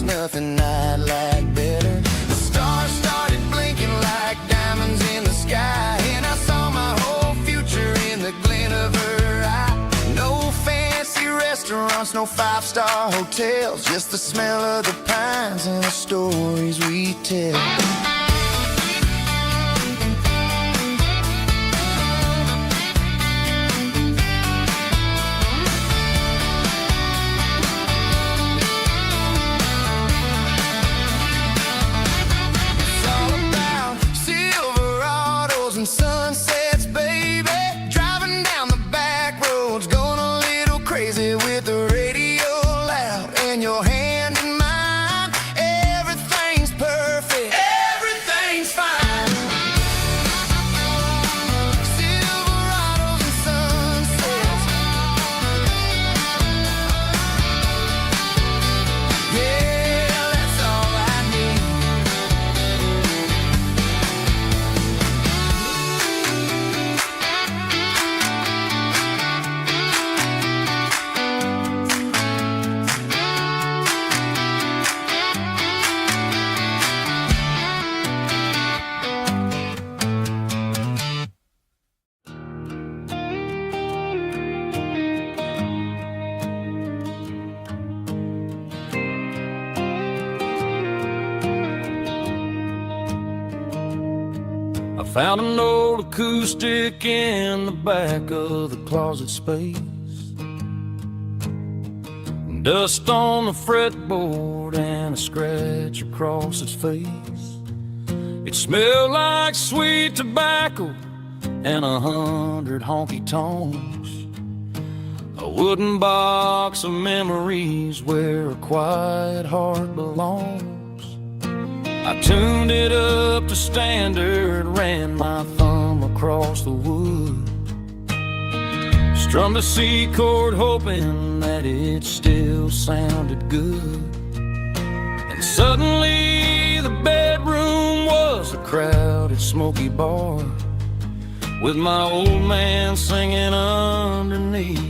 nothing I'd like better. The stars started blinking like diamonds in the sky, and I saw my whole future in the glint of her eye. No fancy restaurants, no five-star hotels, just the smell of the pines and the stories we tell. And sunsets, baby, driving down the back roads, going a little crazy with the radio loud, and your hand in mine. Everything's perfect, everything's fine. Silverados and sunsets, yeah, that's all I need. I found an old acoustic in the back of the closet space. Dust on the fretboard and a scratch across its face. It smelled like sweet tobacco and 100 honky tonks. A wooden box of memories where a quiet heart belongs. I tuned it up to standard, ran my thumb across the wood, strummed a C chord hoping that it still sounded good. And suddenly the bedroom was a crowded smoky bar, with my old man singing underneath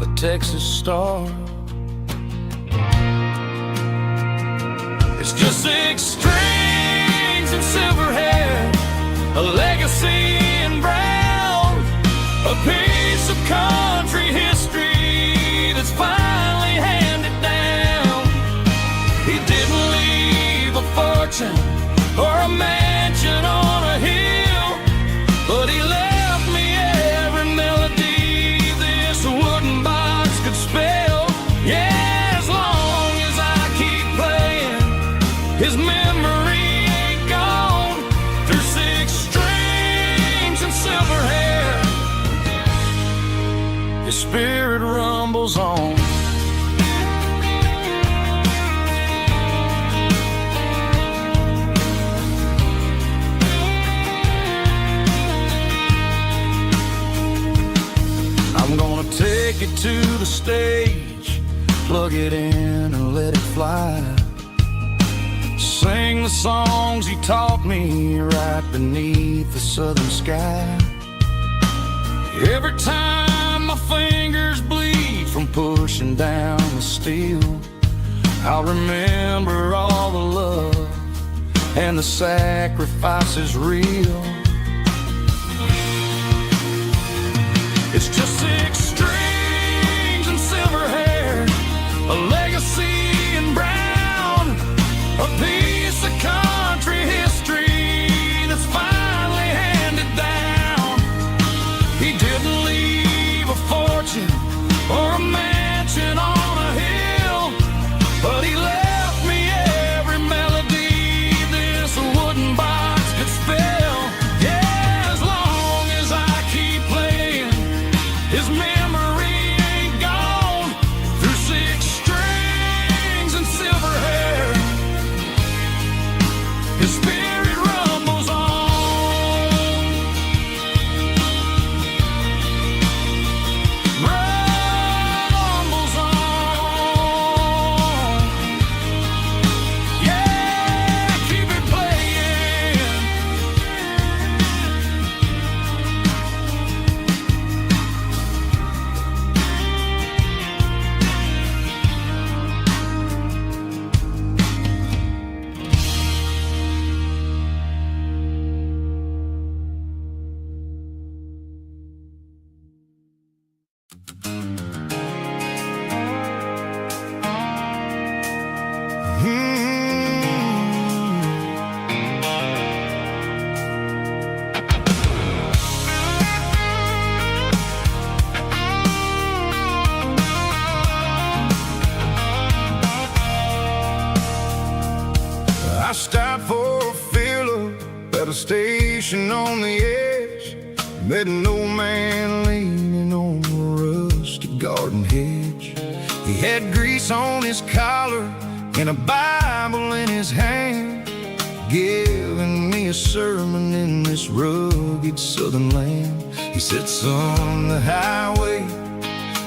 a Texas star. It's just 6 strings and silver hair, a legacy in brown, a piece of country history that's finally handed down. He didn't leave a fortune or a mansion on a hill, but he left me every melody this wooden box could spell. Yeah, his memory ain't gone through 6 strings and silver hair. His spirit rumbles on. I'm gonna take it to the stage, plug it in and let it fly. Sing the songs he taught me right beneath the southern sky. Every time my fingers bleed from pushing down the steel, I'll remember all the love and the sacrifices real. It's just 6 strings and silver hair, a legacy in brown, a piece of country history that's finally handed down. He didn't leave a fortune or a mansion on a hill, but he left me every melody this wooden box could spell. Yeah, as long as I keep playing, his memory stopped for a fill-up at a station on the edge. Met an old man leaning on a rusty garden hedge. He had grease on his collar and a Bible in his hand, giving me a sermon in this rugged southern land. He said, son, the highway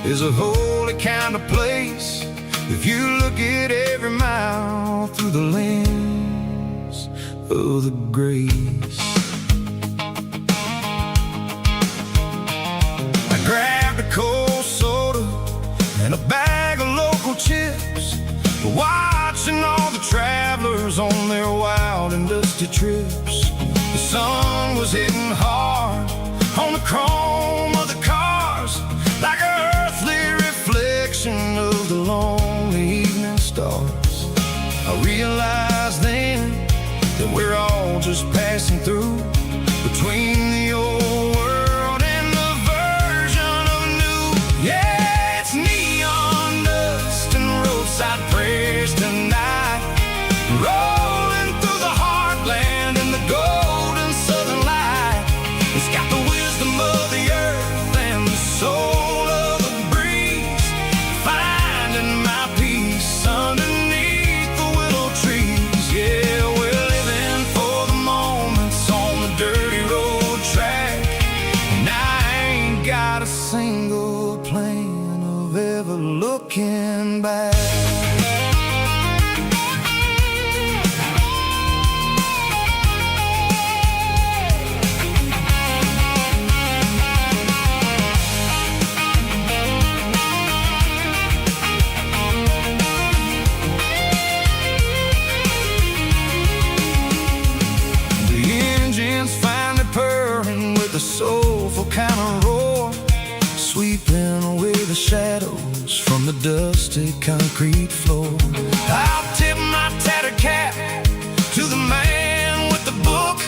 is a holy kind of place if you look at every mile through the lens of the grace. I grabbed a cold soda and a bag of local chips, watching all the travelers on their wild and dusty trips. The sun was hitting hard on the chrome of the cars, like an earthly reflection of the lonely evening stars. I realized then that we're all just passing through, between the old world and the version of new. Yeah, it's neon dust and roadside prayers tonight, rolling through the heartland in the golden southern light. It's got the wisdom of the earth and the soul of the breeze, finding my peace underneath the willow trees. Yeah, we're living for the moments on the dirty road track, and I ain't got a single plan of ever looking back. Soulful kind of roar, sweeping away the shadows from the dusty concrete floor. I'll tip my tattered cap to the man with the book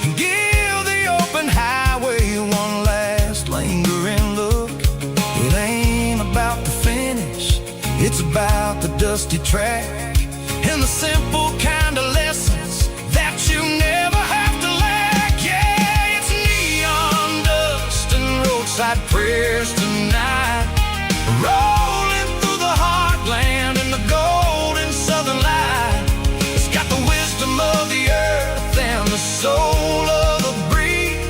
and give the open highway one last lingering look. It ain't about the finish, it's about the dusty track and the simple kind of lessons that you never have to lack. Yeah, it's neon dust and roadside prayers tonight, rolling through the heartland in the golden southern light. It's got the wisdom of the earth and the soul of the breeze,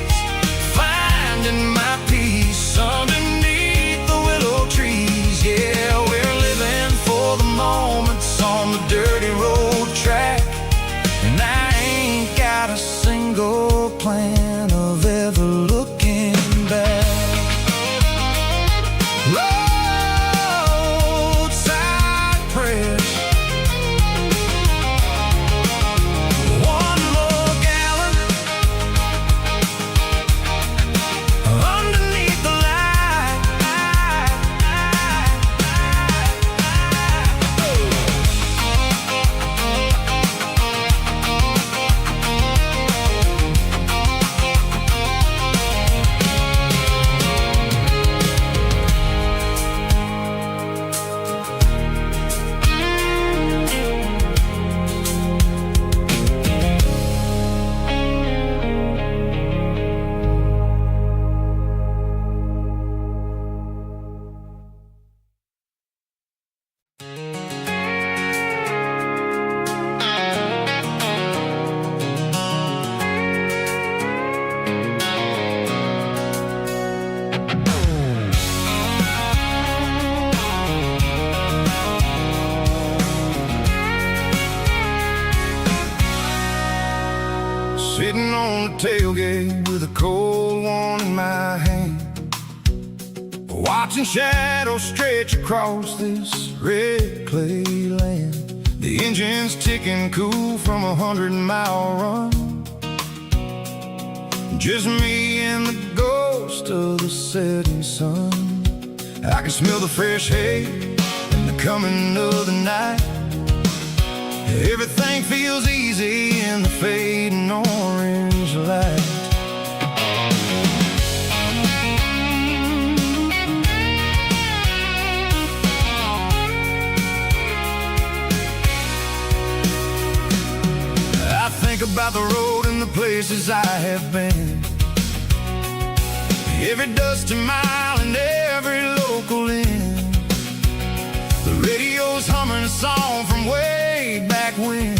finding my peace underneath the willow trees. Yeah, we're living for the moments on the dirty road track, and I ain't got a single plan of ever looking back. Roadside prayers, one more gallon underneath the light. Sitting on the tailgate with a cold one in my hand, watching shadows stretch across this red clay land. The engine's ticking cool from a 100-mile run, just me and the ghost of the setting sun. I can smell the fresh hay and the coming of the night. Everything feels easy in the fading orange light. about the road and the places I have been. Every dusty mile and every local inn. The radio's humming a song from way back when,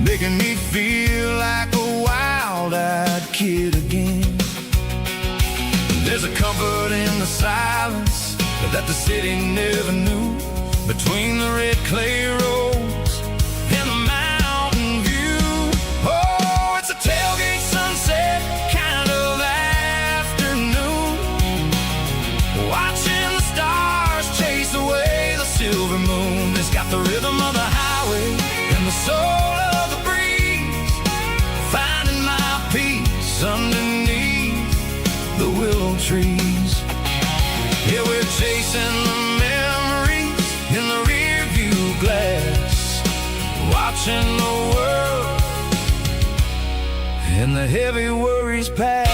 making me feel like a wild-eyed kid again. There's a comfort in the silence that the city never knew, between the red clay roads and the mountain view. Oh, it's a tailgate sunset kind of afternoon, watching the stars chase away the silver moon. It's got the rhythm of the highway and the soul of the breeze, finding my peace underneath the willow trees. Yeah, we're chasing the memories in the rear view glass, watching the world and the heavy worries pass.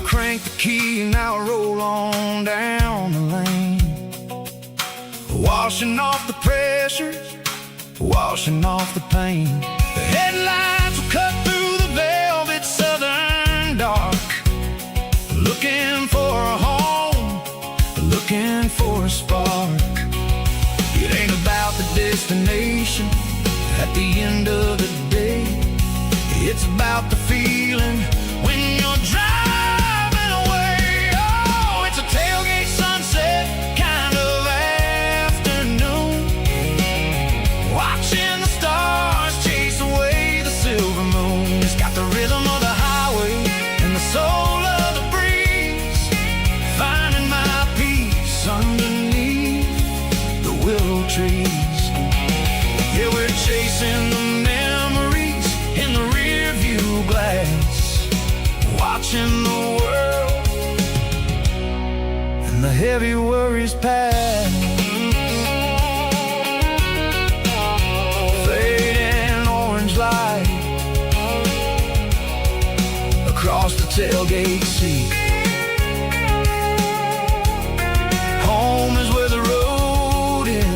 Crank the key and I'll roll on down the lane, washing off the pressure, washing off the pain. The headlights will cut through the velvet southern dark, looking for a home, looking for a spark. It ain't about the destination at the end of the day, it's about the feeling when you're driving. Tailgate sunset kind of afternoon, watching the stars chase away the silver moon. It's got the rhythm of the highway and the soul of the breeze, finding my peace underneath the willow trees. Yeah, we're chasing the memories in the rear view glass, watching the world the heavy worries pass. Fading orange light across the tailgate seat. Home is where the road ends.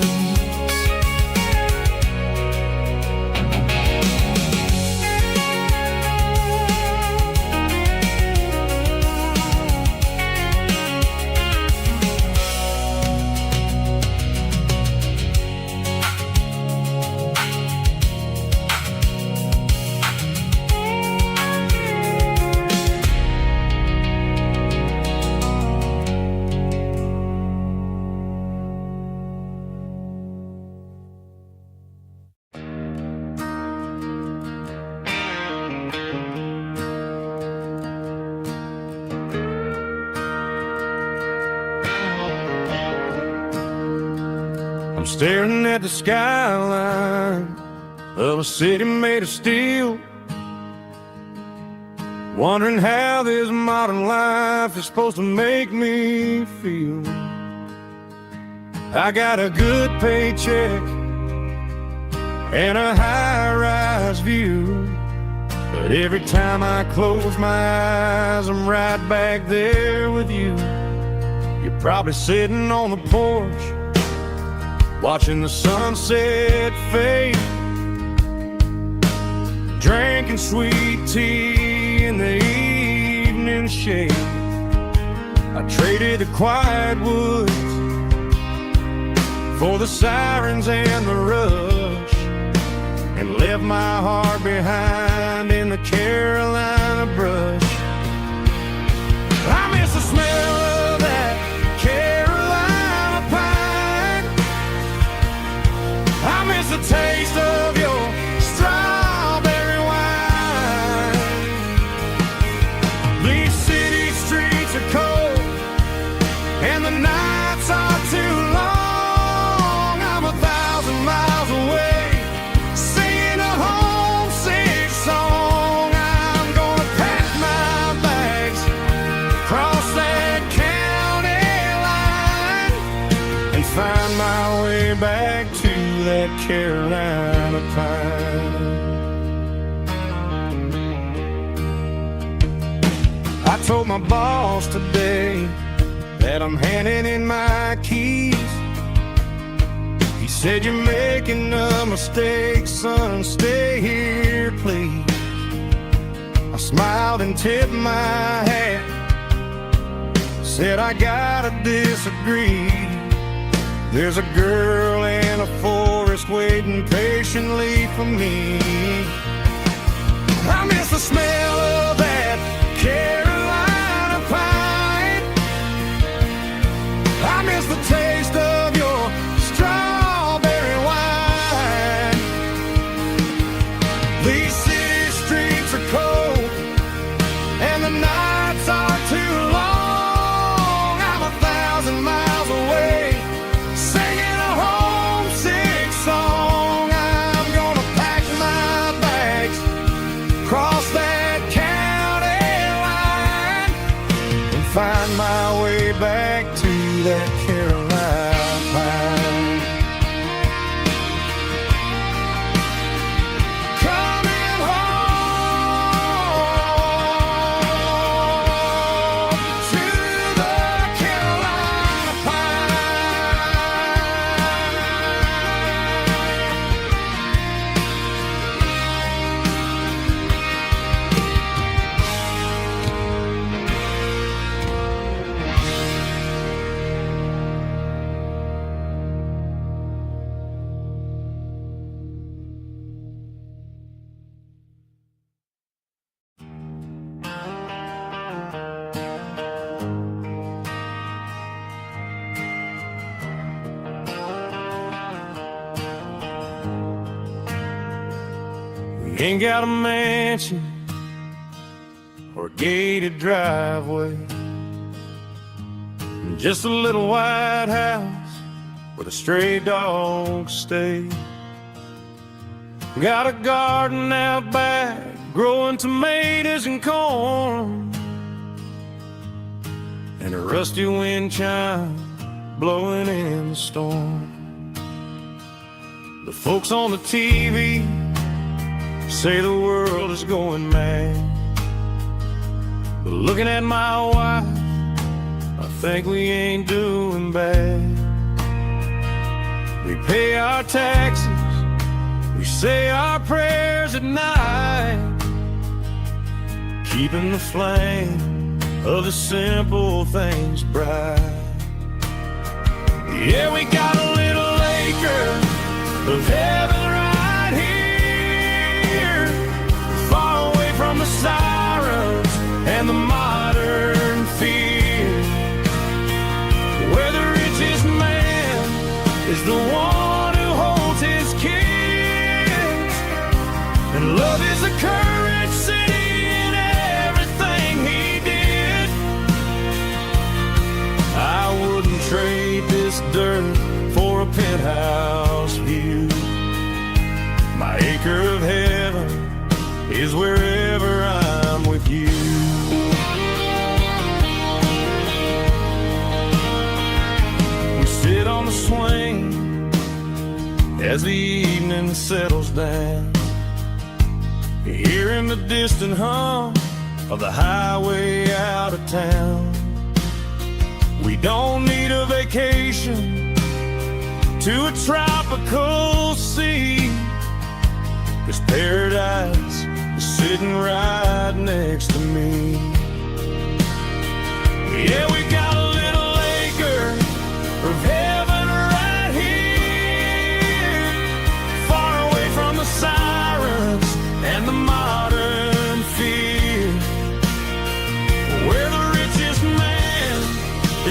Staring at the skyline of a city made of steel, wondering how this modern life is supposed to make me feel. I got a good paycheck and a high-rise view, but every time I close my eyes, I'm right back there with you. You're probably sitting on the porch, watching the sunset fade, drinking sweet tea in the evening shade. I traded the quiet woods for the sirens and the rush, and left my heart behind in the Carolina brush. I miss the smell of that Carolina pine, I miss the taste of your strawberry wine. These city streets are cold and the nights are too long. I'm 1,000 miles away, singing a homesick song. I'm gonna pack my bags, cross that back to that Carolina pine. I told my boss today that I'm handing in my keys. He said, "You're making a mistake, son, stay here, please." I smiled and tipped my hat, said, "I gotta disagree. There's a girl in a forest waiting patiently for me. I miss the smell of that Carolina pine. I miss the taste of your strawberry wine. These city streets are cold and the nights are too long. I'm 1,000 miles away, singing a homesick song. I'm gonna pack my bags, cross that county line, and find my way back to that Carolina pine. Coming home to the Carolina We ain't got a mansion or a gated driveway, just a little white house where the stray dogs stay. Got a garden out back, growing tomatoes and corn, and a rusty wind chime blowing in the storm. The folks on the TV say the world is going mad, but looking at my wife, I think we ain't doing bad. We pay our taxes, we say our prayers at night, keeping the flame of the simple things bright. Yeah, we got a little acre of heaven right here, far away from the sirens and the modern fear, where the richest man is the one who holds his kids, and love is a currency in everything he did. I wouldn't trade this dirt for a penthouse view. My acre of heaven is wherever I'm with you. We sit on the swing as the evening settles down, hearing the distant hum of the highway out of town. We don't need a vacation to a tropical sea, 'cause paradise is sitting right next to me. Yeah, we got a little acre of heaven right here, far away from the sirens and the modern fear, where the richest man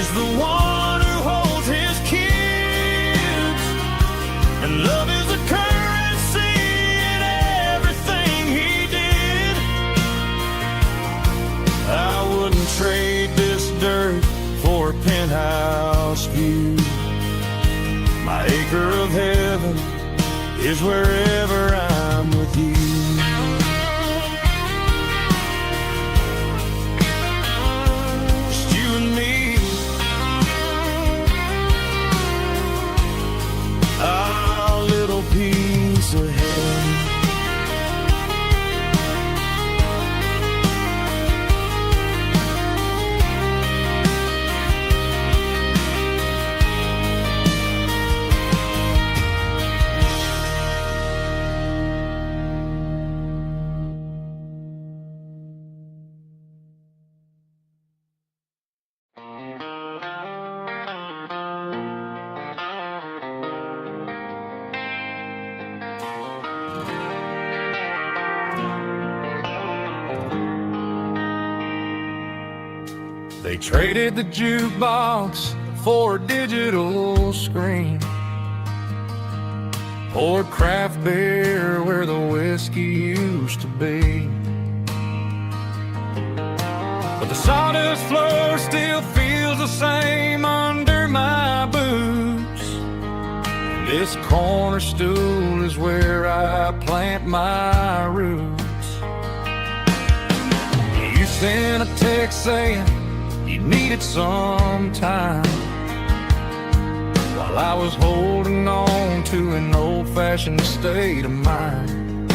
is the one who holds his kids, and love is a currency in everything he did. I wouldn't trade this dirt for a penthouse view. My acre of heaven is wherever I'm with you. Just you and me. They traded the jukebox for a digital screen, poured craft beer where the whiskey used to be. But the sawdust floor still feels the same under my boots. This corner stool is where I plant my roots. You sent a text saying you needed some time, while I was holding on to an old-fashioned state of mind.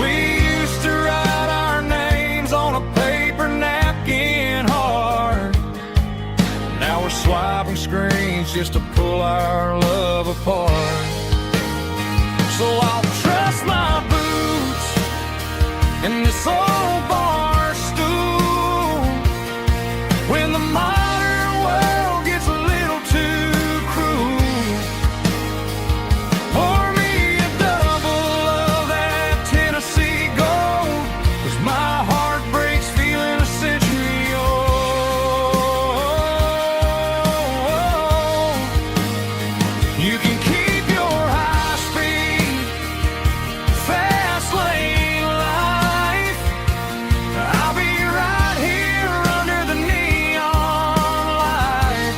We used to write our names on a paper napkin hard. Now we're swiping screens just to pull our love apart. So I'll trust my boots in this old bar stool when the modern world gets a little too cruel. Pour me a double of that Tennessee Gold, 'cause my heart breaks feeling a century old. You can keep your high-speed, fast lane life. I'll be right here under the neon light,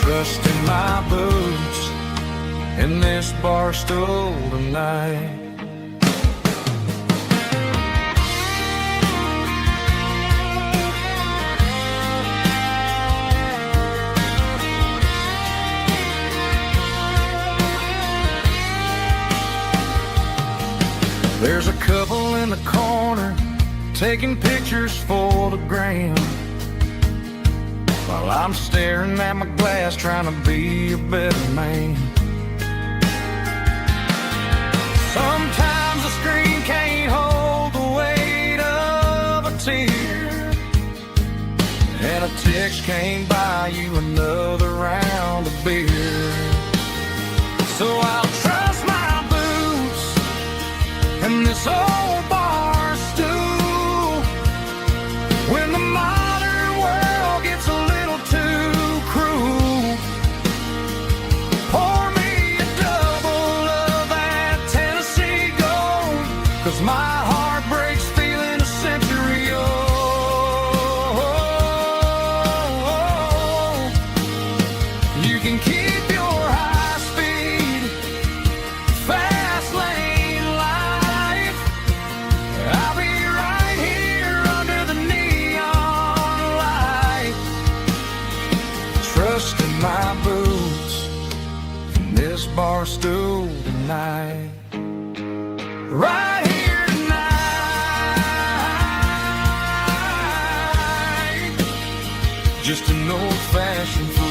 trusting my boots in this bar stool tonight. There's a couple in the corner taking pictures for the gram, while I'm staring at my glass trying to be a better man. Sometimes the screen can't hold the weight of a tear, and a text can't buy you another round of beer. So I'll trust my boots in this old bar stool when the modern world gets a little too cruel. Pour me a double of that Tennessee Gold, 'cause my heart breaks feeling a century old. You can keep your high-speed, fast lane life. I'll be right here under the neon light, trusting my boots in this bar stool tonight. Right here tonight, just an old-fashioned fool.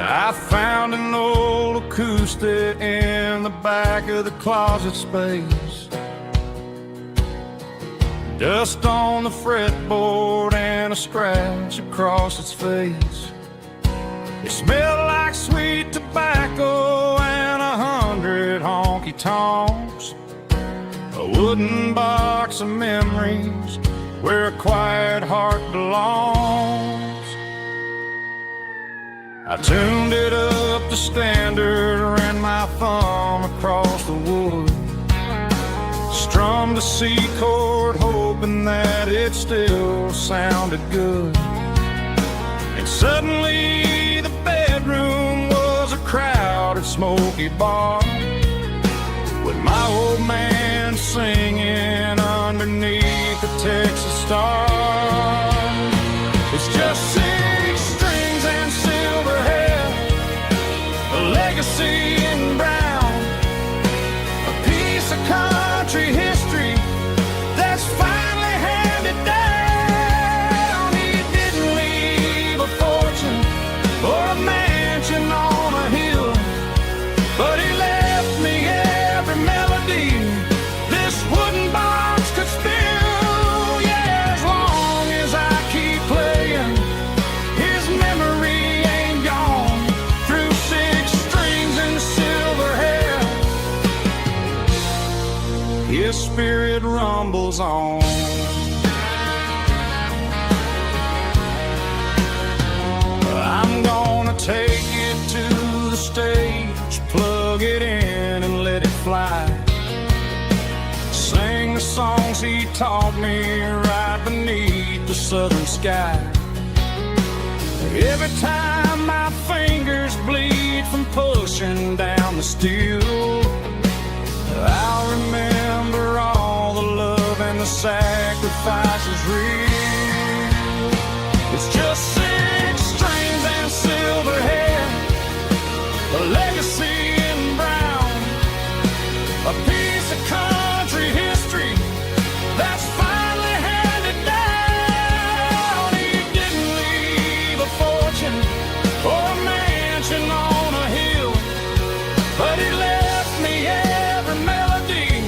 I found an old acoustic in the back of the closet space. Dust on the fretboard and a scratch across its face. It smelled like sweet tobacco and 100 honky-tonks. A wooden box of memories where a quiet heart belongs. I tuned it up to standard, ran my thumb across the wood, strummed a C chord hoping that it still sounded good. And suddenly the bedroom was a crowded smoky bar, with my old man singing underneath the Texas stars. It's just 6 strings and silver hair, a legacy in brown, a piece of country history that's finally handed down. He didn't leave a fortune or a mansion on a hill, but he left His spirit rumbles on. I'm gonna take it to the stage, plug it in and let it fly. Sing the songs he taught me right beneath the southern sky. Every time my fingers bleed from pushing down the steel, I'll remember all the love and the sacrifices real. It's just 6 strings and silver hair, a legacy in brown, a piece of country history that's finally handed down. He didn't leave a fortune or a mansion on a hill, but he left me every melody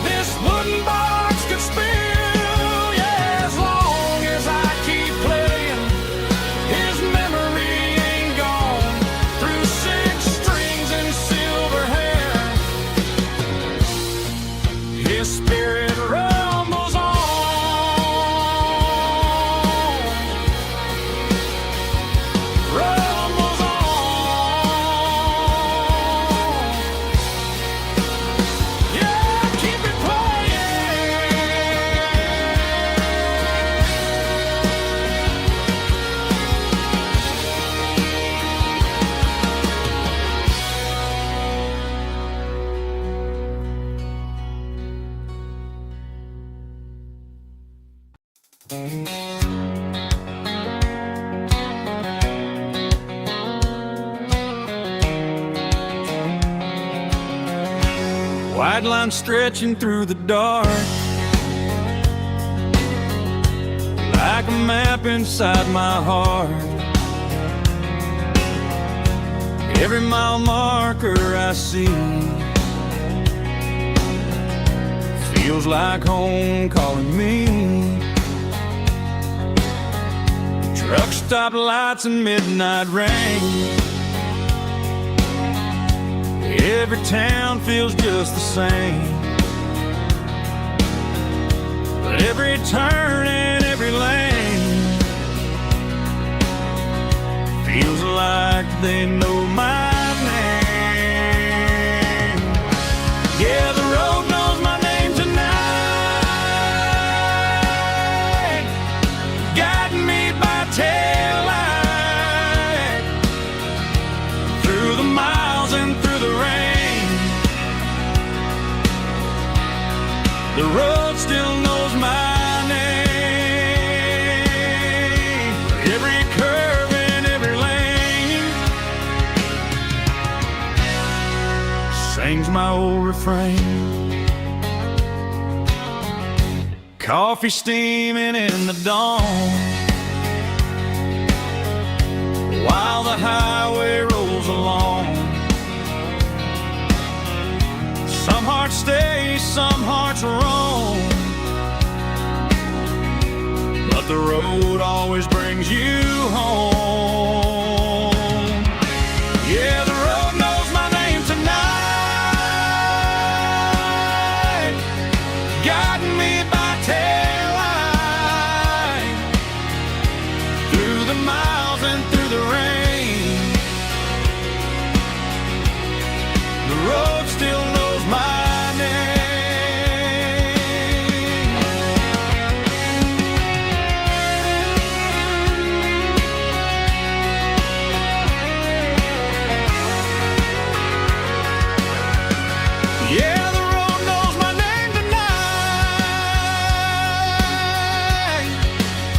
this wooden box could spill. Yeah, as long as I keep playing, his memory ain't gone. Through 6 strings and silver hair, his spirit rumbles on. Rumbles on. Yeah, keep it White line stretching through the dark, like a map inside my heart. Every mile marker I see feels like home calling me. Truck stop lights and midnight rain, every town feels just the same. But every turn and every lane feels like they know my name. Yeah, the road knows my name tonight, guiding me by taillight through the miles and through the rain. The road still knows my name. Every curve and every lane sings my old refrain. Coffee steaming in the dawn, while the highway rolls along. Some hearts stay, some hearts roam, but the road always brings you home. Yeah, the road knows my name tonight, guiding me by taillight through the miles and through the rain. The road still knows my name. Yeah, the road knows my name tonight,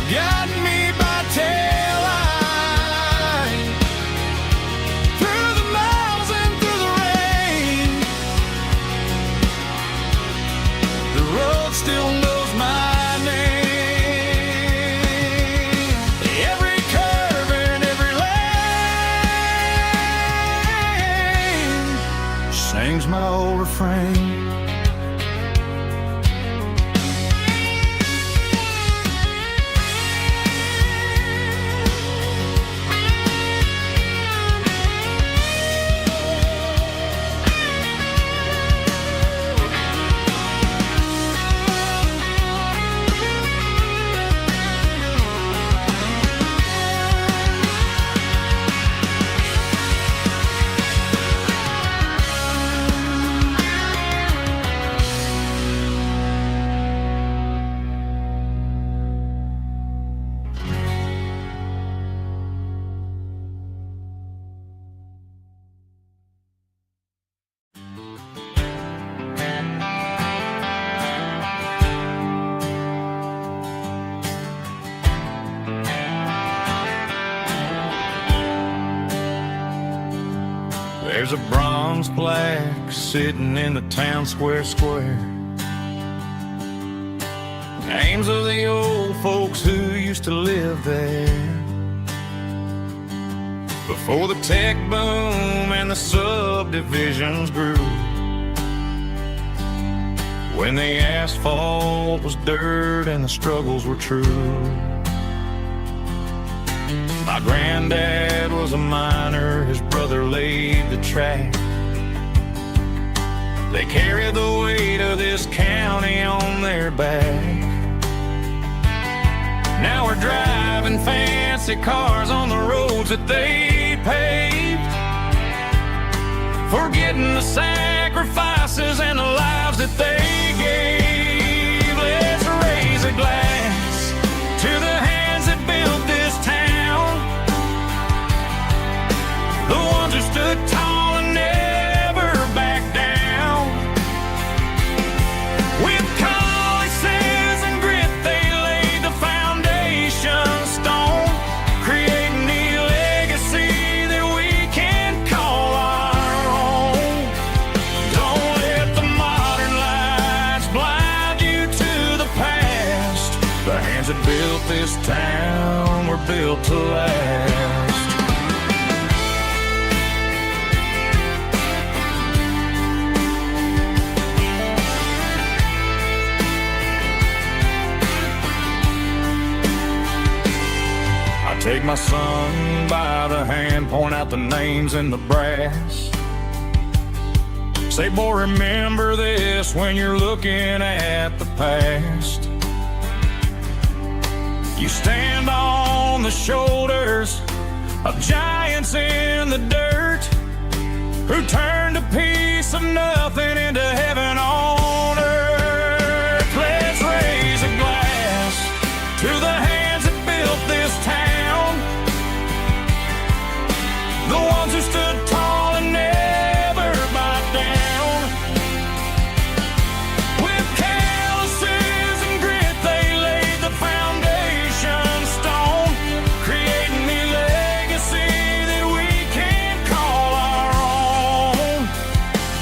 guiding me by taillight through the miles and through the rain. The road still knows my name. Every curve and every lane sings my old refrain. There's a bronze plaque sitting in the town square. Names of the old folks who used to live there before the tech boom and the subdivisions grew. When the asphalt was dirt and the struggles were true. My granddad was a miner, his brother laid the track. They carried the weight of this county on their back. Now we're driving fancy cars on the roads that they paved, forgetting the sacrifices and the lives that they gave. Let's raise a glass to the hands that built this town, the ones who stood tall and never backed down. With calluses and grit they laid the foundation stone, creating the legacy that we can call our own. Don't let the modern lights blind you to the past. The hands that built this town were built to last. Take my son by the hand, point out the names in the brass. Say, boy, remember this when you're looking at the past. You stand on the shoulders of giants in the dirt who turned a piece of nothing into heaven on earth. Let's raise a glass to the hands that built this town, the ones who stood tall and never bowed down. With calluses and grit they laid the foundation stone, creating the legacy that we can call our own.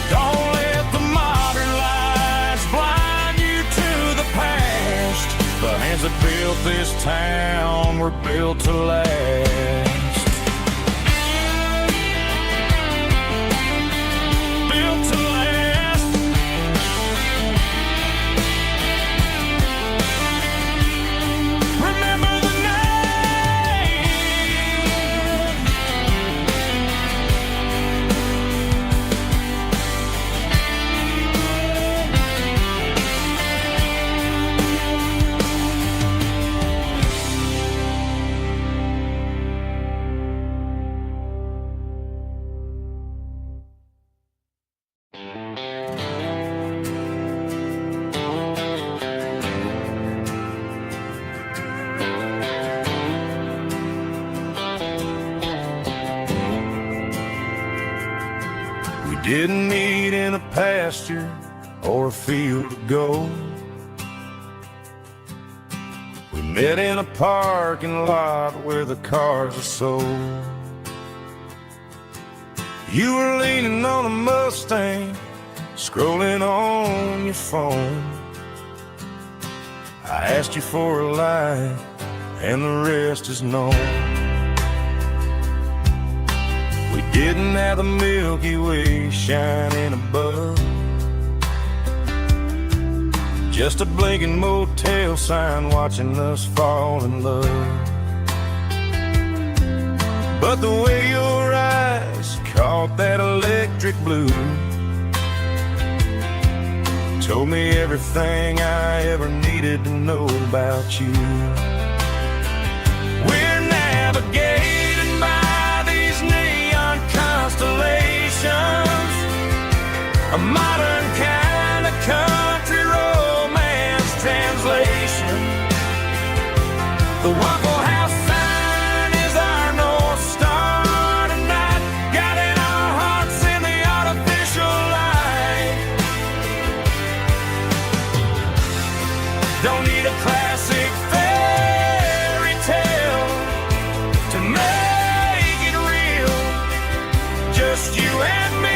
Don't let the modern lights blind you to the past. The hands that built this town were built to last. Didn't meet in a pasture or a field of gold. We met in a parking lot where the cars are sold. You were leaning on a Mustang, scrolling on your phone. I asked you for a light, and the rest is known. We didn't have the Milky Way shining above, just a blinking motel sign watching us fall in love. But the way your eyes caught that electric blue told me everything I ever needed to know about you. We're navigating by these neon constellations, a modern kind of country romance translation. The Waffle House sign is our North Star tonight, guiding our hearts in the artificial light. Don't need a classic fairy tale to make it real, just you and me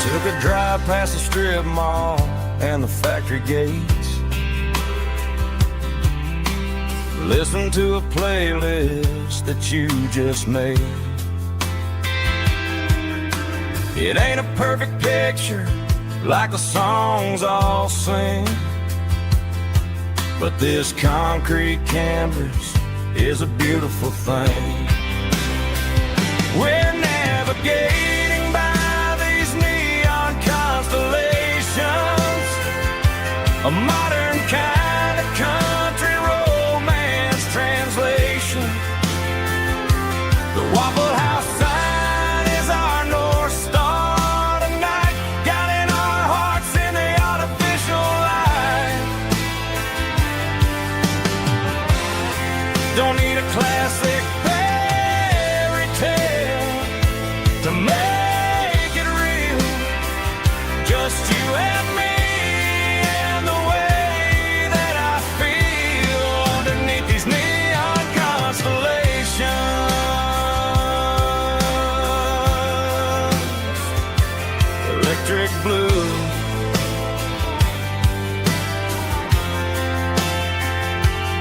Took a drive past the strip mall and the factory gates. Listen to a playlist that you just made. It ain't a perfect picture like the songs all sing, but this concrete canvas is a beautiful thing. We're navigating by these neon constellations, a modern kind of country romance translation. The Waffle House sign is our North Star tonight, guiding our hearts in the artificial light. Don't need a classic fairy tale to make it real, just you and me and the way that I feel underneath these neon constellations. Electric blue,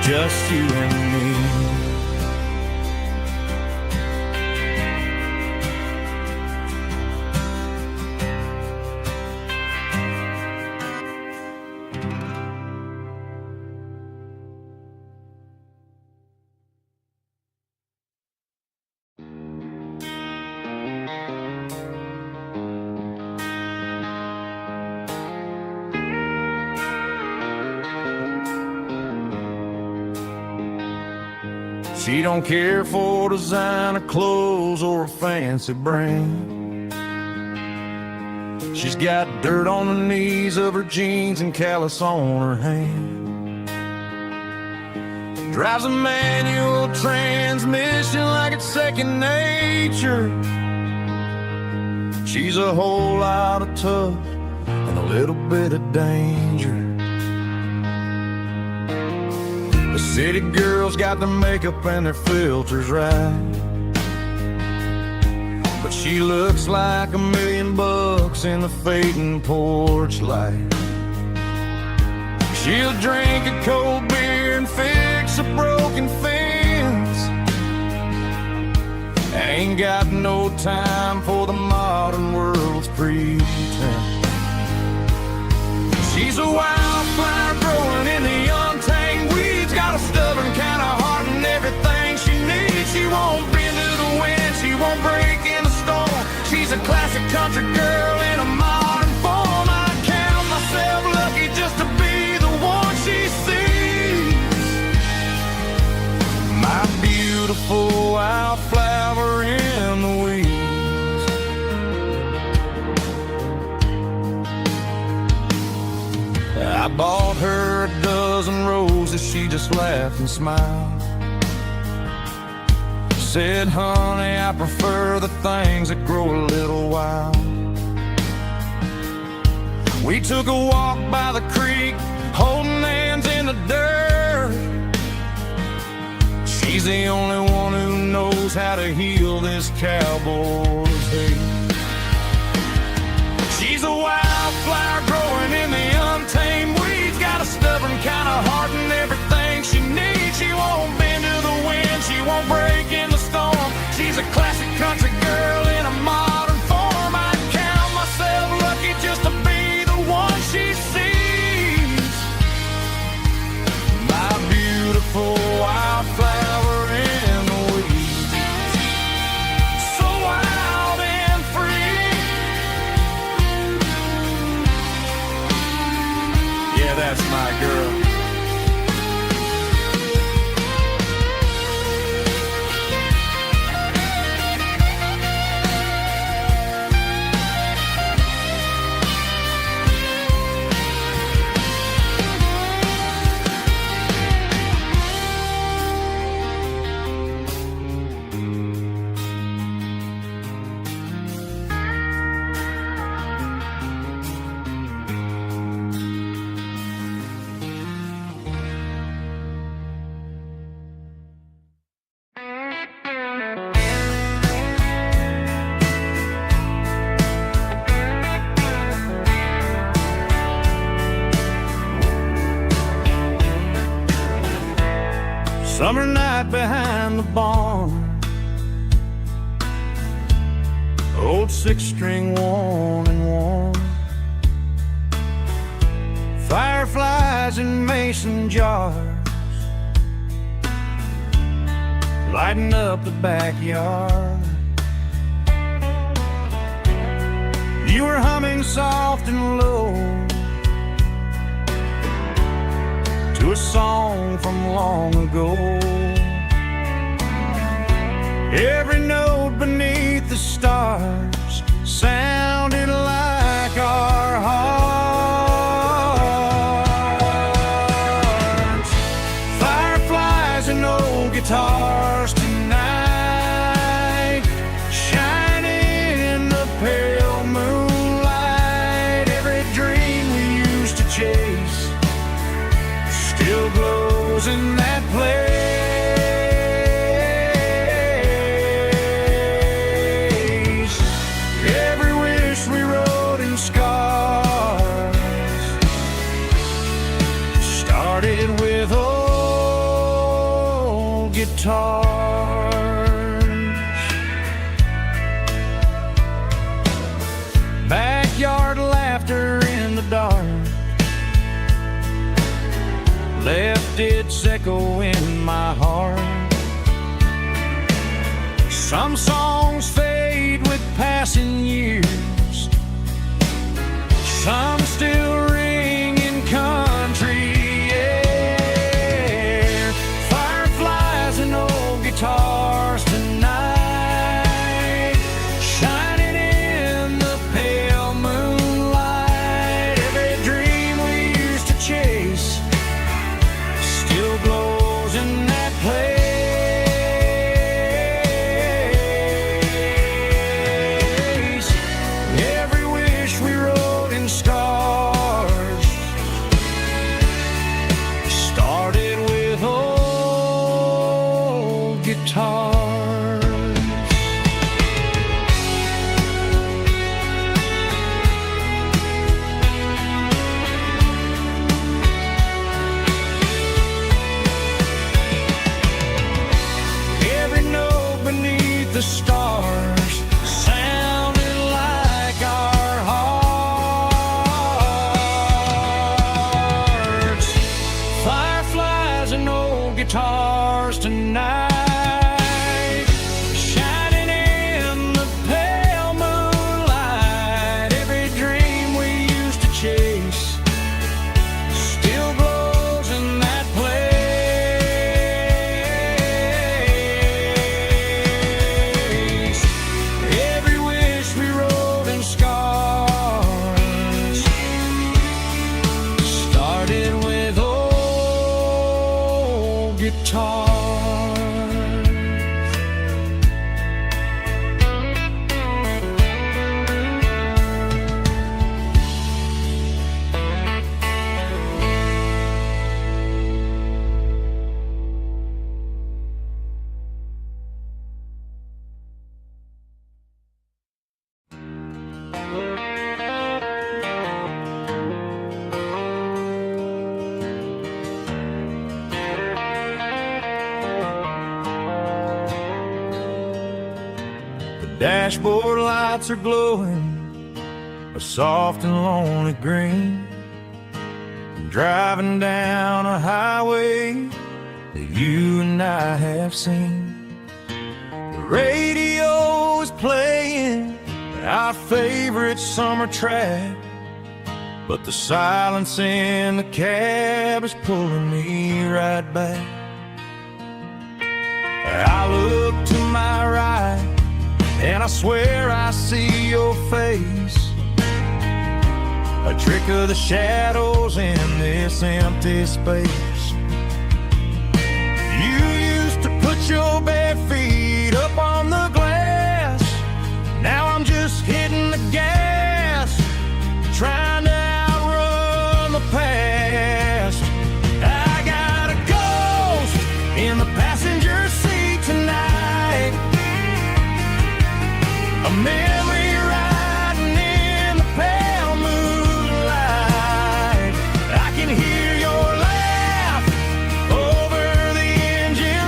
just you and me. She don't care for designer clothes or a fancy brand. She's got dirt on the knees of her jeans and callus on her hand. Drives a manual transmission like it's second nature. She's a whole lot of tough and a little bit of danger. The city girls got their makeup and their filters right, but she looks like $1,000,000 in the fading porch light. She'll drink a cold beer and fix a broken fence. Ain't got no time for the modern world's pretense. She's a wildflower growing in the untamed weeds, got a stubborn kind of heart and everything she needs. She won't bend to the wind, she won't break in the storm. She's a classic country girl in a modern form. I count myself lucky just to be the one she sees. My beautiful wildflower in the weeds. I bought her a dozen roses, she just laughed and smiled. Said, honey, I prefer the things that grow a little wild. We took a walk by the creek, holding hands in the dirt. She's the only one who knows how to heal this cowboy's hate. She's a wildflower growing in the untamed weeds, got a stubborn kind of heart and everything she needs. She won't bend to the wind, she won't break in the storm. She's a classic country girl in a modern form. I count myself lucky just to be the one she sees. My beautiful wildflower in the weeds, so wild and free. Yeah, that's my girl. Summer night behind the barn, old 6-string worn and worn, fireflies in mason jars lighting up the backyard. You were humming soft and low to a song from long ago. Every note beneath the stars sounded like our hearts. Fireflies and old guitars tonight, shining in the pale moonlight. Every dream we used to chase still glows in that place. Every wish we wrote in scars started with old guitars. Backyard laughter in the dark left its echo in my heart. Some songs fade with passing years, some still ring in country air. Fireflies and old guitars tonight, shining in the pale moonlight. Every dream we used to chase still glows in that place. Every wish we wrote in scars started with old guitars. Every note beneath the stars sounded like our hearts. Fireflies and old guitars tonight, shining in the pale moonlight. Every dream we used to chase still glows in that place. Every wish we wrote in scars started with old guitars. The dashboard lights are glowing a soft and lonely green. Driving down a highway that you and I have seen. The radio is playing our favorite summer track, but the silence in the cab is pulling me right back. I look to my right and I swear I see your face, a trick of the shadows in this empty space. You used to put your bare feet up on the glass. Now I'm just hitting the gas, trying to outrun the past. I got a ghost in the passenger seat tonight, a memory riding in the pale moonlight. I can hear your laugh over the engine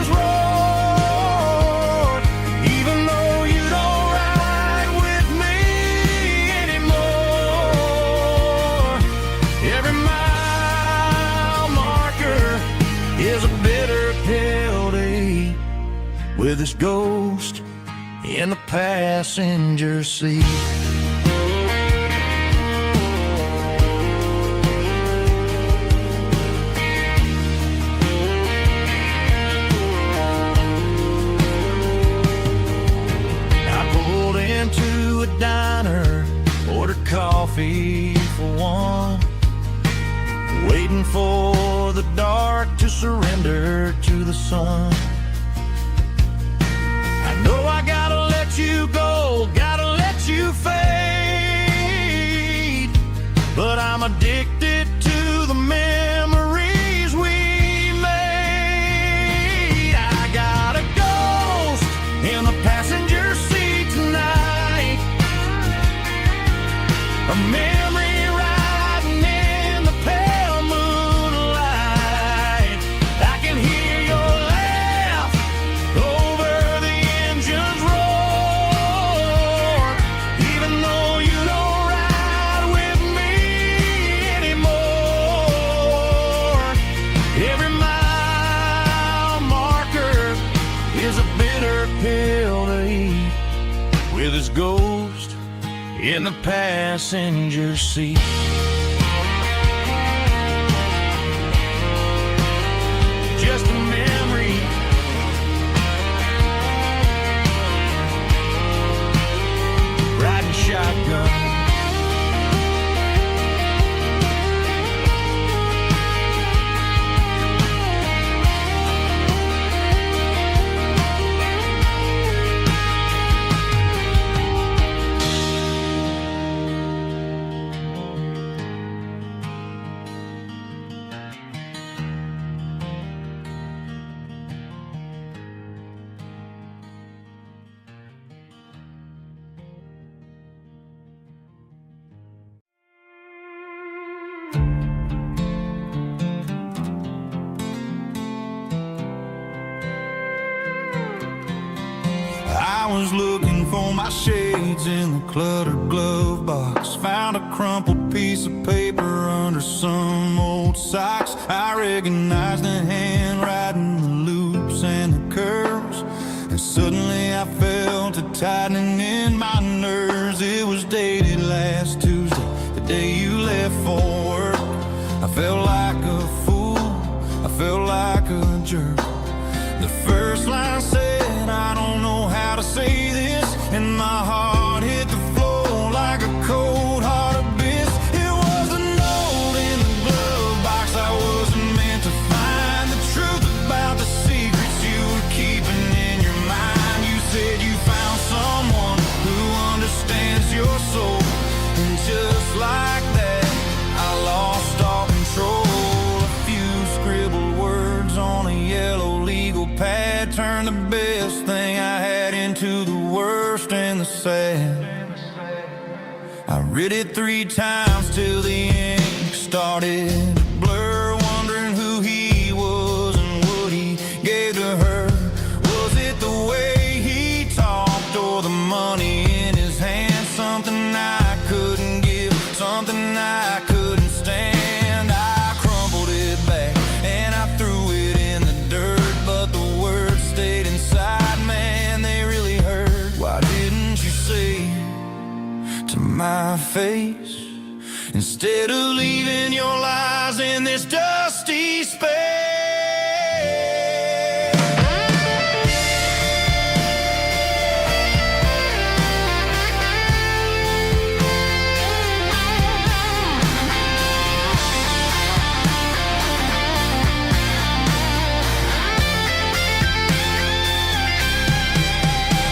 with his ghost in the passenger seat. I pulled into a diner, ordered coffee for one, waiting for the dark to surrender to the sun. I know I gotta let you go, gotta let you fade, but I'm addicted to the memories we made. I got a ghost in the passenger seat tonight, a memory riding in the pale moonlight. I can hear your laugh over the engine's roar, even though you don't ride with me anymore. Every mile marker is a bitter pill to eat, with his ghost in the passenger seat. Just a memory, riding shotgun. I was looking for my shades in the cluttered glove box, found a crumpled piece of paper under some old socks. I recognized the handwriting, the loops and the curves, and suddenly I felt a tightening in my nerves. It was dated last Tuesday, the day you left for work. I felt like a fool, I felt like a jerk. The first line said, I don't know how to say this, and my heart hit the floor like a cold heart abyss. It was a note in the glove box I wasn't meant to find, the truth about the secrets you were keeping in your mind. You said you found someone who understands your soul, and just like that, I lost all control. A few scribbled words on a yellow legal pad turned the best thing I had into the worst and the sad. I read it 3 times till the ink started to blur, wondering who he was and what he gave to her. Was it the way he talked or the money in his hand? Something I couldn't give, something I couldn't stand. I crumpled it back and I threw it in the dirt, but the words stayed inside, man, they really hurt. Why didn't you say to my face, instead of leaving your lies in this dusty space?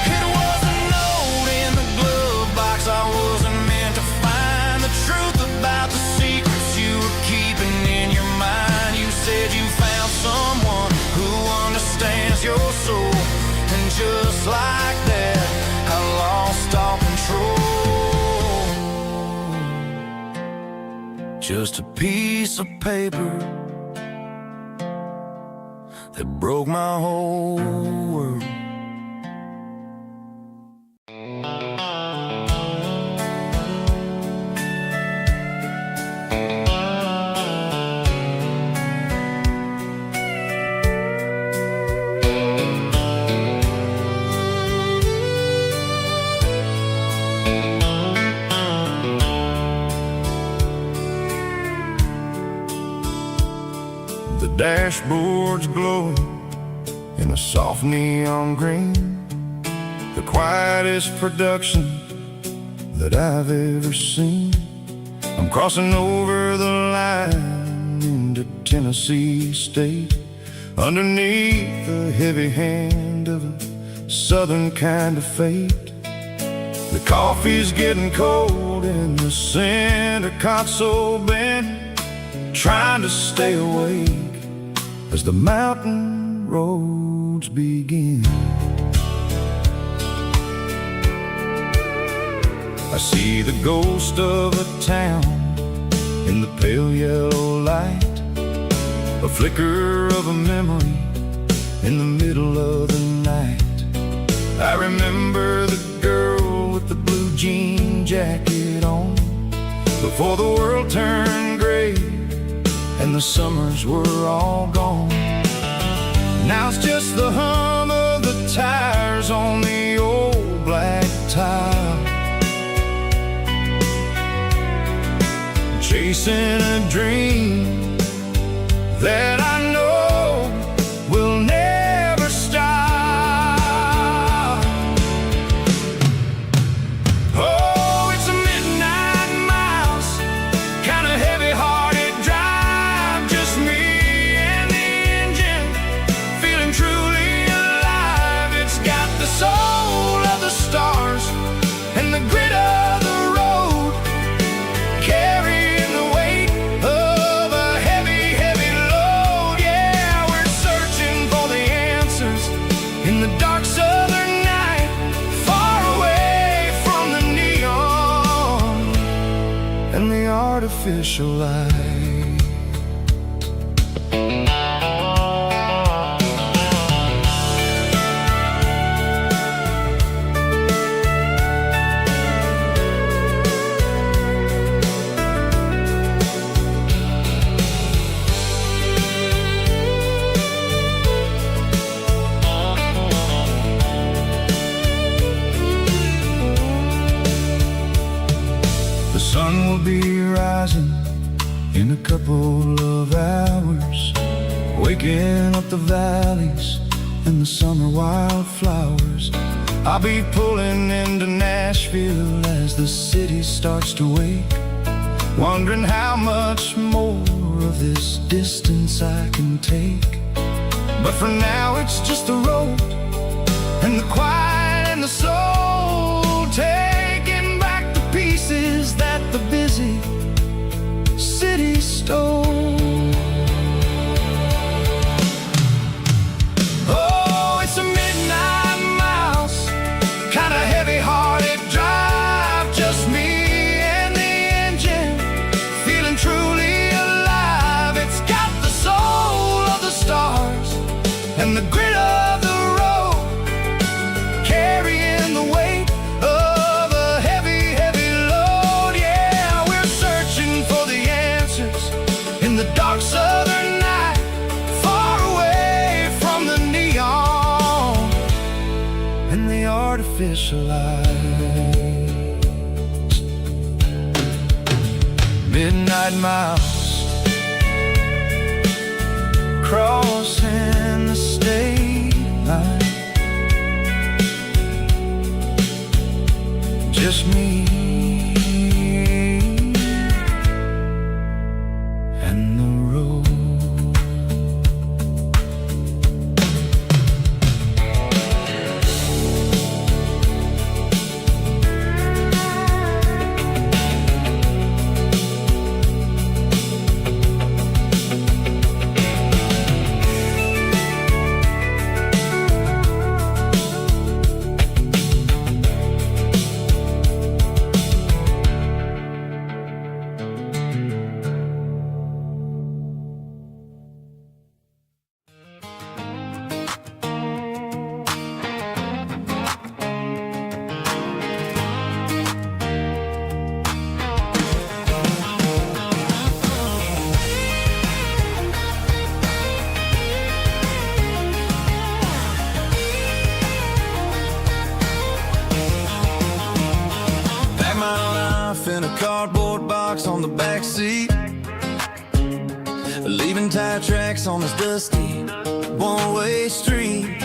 It was a note in the glove box I wasn't meant to find, the truth about the secrets you were keeping in your mind. You said you found someone who understands your soul, and just like that, I lost all control. Just a piece of paper that broke my whole world. dashboard's glowing in a soft neon green, the quietest production that I've ever seen. I'm crossing over the line into Tennessee State, underneath the heavy hand of a southern kind of fate. The coffee's getting cold in the center console bin, trying to stay awake as the mountain roads begin. I see the ghost of a town in the pale yellow light, a flicker of a memory in the middle of the night. I remember the girl with the blue jean jacket on, before the world turned gray and the summers were all gone. Now it's just the hum of the tires on the old black tile, chasing a dream that I know will never stop. Oh, it's a midnight miles, kind of heavy-hearted drive, just me and the engine, feeling truly alive. It's got the soul of the stars and the grit of the road, carrying the weight of a heavy, heavy load. Yeah, we're searching for the answers in the dark southern night, far away from the neon and the artificial light. The sun will be rising in a couple of hours, waking up the valleys and the summer wildflowers. I'll be pulling into Nashville as the city starts to wake, wondering how much more of this distance I can take. But for now it's just the road and the quiet and the soul, taking back the pieces that the busy city stole. Oh, it's a midnight miles, kind of heavy-hearted drive, just me and the engine, feeling truly alive. It's got the soul of the stars and the grit of the road, carrying the weight of a heavy, heavy load. Yeah, we're searching for the answers in the dark southern night, far away from the neon and the artificial lights. Midnight miles, crossing the state line, just me and the road. in a cardboard box on the back seat, leaving tire tracks on this dusty one-way street.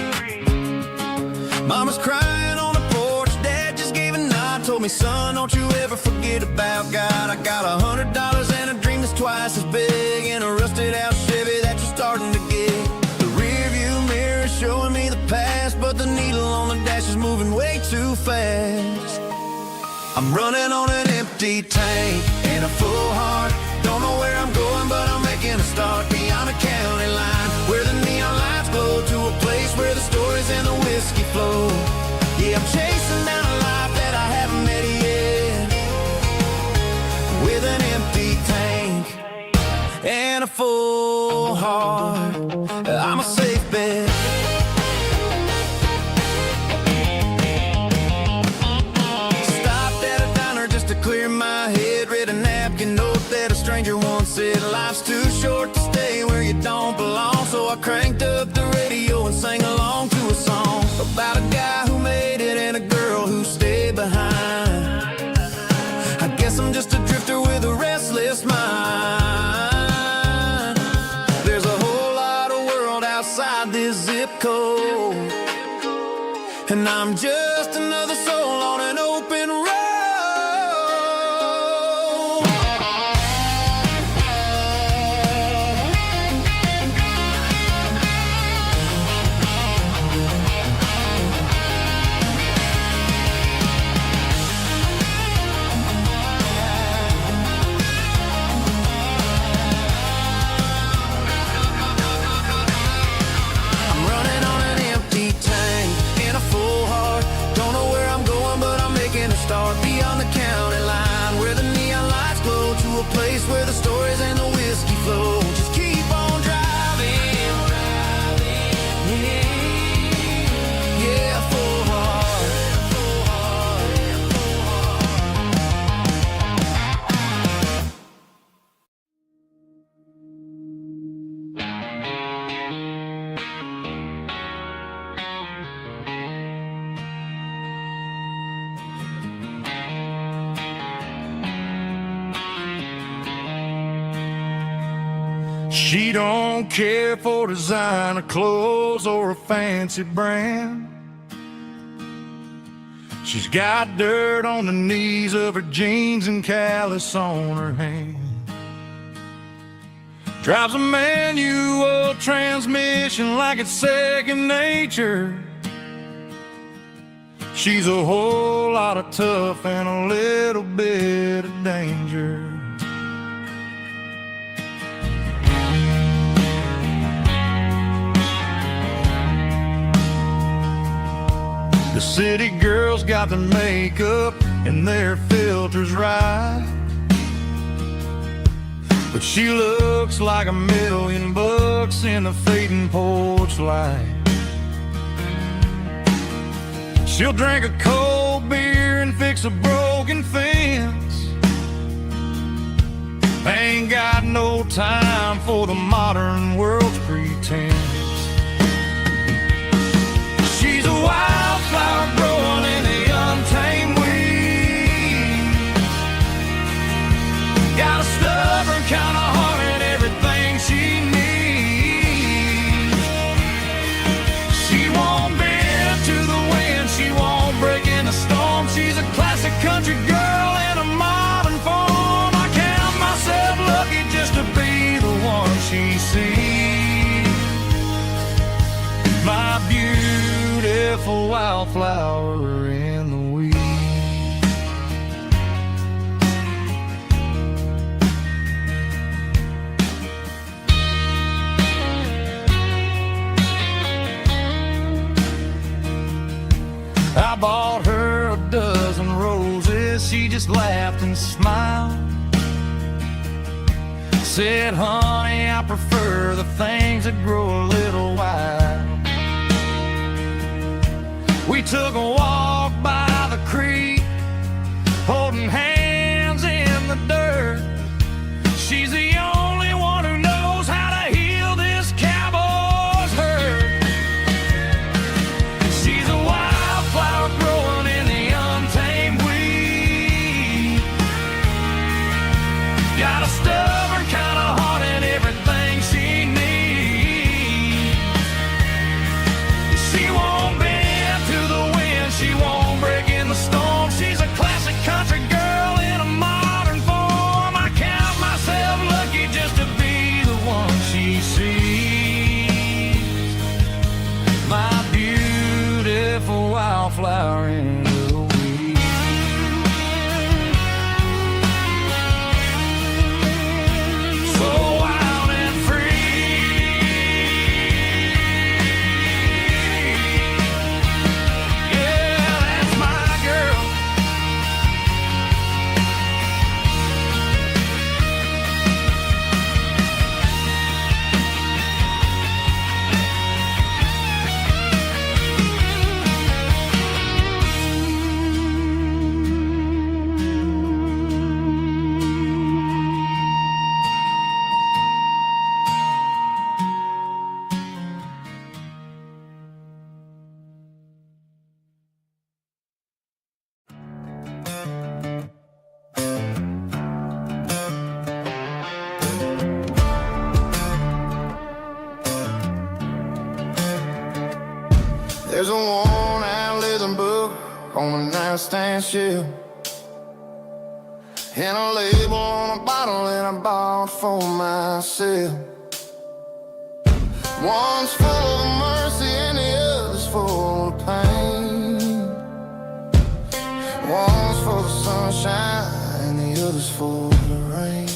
Mama's crying on the porch, Dad just gave a nod, told me, son, don't you ever forget about God. I got $100 and a dream that's twice as big, and a rusted out Chevy that you're starting to get. The rear view mirror is showing me the past, but the needle on the dash is moving way too fast. I'm running on an empty tank and a full heart. Don't know where I'm going, but I'm making a start beyond the county line, where the neon lights glow, to a place where the stories and the whiskey flow. Yeah, I'm chasing down a life that I haven't met yet, with an empty tank and a full heart. I'm a safe bet. Clear my head, read a napkin note that a stranger once said, life's too short to stay where you don't belong. So I cranked up the radio and sang along to a song about a guy who made it and a girl who stayed behind. I guess I'm just a drifter with a restless mind. There's a whole lot of world outside this zip code, and I'm just another soul on an open road. Start beyond the county line, where the neon lights glow, to a place where the stories and the whiskey flow. Just keep on driving, yeah, full heart, full heart, full She don't care for designer clothes or a fancy brand. She's got dirt on the knees of her jeans and callus on her hand. Drives a manual transmission like it's second nature. She's a whole lot of tough and a little bit of danger. The city girls got their makeup and their filters right, but she looks like $1,000,000 in the fading porch light. She'll drink a cold beer and fix a broken fence. Ain't got no time for the modern world's pretense. She's a wildflower growing in the untamed weeds. Got a stubborn kind of heart and everything she needs. She won't bend to the wind, she won't break in the storm. She's a classic country girl in a modern form. I count myself lucky just to be the one she sees. My beautiful wildflower in the weeds. I bought her a dozen roses, she just laughed and smiled. Said, honey, I prefer the things that grow a little wild. We took a walk by the creek, holding hands in the dirt. She's the only one who knows how to heal this cowboy's hurt. She's a wildflower growing in the untamed weed. Got a stubborn kind of heart and everything she There's a worn-out leather book on the nightstand shelf, and a label on a bottle that I bought for myself. One's full of mercy and the other's full of pain. One's for the sunshine and the other's for the rain.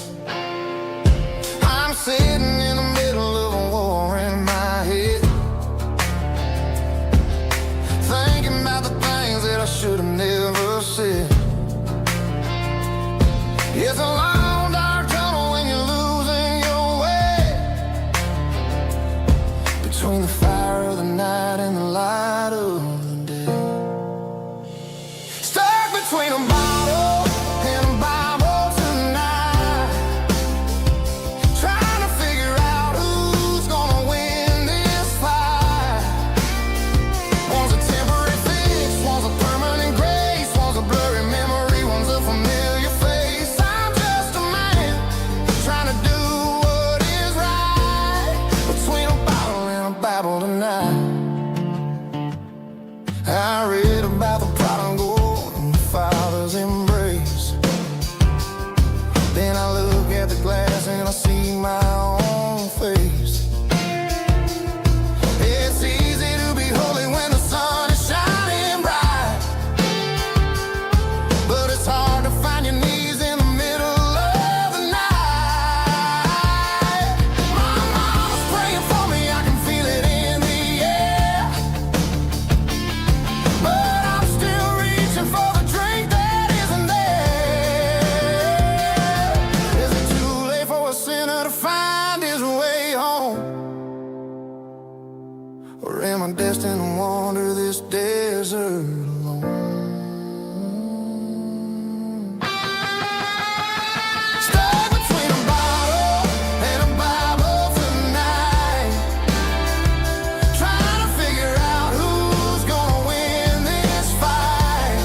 I'm sitting in the middle of a war in my head, thinking about the things that I should have never said. It's a long dark tunnel when you're losing your way, between the fire of the night and the light of the day. Stuck between a bottle and a Bible tonight, trying to figure out who's gonna win this fight. One's a temporary fix, one's a permanent grace, one's a blurry memory, one's a familiar face. I'm just a man trying to do what is right, between a bottle and a Bible tonight. I read about the prodigal and the Father's embrace. Then I look at the glass and I see my own face. It's easy to be holy when the sun is shining bright, but it's hard to find your knees in the middle of the night. My mama's praying for me, I can feel it in the air, but I'm still reaching for the drink that isn't there. Is it too late for a sinner to find his way home? Or am I destined to wander this desert alone? Stuck between a bottle and a Bible tonight, trying to figure out who's gonna win this fight.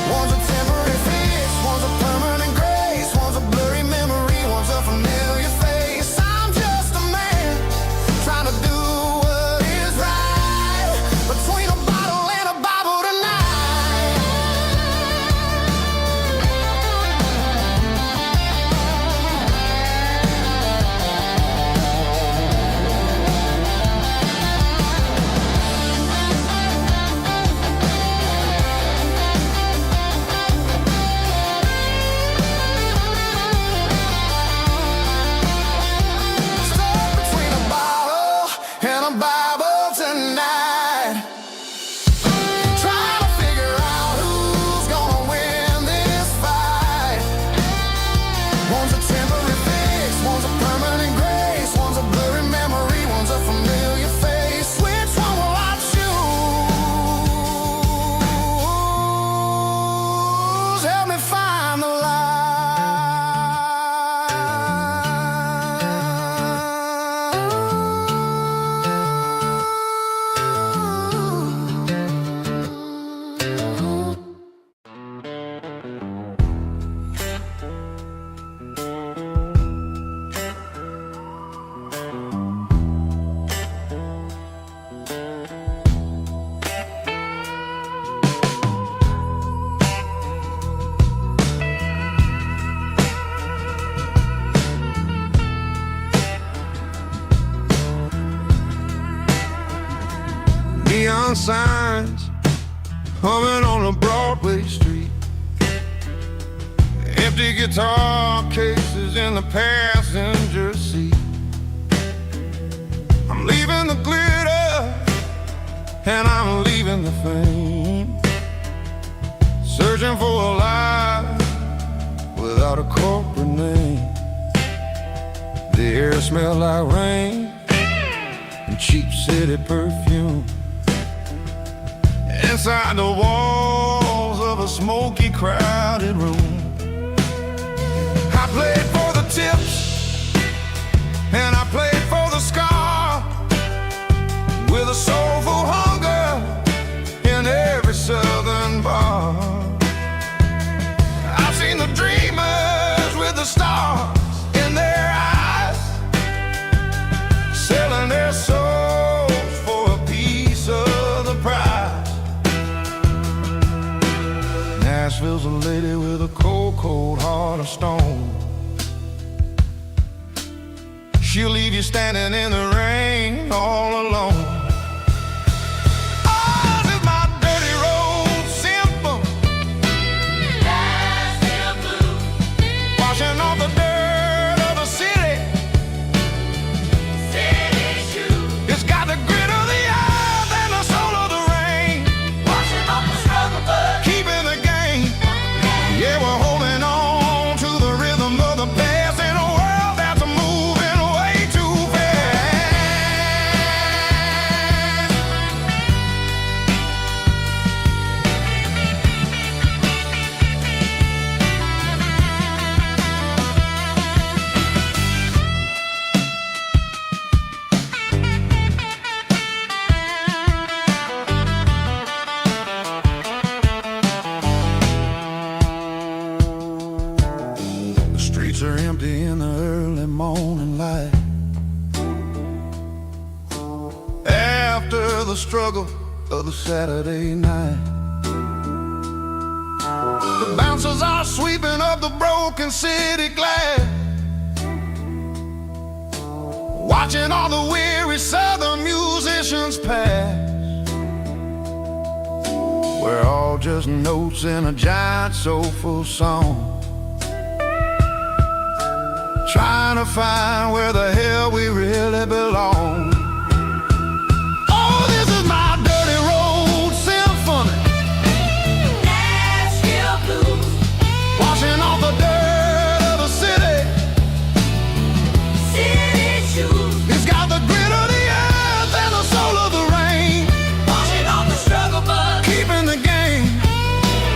One's a temporary fix, one's a permanent grace, one's a blurry memory, one's a familiar face. I'm just a man trying to do what is right, between a bottle and a Bible tonight. Stuck between a bottle and a Bible tonight, trying to figure out who's gonna win this fight. One's a temporary fix, one's a permanent grace, one's a blurry memory, one's a familiar face. Which one will I choose? Help me find the light. Neon signs humming on a Broadway street, empty guitar cases in the passenger seat. I'm leaving the glitter and I'm leaving the fame, searching for a life without a corporate name. The air smelled like rain and cheap city perfume. Inside the walls of a smoky, crowded room, I played for the tips and I played for the scar, with a soulful hunger in every southern bar. I've seen the dreamers with the stars in their eyes, selling their souls for a piece of cold heart of stone. She'll leave you standing in the rain all alone. Oh, this is my dirty road symphony. Nashville blues. Washing off the dirt of the city. City shoes. It's got the grit of the earth and the soul of the rain. Washing off the struggle, but keeping the game. Yeah, we're holding on to the rhythm of the past in a world that's moving way too fast. The streets are empty in the early morning light. After the struggle of the Saturday night, the bouncers are sweeping up the broken city glass, watching all the weary southern musicians pass. We're all just notes in a giant soulful song, trying to find where the hell we really belong. Oh, this is my dirty road symphony. Nashville blues. Washing off the dirt of the city. City shoes. It's got the grit of the earth and the soul of the rain. Washing off the struggle, but keeping the game.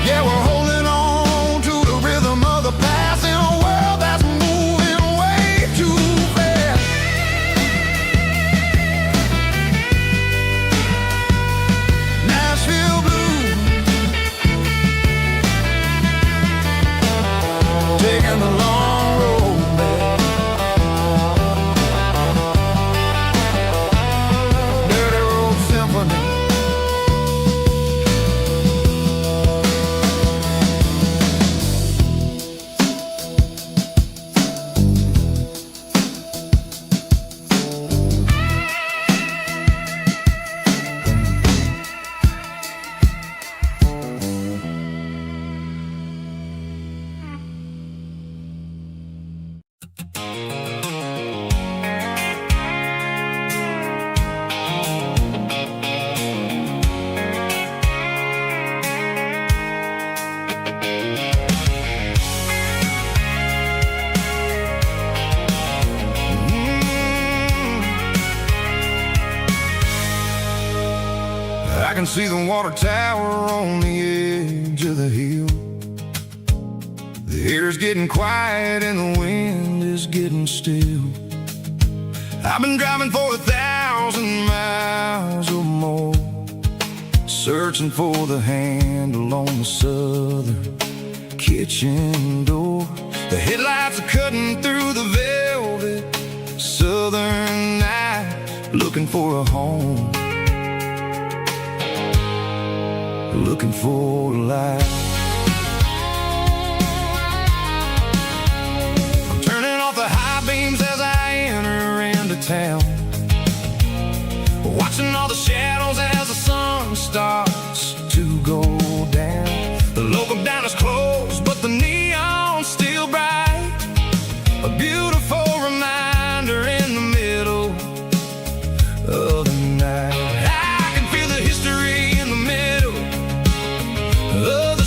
Yeah, we're holding on to the rhythm of the past in a world that's moving way too fast. Nashville blues, taking the long road back. Dirty road symphony. I can see the water tower on the edge of the hill. The air's getting quiet and the wind is getting still. I've been driving for 1,000 miles or more, searching for the handle on the southern kitchen door. The headlights are cutting through the velvet southern night, looking for a home, looking for a life. I'm turning off the high beams as I enter into town, watching all the shadows as the sun starts to go down. The local diner is closed, but the neon's still bright, a beautiful reminder in the middle of the night. I can feel the history in the middle of the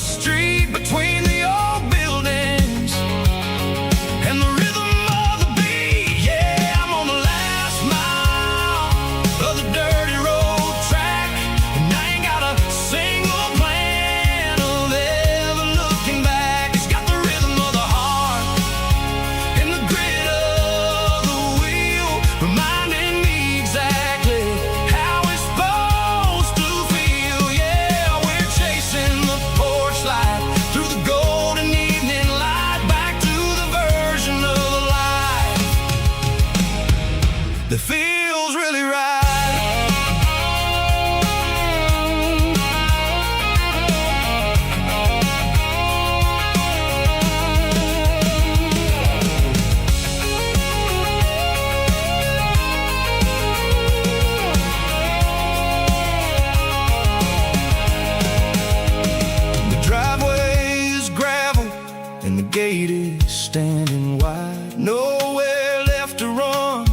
gate is standing wide. Nowhere left to run,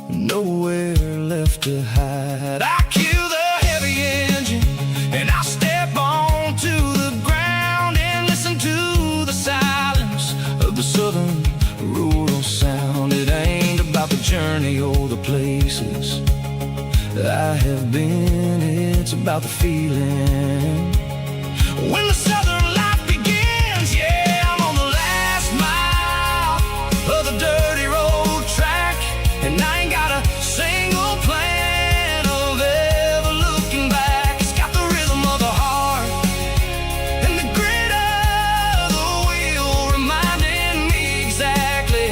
nowhere left to hide. I kill the heavy engine and I step onto the ground and listen to the silence of the southern rural sound. It ain't about the journey or the places I have been, it's about the feeling when the southern life begins. Yeah, I'm on the last mile of the dirty road track, and I ain't got a single plan of ever looking back. It's got the rhythm of the heart and the grit of the wheel, reminding me exactly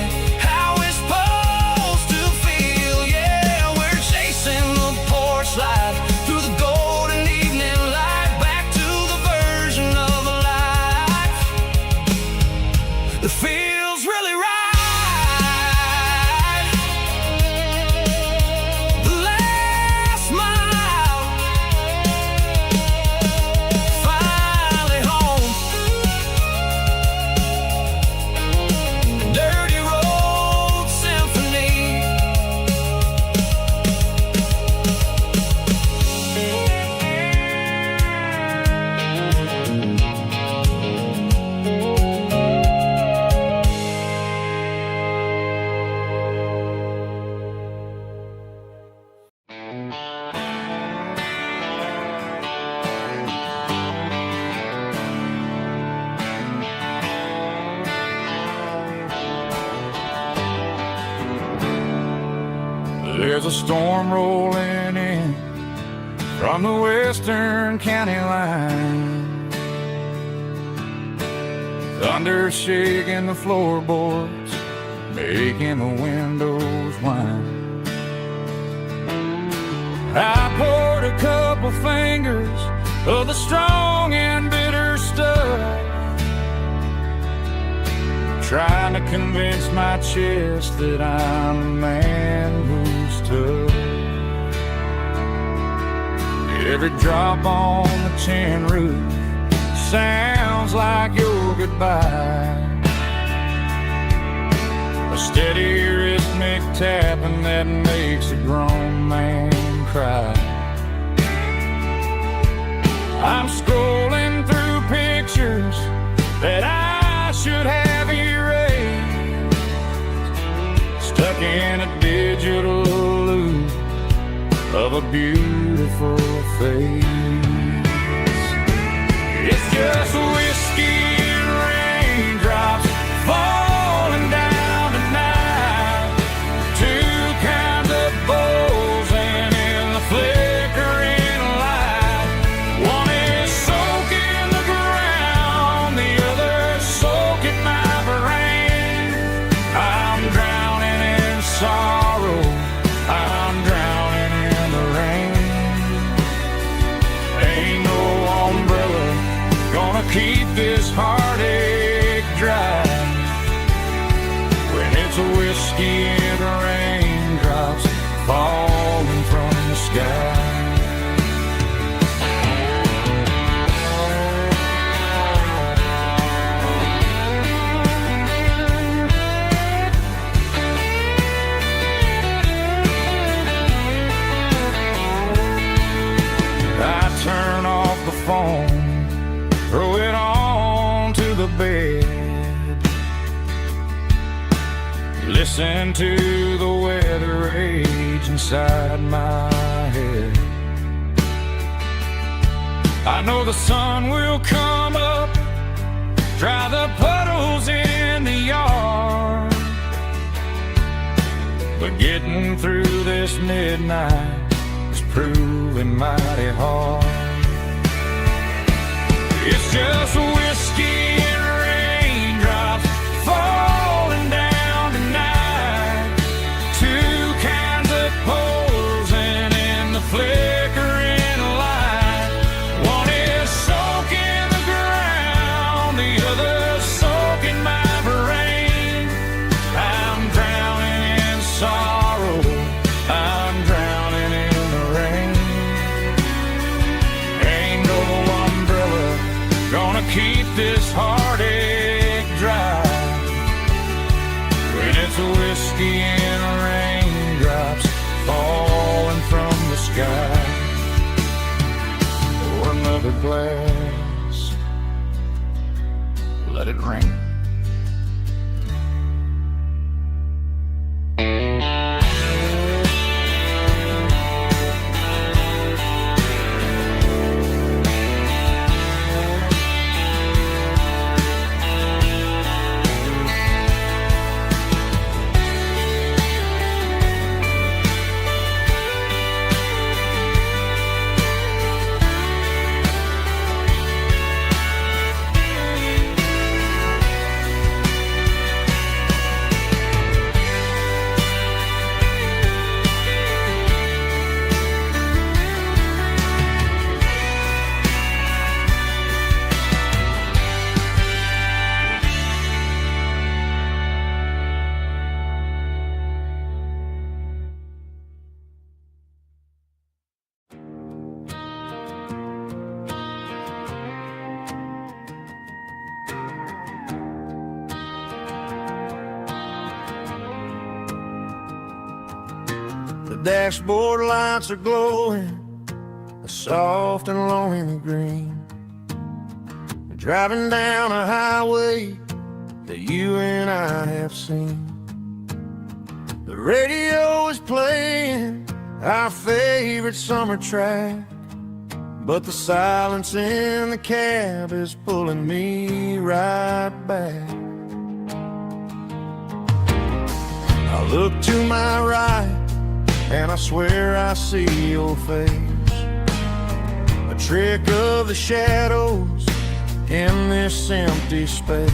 how it's supposed to feel. Yeah, we're chasing the porch light through the golden evening light, back to the version of a life that feels really right. The last mile, finally home. Dirty road symphony. There's a storm rolling in from the western county line. Thunder shaking the floorboards, making the windows whine. I poured a couple fingers of the strong and bitter stuff, trying to convince my chest that I'm a man who's tough. Every drop on the tin roof sounds like your goodbye, a steady rhythmic tapping that makes a grown man cry. I'm scrolling through pictures that I should have erased, stuck in a digital loop of a beautiful face. It's just whiskey and raindrops falling down tonight, two kinds of bowls and in the flickering light. One is soaking the ground, the other soaking my brain. I'm drowning in sorrow, I'm drowning in the rain. Ain't no umbrella gonna keep this heartache dry when it's a whiskey and raindrops falling from the sky. I turn off the phone, throw it on to the bed, listen to the weather rage inside my head. I know the sun will come up, dry the puddles in the yard, but getting through this midnight is proving mighty hard. It's just whiskey and raindrops falling down tonight, two kinds of posing in the flickering light. One is soaking the ground, the other soaking my brain. I'm drowning in sorrow, I'm drowning in the rain. Ain't no umbrella gonna keep glass. Let it rain. The dashboard lights are glowing, a soft and lonely green. Driving down a highway that you and I have seen. The radio is playing our favorite summer track, but the silence in the cab is pulling me right back. I look to my right and I swear I see your face, a trick of the shadows in this empty space.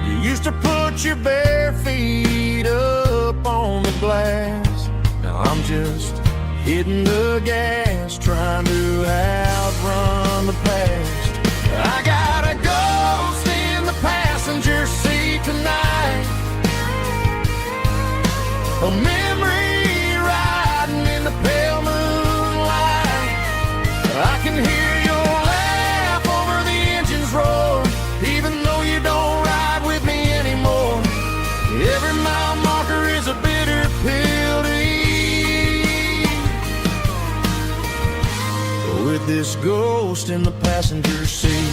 You used to put your bare feet up on the glass. Now I'm just hitting the gas, trying to outrun the past. I got a ghost in the passenger seat tonight, a memory riding in the pale moonlight. I can hear your laugh over the engine's roar, even though you don't ride with me anymore. Every mile marker is a bitter pill to eat, with this ghost in the passenger seat.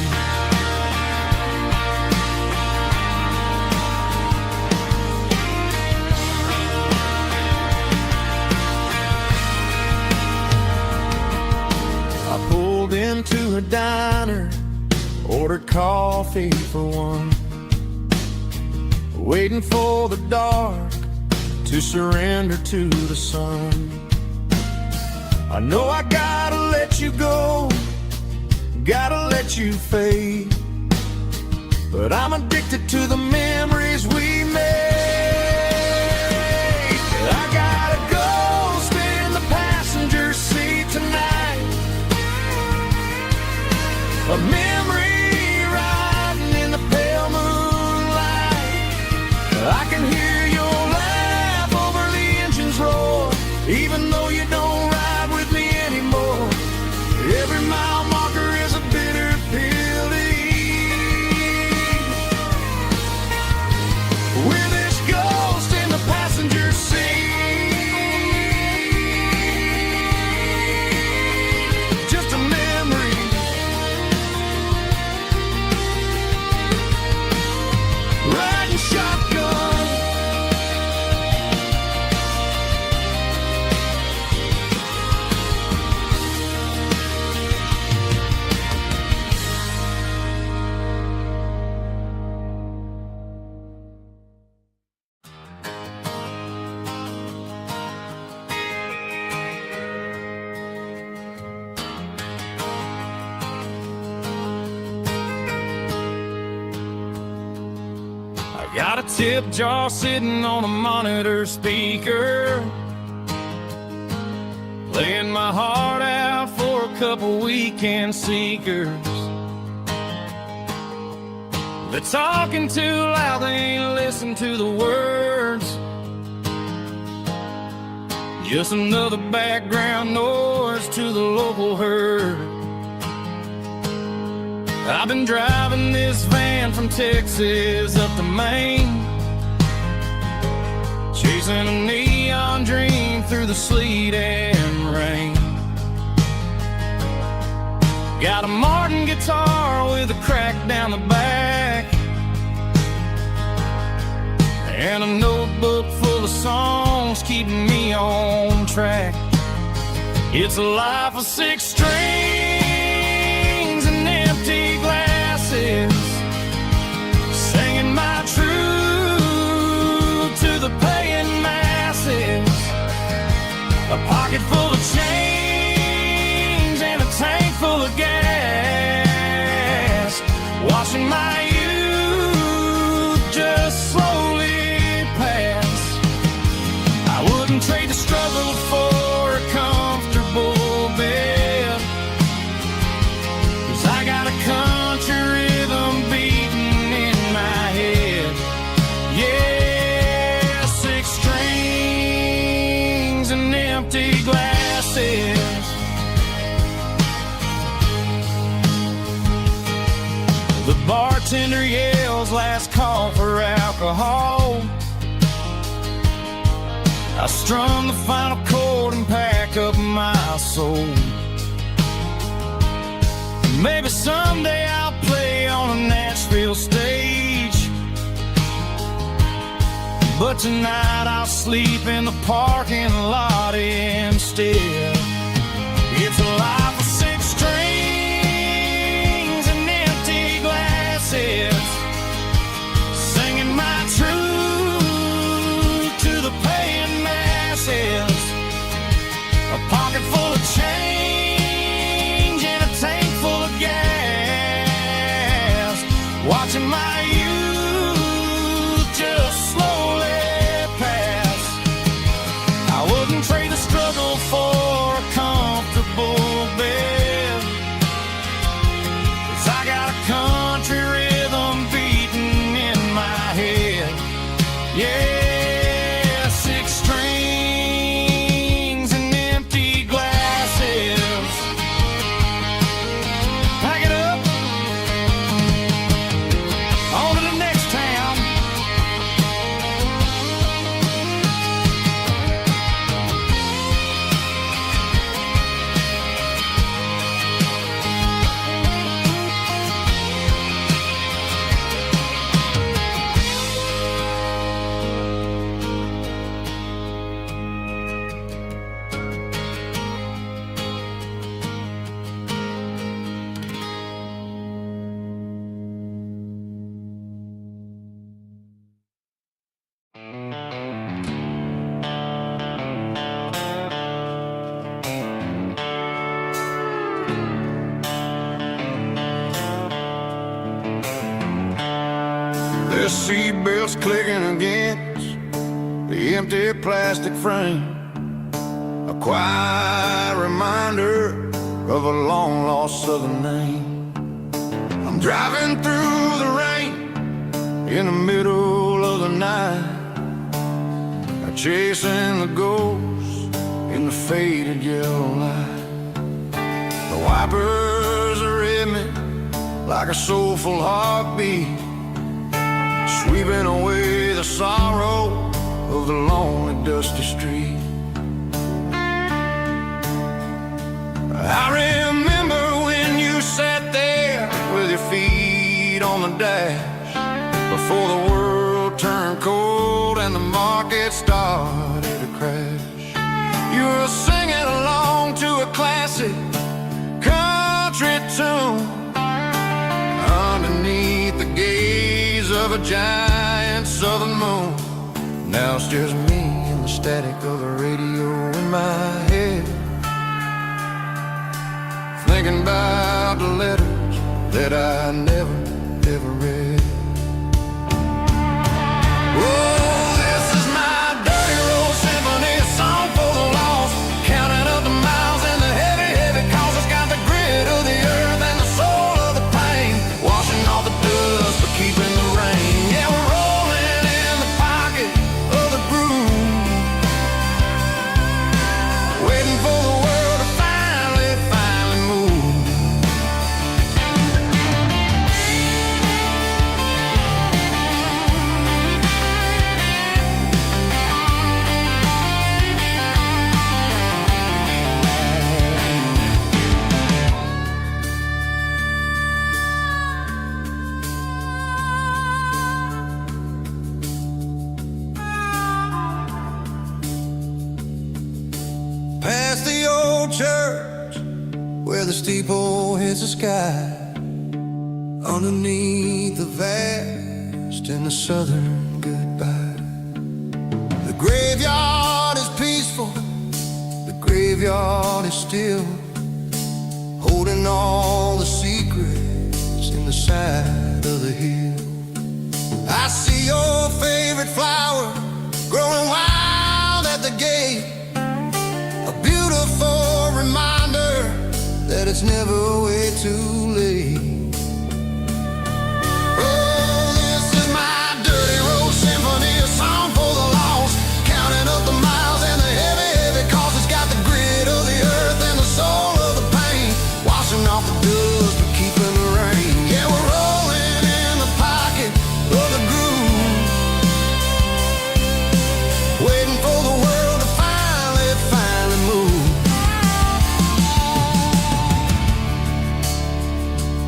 Into a diner, ordered coffee for one, waiting for the dark to surrender to the sun. I know I gotta let you go, gotta let you fade, but I'm addicted to the memories we made. I got a ghost in the passenger seat tonight, a memory riding in the pale moonlight. I can hear your laugh over the engine's roar, even though you don't ride with me anymore. Every mile marker is a bitter pill to eat, with this ghost in the passenger seat. Just a memory, riding shotgun. Got a tip jar sitting on a monitor speaker, playing my heart out for a couple weekend seekers. They're talking too loud, they ain't listen to the words. Just another background noise to the local herd. I've been driving this van from Texas up to Maine, chasing a neon dream through the sleet and rain. Got a Martin guitar with a crack down the back, and a notebook full of songs keeping me on track. It's a life of 6 strings and empty glasses, singing my truth to the paying masses. A pocket full of change and a tank full of gas, watching my youth just slowly pass. I wouldn't trade the struggle for a comfortable bed, 'cause I got a country rhythm beating in my head. Yeah, 6 strings and empty glasses. The bartender yells last call for alcohol. I strum the final chord and pack up my soul. Maybe someday I'll play on a Nashville stage, but tonight I'll sleep in the parking lot instead. It's a life of 6 strings and empty glasses, singing my truth to the paying masses. A pocket full of change and a tank full of gas, watching my youth just slowly pass. I wouldn't trade the struggle for a comfortable bed, 'cause I got a country rhythm beating in my head. Yeah, 6 strings and empty glasses. Pack it up, on to the next town. The seatbelts clicking against the empty plastic frame, a quiet reminder of a long-lost southern name. I'm driving through the rain in the middle of the night, chasing the ghosts in the faded yellow light. The wipers are in me like a soulful heartbeat, sweeping away the sorrow of the lonely, dusty street. I remember when you sat there with your feet on the dash, before the world turned cold and the market started to crash. You were singing along to a classic country tune underneath the gaze of a giant southern moon. Now it's just me and the static of the radio in my head, thinking about the letters that I never, ever read. Oh, this is my dirty road symphony, a song for the lost, counting up the miles and the heavy, heavy calls. It's got the grit of the earth and the soul of the pain, washing off the dust but keeping the rain. Yeah, we're rolling in the pocket of the groove, waiting for the world to finally move. church where the steeple hits the sky, underneath the vast in the southern goodbye. The graveyard is peaceful, the graveyard is still, holding all the secrets in the side of the hill. I see your favorite flower growing wild at the gate, a beautiful reminder that it's never way too late. Oh, this is my dirty road symphony, a song for the lost, counting up the miles and the heavy, heavy cost. It's got the grit of the earth and the soul of the pain, washing off the dust but keeping the rain. Yeah, we're rolling in the pocket of the groove, waiting for the world to finally move.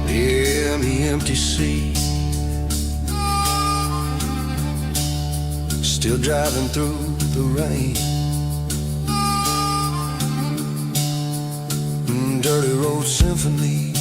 Yeah, the empty seat, still driving through the rain. Dirty road symphony.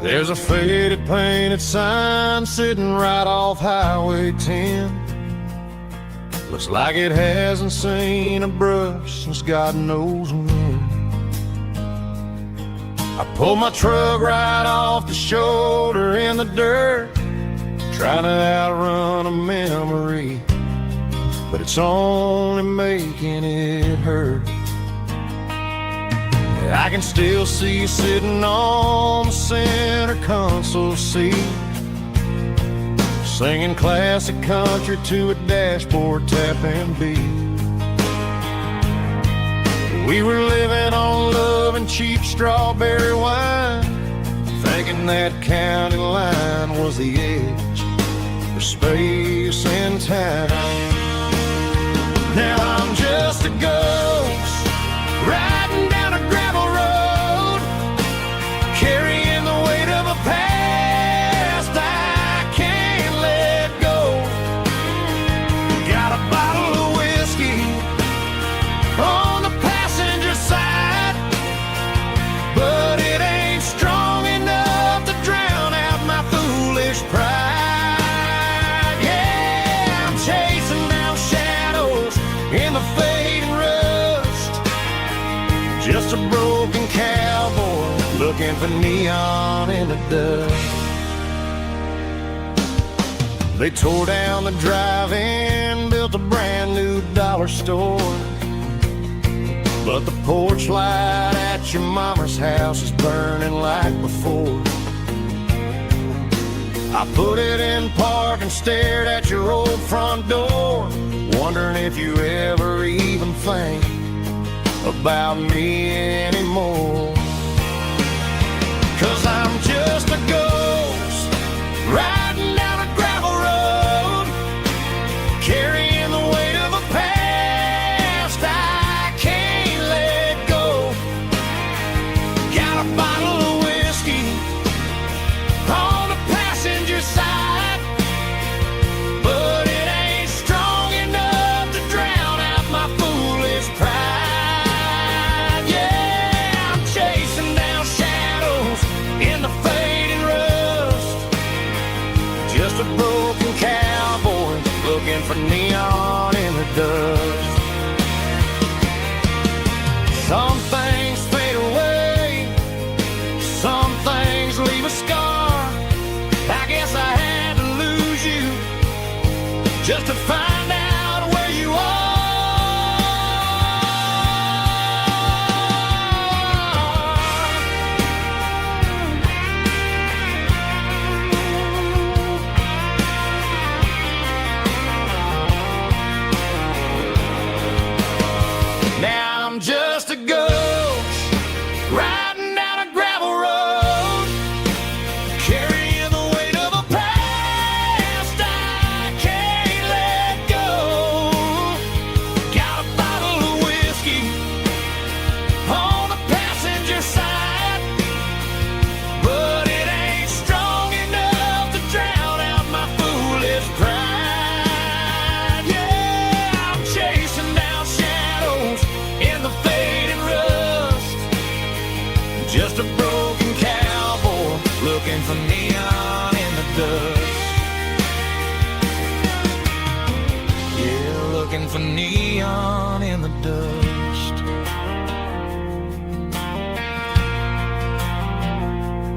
There's a faded painted sign sitting right off Highway 10. Looks like it hasn't seen a brush since God knows when. I pulled my truck right off the shoulder in the dirt, trying to outrun a memory, but it's only making it hurt. I can still see you sitting on the center console seat, singing classic country to a dashboard tapping beat. We were living on love and cheap strawberry wine, thinking that county line was the edge for space and time. Now I'm just a ghost riding down a gravel road, carrying the weight of a past I can't let go. Got a bottle of whiskey on the passenger side, but it ain't strong enough to drown out my foolish pride. Yeah, I'm chasing down shadows in the fading rust, just a broken cowboy looking for neon in the dust. They tore down the drive-in, built a brand new dollar store, but the porch light at your mama's house is burning like before. I put it in park and stared at your old front door, wondering if you ever even think about me anymore. 'Cause I'm just a ghost riding down a gravel road, carrying the weight of a past I can't let go. Got a bottle of whiskey on the passenger side, but it ain't strong enough to drown out my foolish pride. Yeah, I'm chasing down shadows in the fading rust, just a broken cowboy looking for neon in the dust. Some things fade away, some things looking for neon in the dust.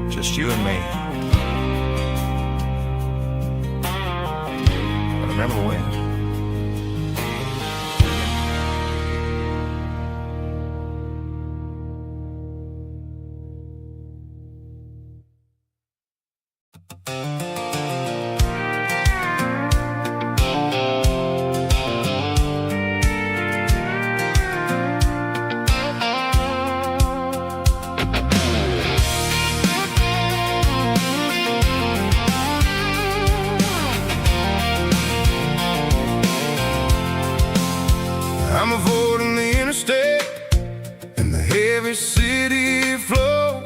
Just you and me. But remember when? I'm avoiding the interstate and the heavy city flow,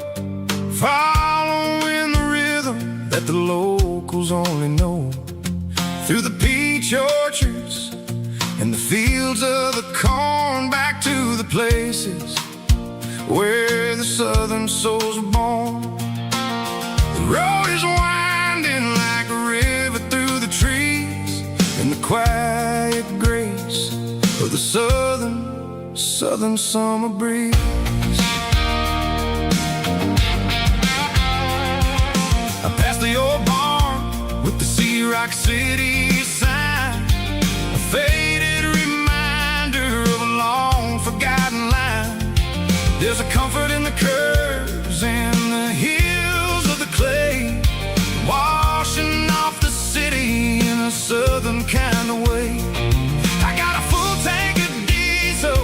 following the rhythm that the locals only know. Through the peach orchards and the fields of the corn, back to the places where the southern souls were born. The road is winding like a river through the trees, and the quiet grace of the southern summer breeze. I passed the old barn with the Sea Rock City sign, a faded reminder of a long forgotten line. There's a comfort in the curves and the hills of the clay, washing off the city in a southern kind of way. I got a full tank of diesel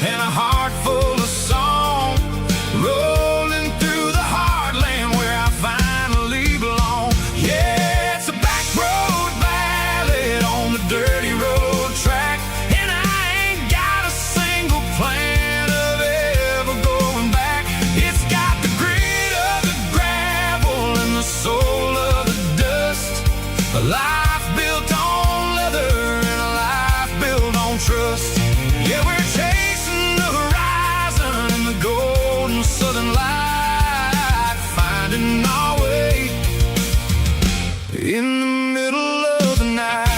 and a heart full of song, rolling through the heartland where I finally belong. Yeah, it's a back road ballad on the dirty road track, and I ain't got a single plan of ever going back. It's got the grit of the gravel and the soul of the dust, a life built on leather and a life built on trust. Yeah, we're chasing the horizon in the golden southern light, finding our way in the middle of the night.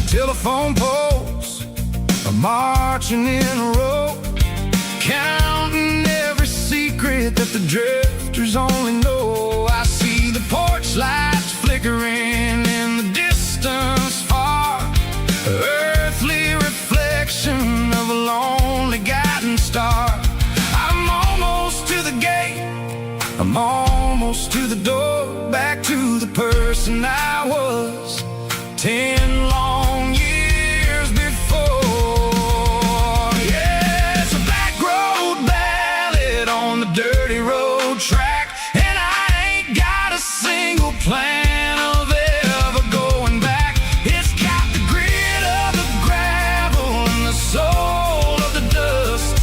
Telephone poles are marching in a row, counting every secret that the drifters only know. I see the porch lights flickering in the distance far, earthly reflection of a lonely guiding star. I'm almost to the gate, I'm almost to the door, back to the person I was 10 long years before. Yeah, it's a back road ballad on the dirty road track, and I ain't got a single plan of ever going back. It's got the grit of the gravel and the soul of the dust,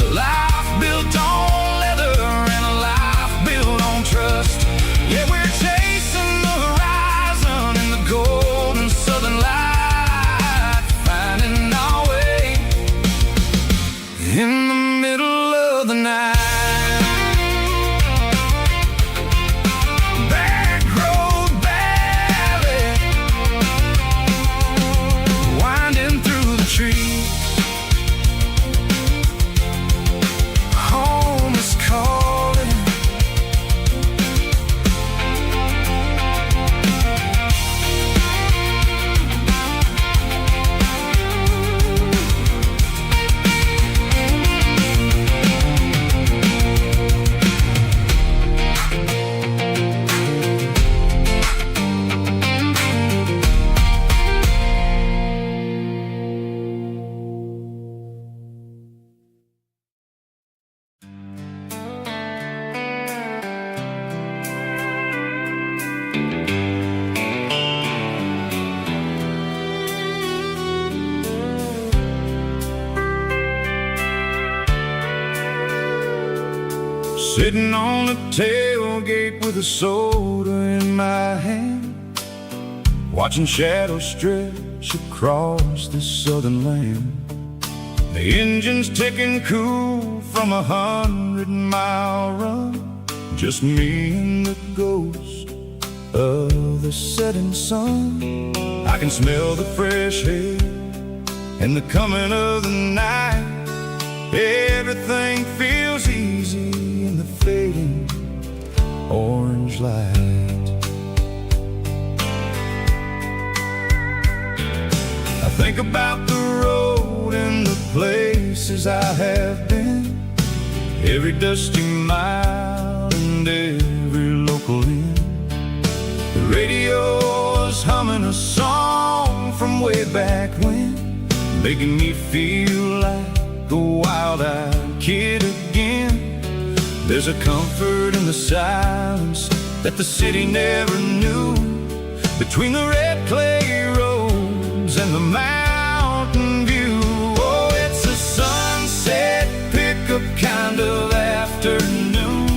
a life built on leather and a life built on trust. Yeah, we're chasing the horizon in the golden southern light, Sitting on the tailgate with a soda in my hand, watching shadows stretch across this southern land. The engine's ticking cool from 100-mile run, just me and the ghost of the setting sun. I can smell the fresh air and the coming of the night. Everything feels easy in the fading orange light. I think about the road and the places I have been, every dusty mile and every local inn. The radio is humming a song from way back when, making me feel like a wild-eyed kid again. There's a comfort in the silence that the city never knew, between the red clay roads and the mountain view. Oh, it's a sunset pickup kind of afternoon,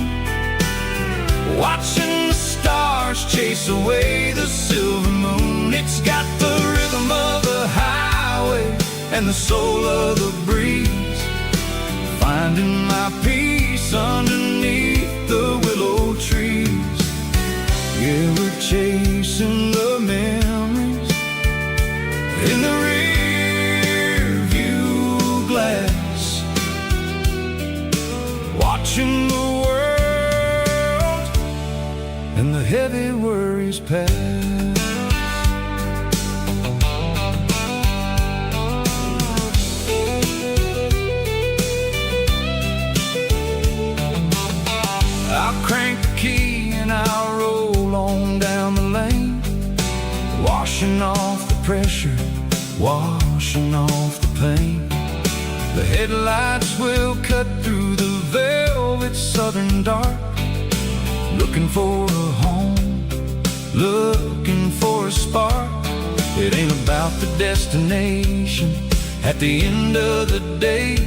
watching the stars chase away the silver moon. It's got the rhythm of the highway and the soul of the breeze, finding my peace underneath the willow trees. Yeah, we're chasing the memories in the rear view glass, watching the world and the heavy worries pass. I'll crank the key and I'll roll on down the lane, washing off the pressure, washing off the pain. The headlights will cut through the velvet southern dark, looking for a home, looking for a spark. It ain't about the destination at the end of the day,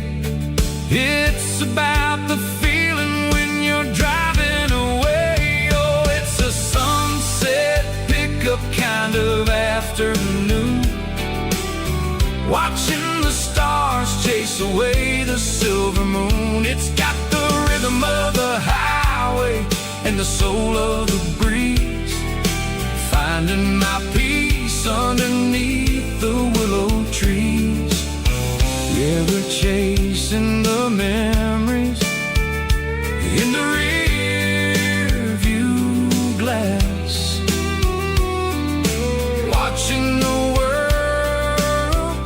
it's about the feeling when you're driving away. Oh, it's a sunset pickup kind of afternoon, watching the stars chase away the silver moon. It's got the rhythm of the highway and the soul of the breeze, finding my peace underneath the willow trees. Yeah, we're chasing the memories in the rear view glass, watching the world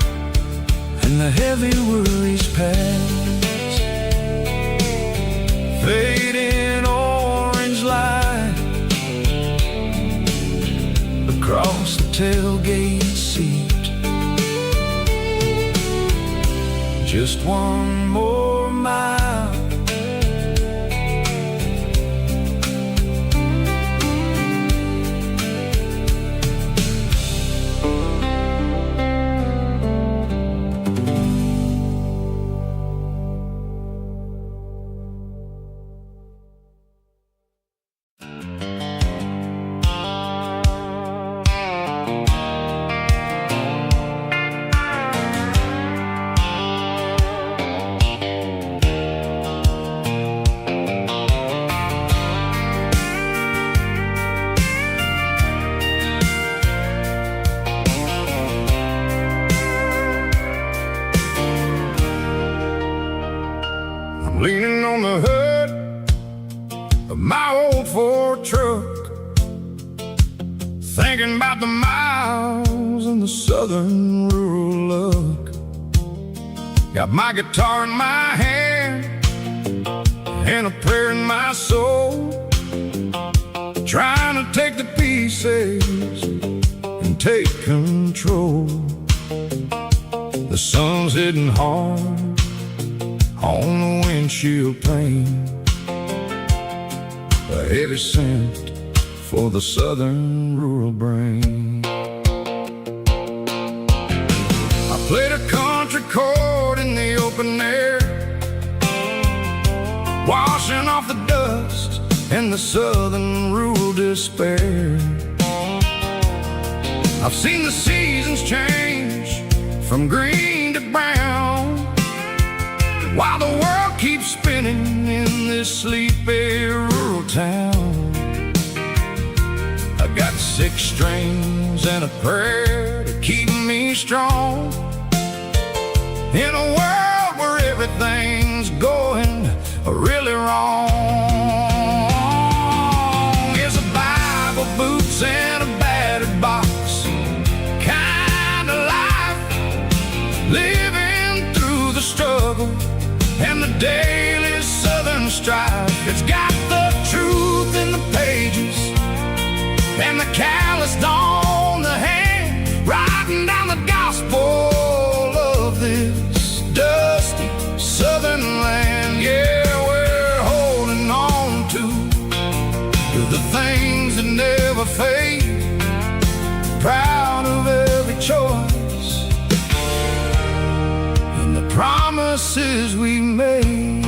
and the heavy worries pass. Fading orange light across the tailgate seat, just one more mile. Leaning on the hood of my old Ford truck, thinking about the miles and the southern rural look. Got my guitar in my hand and a prayer in my soul, trying to take the pieces and take control. The sun's hitting hard on the windshield pane, a heavy scent for the southern rural brain. I played a country chord in the open air, washing off the dust and the southern rural despair. I've seen the seasons change from green to brown, while the world keeps spinning in this sleepy rural town. I got 6 strings and a prayer to keep me strong in a world where everything's going really wrong. Is a Bible, boots, and a battered box kind of life, living through the struggle and the daily southern strife. It's got the truth in the pages and the calloused on the hand, writing down the gospel of this dusty southern land. Yeah, we're holding on to the things that never fade, proud of every choice and the promises we made.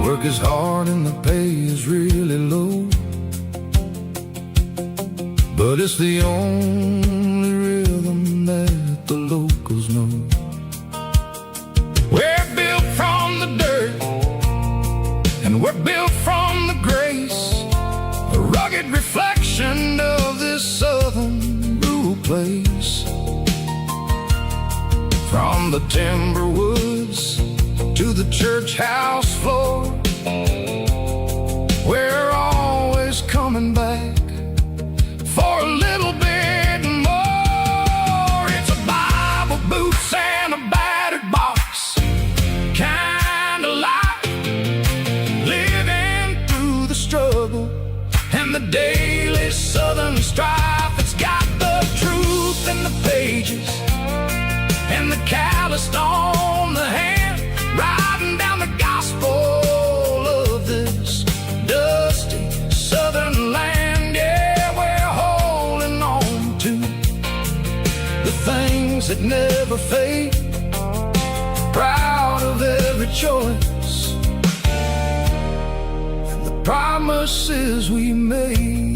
Work is hard and the pay is really low, but it's the only rhythm that the locals know. We're built from the dirt and we're built from the grace, a rugged reflection of this southern rural place. From the timber woods to the church house floor, we're always coming back for a little bit more. It's a Bible, boots, and a battered box kind of life, living through the struggle and the daily southern strife. It's got the truth in the pages and the calloused on the hand, writing down the gospel of this dusty southern land. Yeah, we're holding on to the things that never fade, proud of every choice and the promises we made.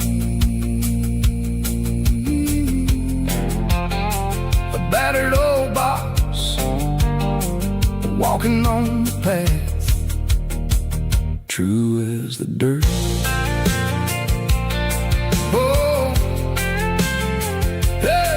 A battered old box, walking on the path, true as the dirt. Oh, hey.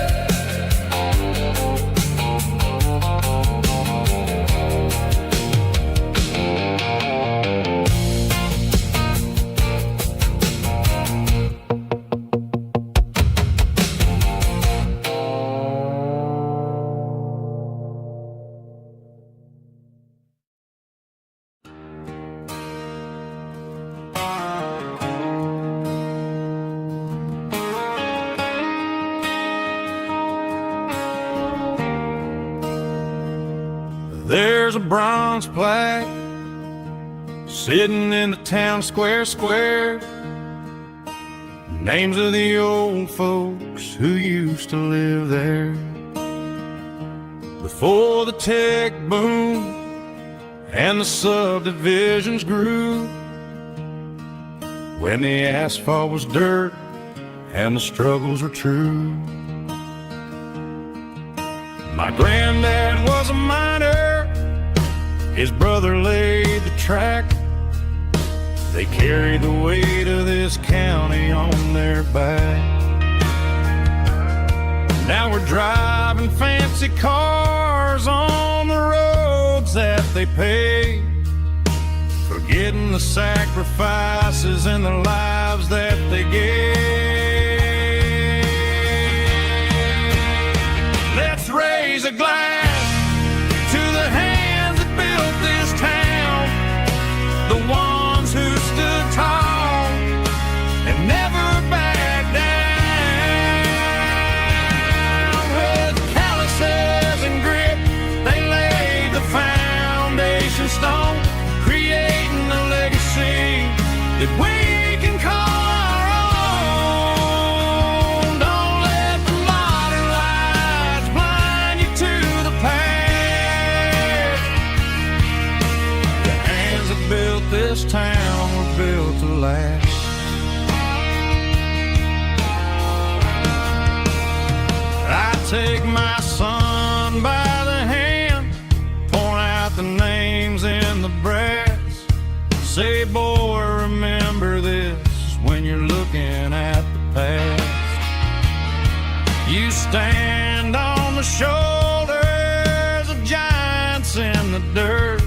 There's a bronze plaque sitting in the town square. Names of the old folks who used to live there before the tech boom and the subdivisions grew, when the asphalt was dirt and the struggles were true. My granddad was a miner, his brother laid the track. They carried the weight of this county on their back. Now we're driving fancy cars on the roads that they paved, forgetting the sacrifices and the lives that they gave. Let's raise a glass to the hands that built this town, the ones who stood tall and never backed down. With calluses and grit, they laid the foundation stone take my son by the hand, point out the names in the brass, say, boy, remember this when you're looking at the past. You stand on the shoulders of giants in the dirt,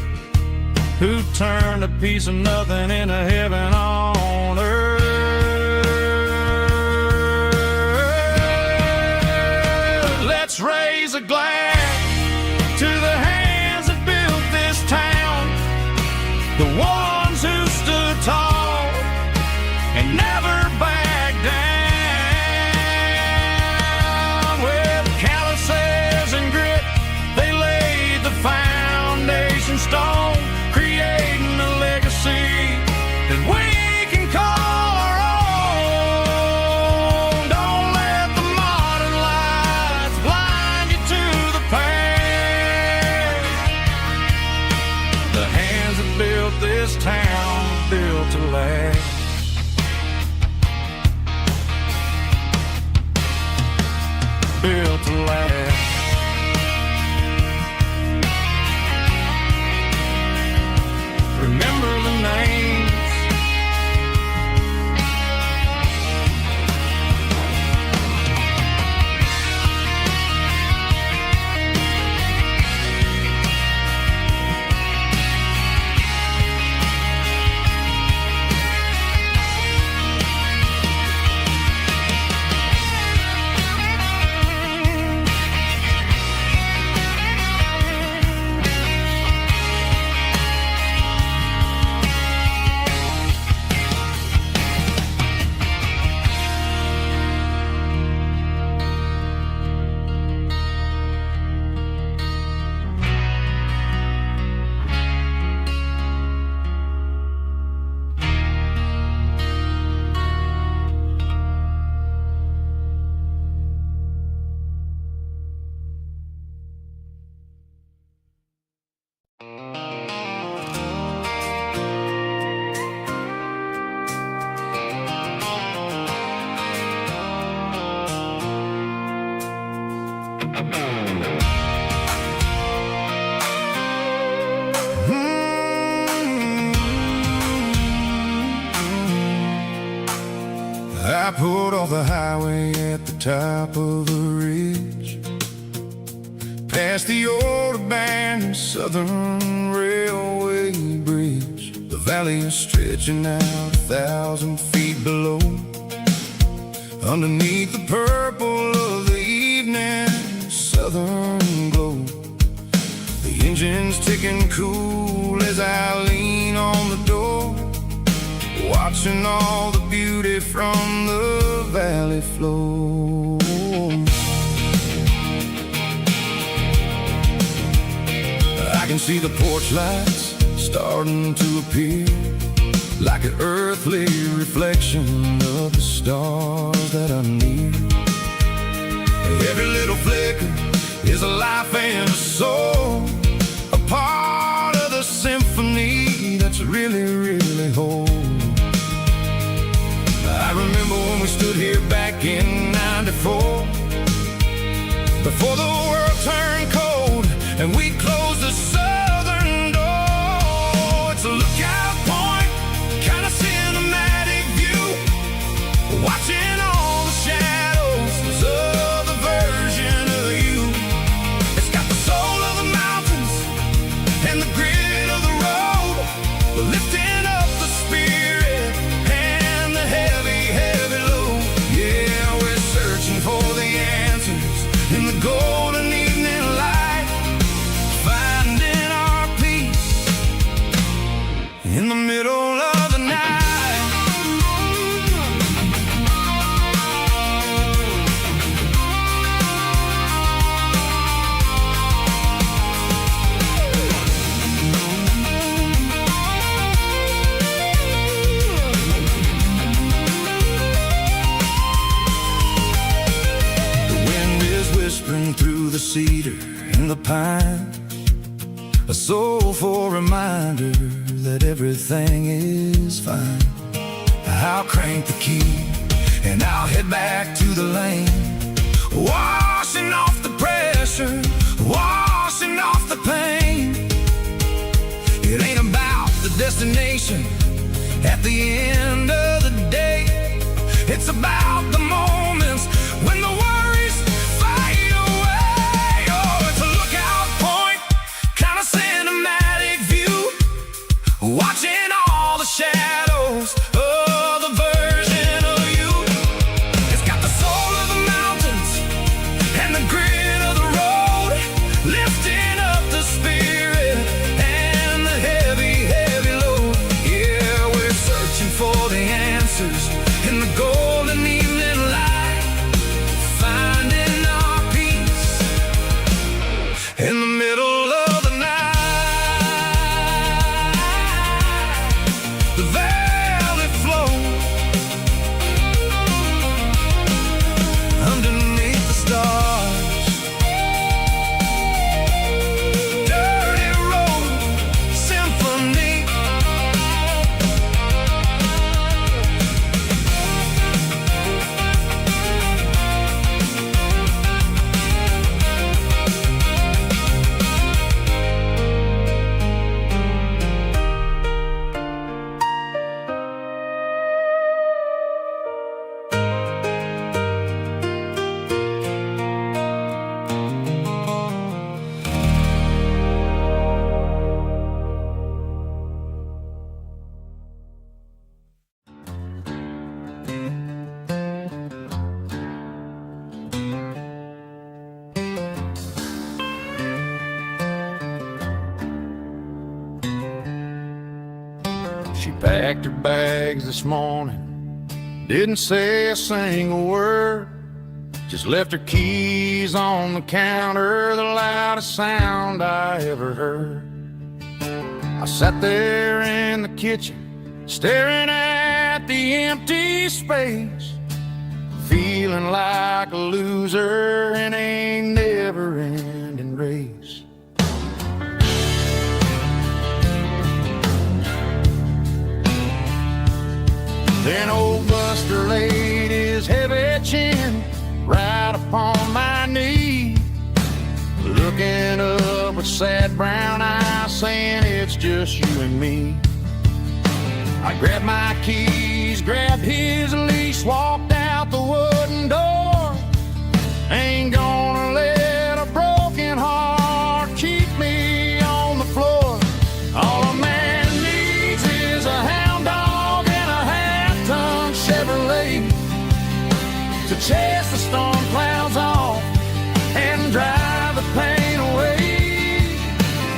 who turned a piece of nothing into heaven on earth. Let's raise a glass to the hands that built this town, the ones who stood tall and never backed down. With calluses and grit, they laid the foundation stone, creating a legacy that we can call our own. Don't let the modern lights blind you to the past. The hands that built this town built to last. Built to last. Remember the names. I pulled off the highway at the top of a ridge, past the old abandoned Southern Railway bridge. The valley is stretching out 1,000 feet below, underneath the purple of the evening southern glow. The engine's ticking cool as I lean on the door, watching all the beauty from the valley flow. I can see the porch lights starting to appear, like an earthly reflection of the stars that are near. Every little flicker is a life and a soul, a part of the symphony that's really, really whole. I remember when we stood here back in '94, before the world turned cold and we closed the southern door. It's a lookout point, kind of cinematic view, watching all the shadows of the version of you. It's got the soul of the mountains and the grit of the road, lifting up the spirit and the heavy, heavy load. Yeah, we're searching for the answers in the golden evening light, finding our peace in the middle of the night. Whispering through the cedar and the pine, a soulful reminder that everything is fine. I'll crank the key and I'll head back to the lane, washing off the pressure, washing off the pain. It ain't about the destination at the end of the day. It's about the moments when the worries fade away. Oh, it's a lookout point, kind of cinematic view, watching all the shadows of the version of you. It's got the soul of the mountains and the grit of the road, lifting up the spirit and the heavy, heavy load. Yeah, we're searching for the answers in the golden evening light, finding our peace in the middle of the night. The velvet flow underneath the stars. Dirty road symphony. She packed her bags this morning, didn't say a single word, just left her keys on the counter, the loudest sound I ever heard. I sat there in the kitchen, staring at the empty space, feeling like a loser in a never-ending race. Then old Buster laid his heavy chin right upon my knee, looking up with sad brown eyes, saying it's just you and me. I grabbed my keys, grabbed his leash, walked out the wooden door. Ain't gonna let a broken heart keep me on the floor. All a man needs is a hound dog and a half-ton Chevrolet to chase the storm clouds off and drive the pain away.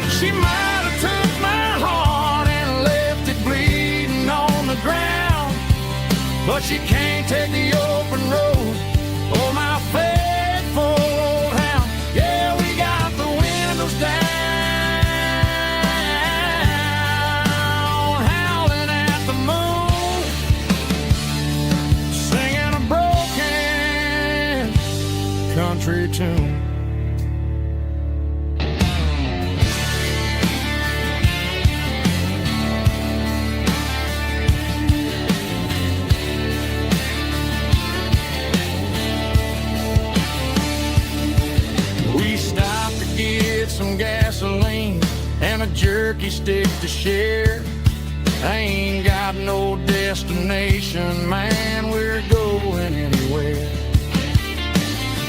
She might have took my heart and left it bleeding on the ground, but she can't take the open road or my faithful old hound. Yeah, we got the windows down, howling at the moon, singing a broken country tune. We stopped to get some gasoline and a jerky stick to share. I ain't got no destination, man, we're going anywhere.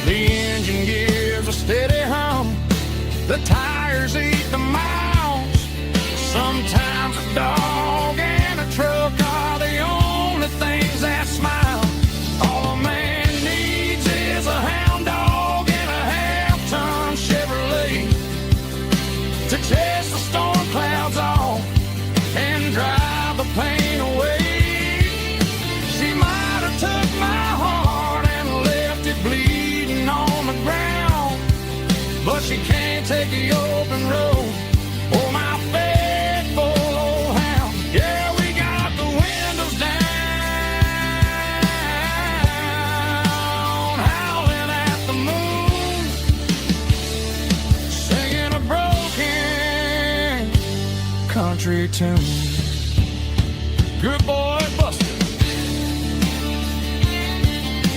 The engine gives a steady hum, the tires eat the miles. Sometimes a dog and a truck are the only things that smile. All a man needs is a hound dog and a half-ton Chevrolet to chase the storm clouds off and drive the pain away. She might have took my heart and left it bleeding on the ground, but she can't take the open road or my faithful old hound. Yeah, we got the windows down, howling at the moon, singing a broken country tune. Good boy, Buster.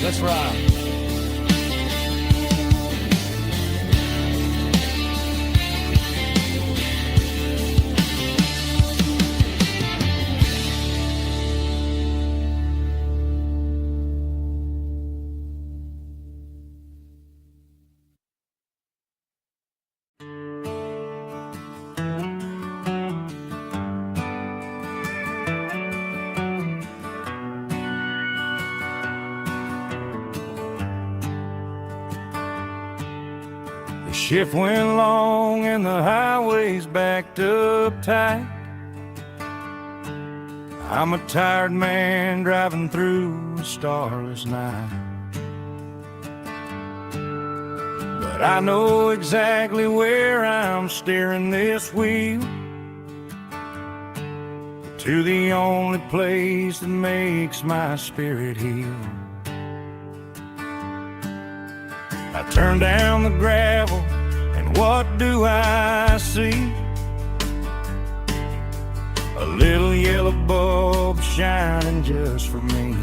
Let's ride. Shift went long and the highway's backed up tight. I'm a tired man driving through a starless night. But I know exactly where I'm steering this wheel, to the only place that makes my spirit heal. I turn down the gravel, and what do I see? A little yellow bulb shining just for me.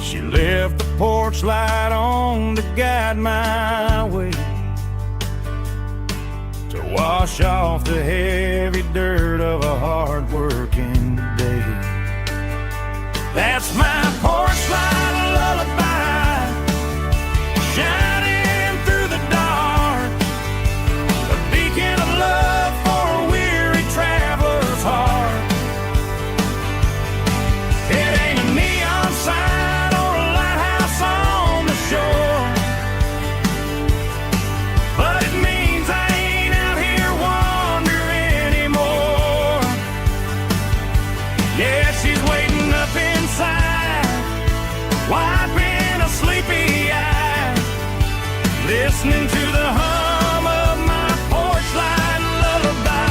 She left the porch light on to guide my way, to wash off the heavy dirt of a hard-working day. That's my porch light lullaby, shining through the dark, a beacon of love for a weary traveler's heart. It ain't a neon sign or a lighthouse on the shore, but it means I ain't out here wandering anymore. Yeah, she's waiting up inside, wiping a sleepy eye, listening to the hum of my porch light lullaby.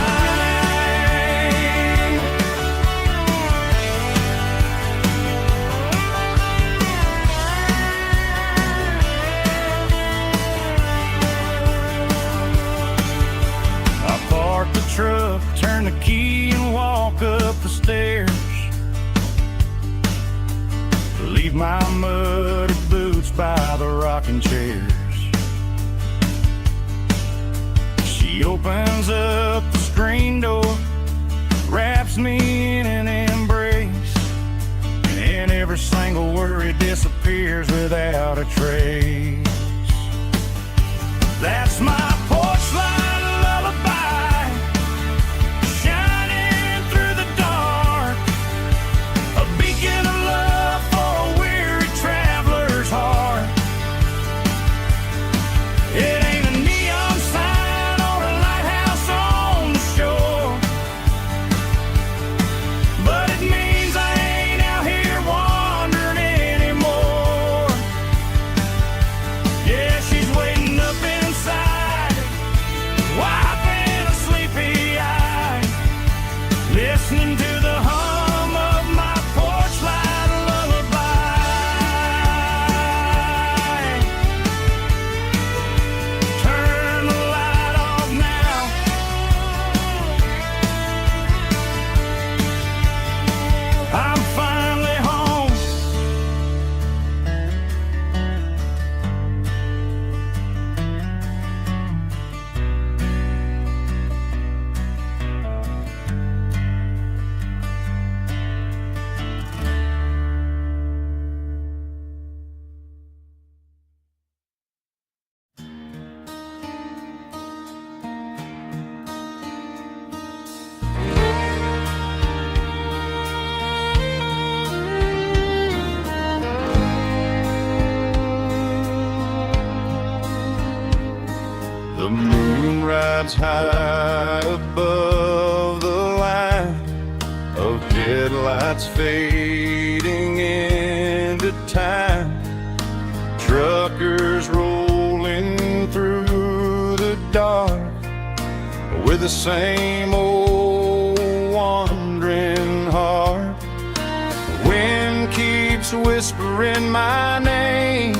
I park the truck, turn the key and walk up the stairs, leave my muddy boots by the rocking chairs. She opens up the screen door, wraps me in an embrace, and every single worry disappears without a trace. That's my porch light lullaby, shining through the dark, a beacon of love for a weary traveler's heart. It ain't a neon sign or a lighthouse on the shore, but it means I ain't out here wandering anymore. Yeah, she's waiting up inside, wiping a sleepy eye, listening to the hum of my porch light lullaby. Turn the light off now, I'm finally home. The moon rides high above the line of headlights fading into time. Truckers rolling through the dark with the same old wandering heart. The wind keeps whispering my name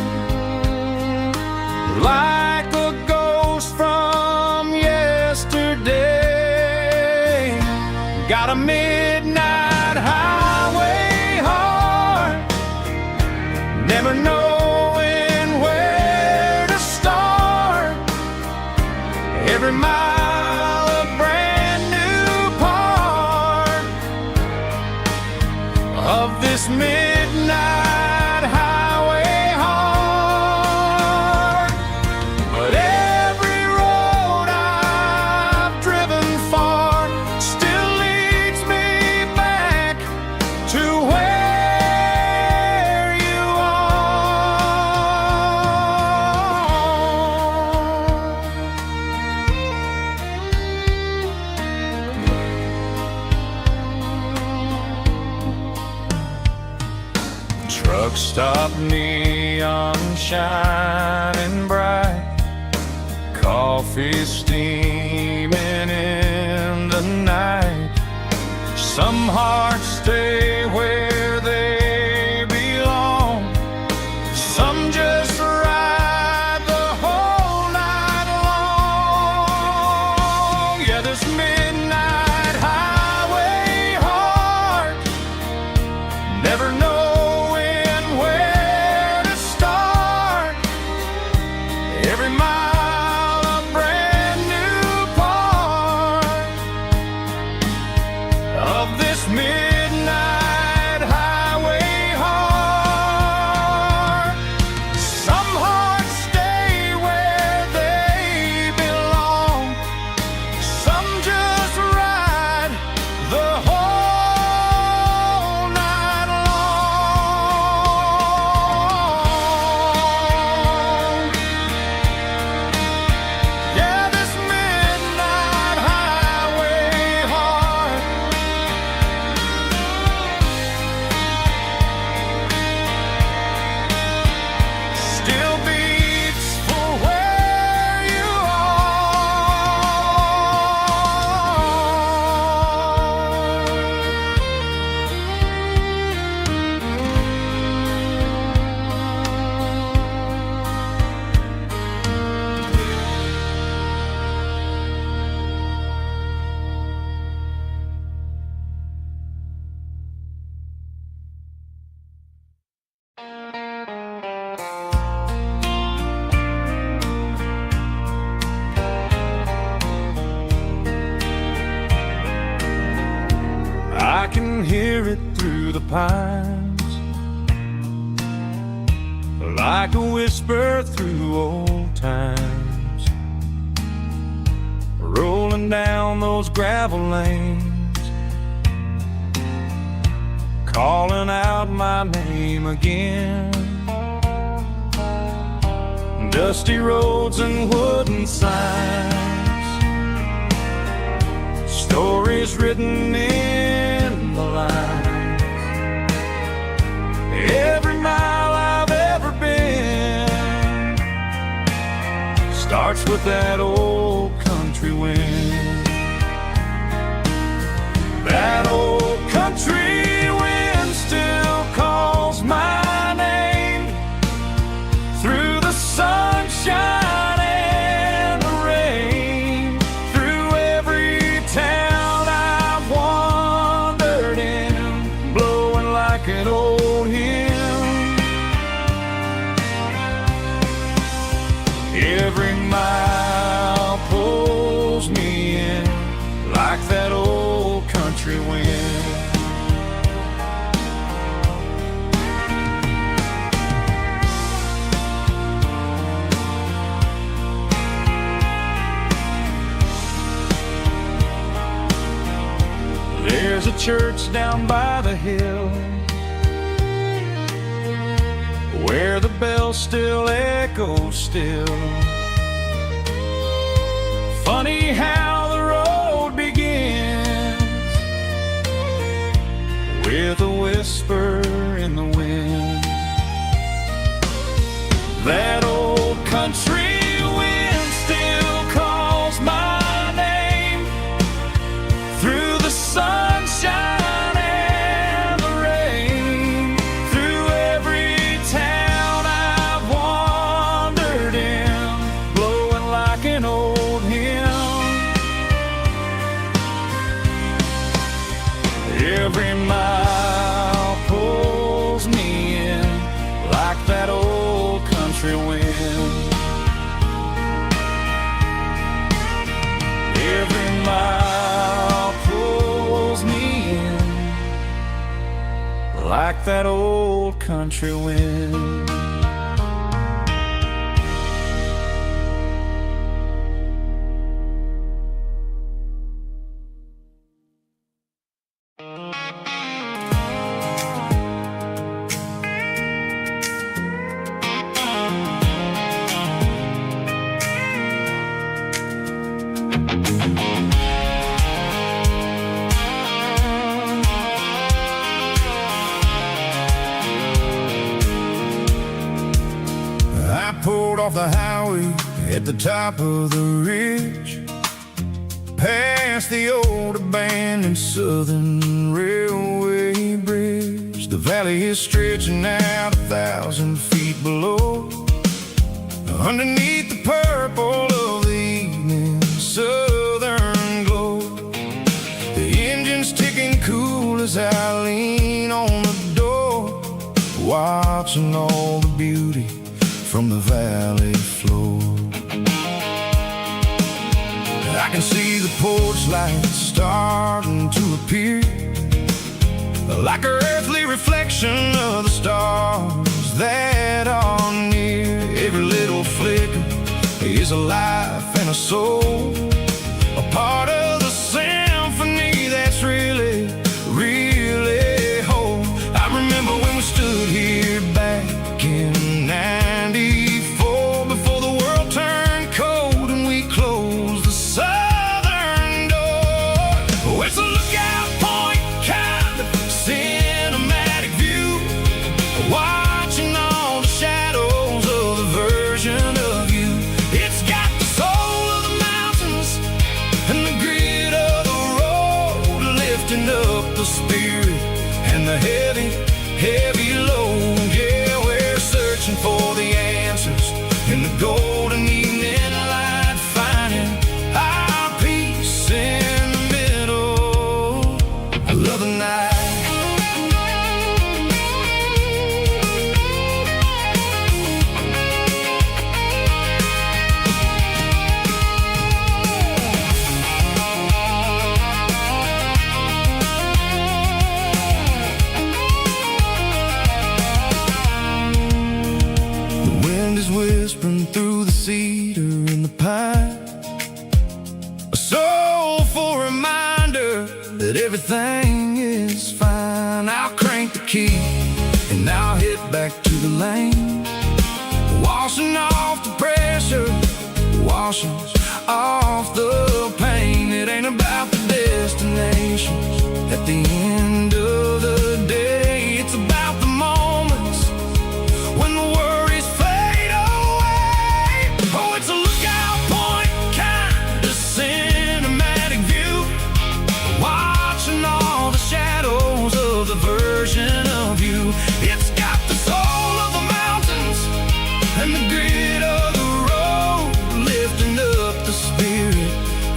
like a ghost from yesterday. Got a midnight highway heart, never knowing where to start. Every mile a brand new part of this midnight highway heart. But every road I've driven far still leads me back to where you are. Truck stop neon shining bright, coffee steaming in the night. Some hearts stay where they belong, some just ride the whole night long. Yeah, this midnight highway heart, never knowing where to start. Every mile a brand new part of this midnight highway heart. Some hearts stay where they belong, some just ride the whole night long. Yeah, this midnight highway heart still beats for where you I can hear it through the pines, like a whisper through old times, rolling down those gravel lanes, calling out my name again. Dusty roads and wooden signs, stories written in the lines. Every mile I've ever been starts with that old country wind. That old country wind still calls my name through the sunshine and the rain, through every town I've wandered in, blowing like an old hymn. Every mile pulls me in like that old country wind. There's a church down by the hill where the bells still echo still. Funny how the road begins with a whisper in the wind. That old country wind still calls my name through the sunshine and the rain, through every town I've wandered in, blowing like an old hymn. Every mile pulls me in like that old country wind. Every mile pulls me in like that old country wind. off the highway at the top of the ridge, past the old abandoned Southern Railway bridge. The valley is stretching out 1,000 feet below, underneath the purple of the evening southern glow. The engine's ticking cool as I lean on the door, watching all the beauty from the valley floor. I can see the porch lights starting to appear, like an earthly reflection of the stars that are near. Every little flicker is a life and a soul, a part of the symphony that's really, really whole. I remember when we stood here back in '94, before the world turned cold and we closed the southern door. Oh, it's a lookout point, kind of cinematic view, watching all the shadows of the version of you. It's got the soul of the mountains and the grit of the road, lifting up the spirit and the heavy, heavy load. Yeah, we're searching for the answers in the golden evening light, finding our peace in the middle of the night. Whispering through the cedar and the pine, a soulful reminder that everything is fine. I'll crank the key and I'll hit back to the lane, washing off the pressure, washing off the pain. It ain't about the destinations at the end of the day, it's about the moments when the worries fade away. Oh, it's a lookout point, kind of cinematic view, watching all the shadows of the version of you. It's got the soul of the mountains and the grit of the road, lifting up the spirit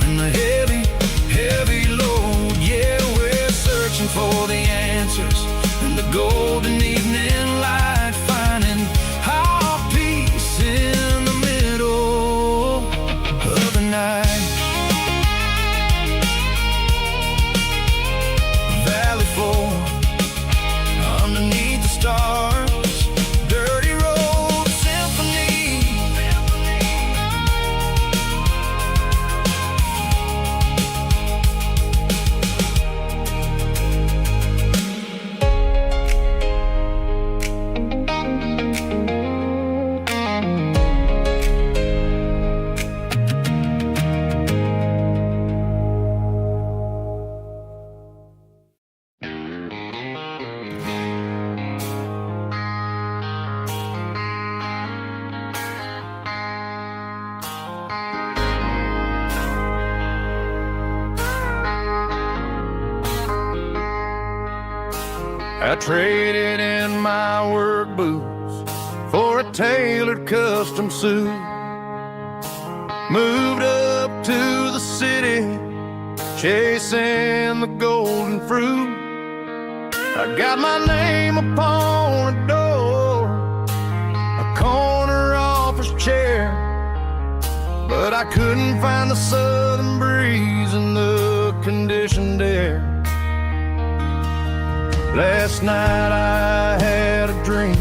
and the heavy, heavy load. Yeah, we're searching for the answers in the golden evening light, finding our peace in the middle of the night. Valley floor, underneath the stars, dirty road symphony. I traded in my work boots for a tailored custom suit, moved up to the city, chasing the golden fruit. I got my name upon a door, a corner office chair, but I couldn't find the southern breeze in the conditioned air. Last night I had a dream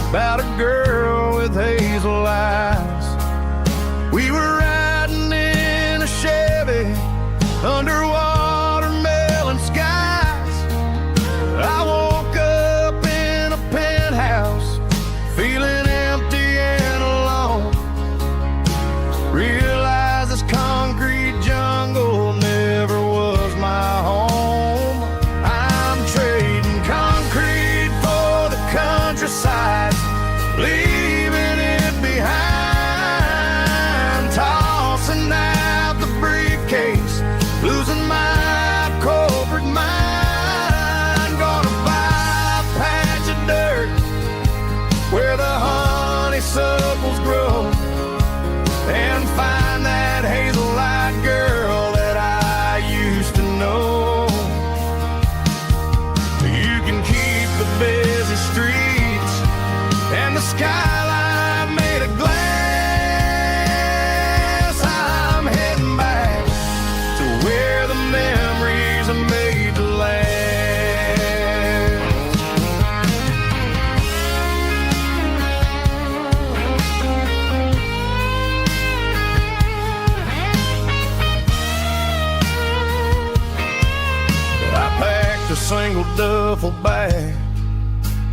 about a girl with hazel eyes. We were riding in a Chevy under watermelon skies. I woke up in a penthouse feeling empty and alone. Realized this concrete jungle never was my home. Countryside, leaving it behind. the busy streets and the skyline made of glass. I'm heading back to where the memories are made to last. A single duffel bag,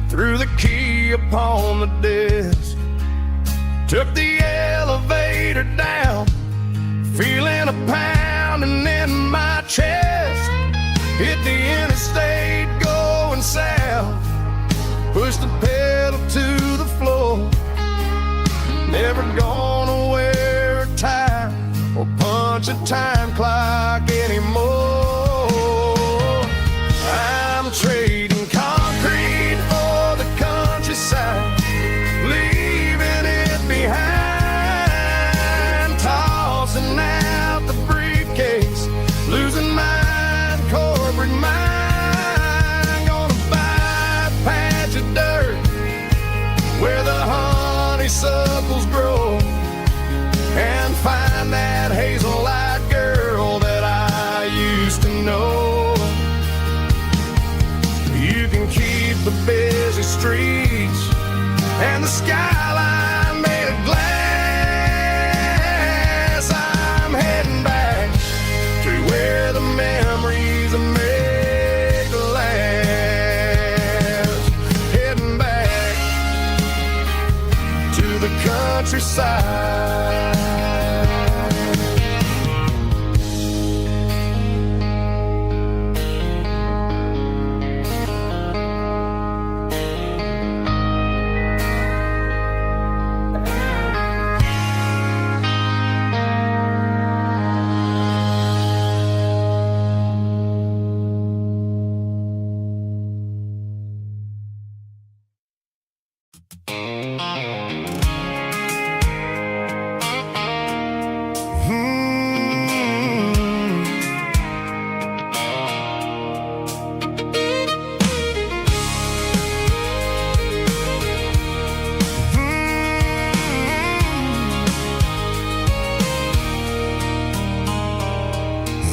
threw the key upon the desk, took the elevator down, feeling a pounding in my chest. Hit the interstate going south, pushed the pedal to the floor. Never gonna wear a tie or punch a time clock anymore. I'm trading concrete for the countryside, leaving it behind, tossing out the briefcase, losing my corporate mind. Gonna buy a patch of dirt where the honeysuckles grow and find that hazel-eyed girl that I used to know. The busy streets and the skyline made of glass. I'm heading back to where the memories are made to last. Heading back to the countryside.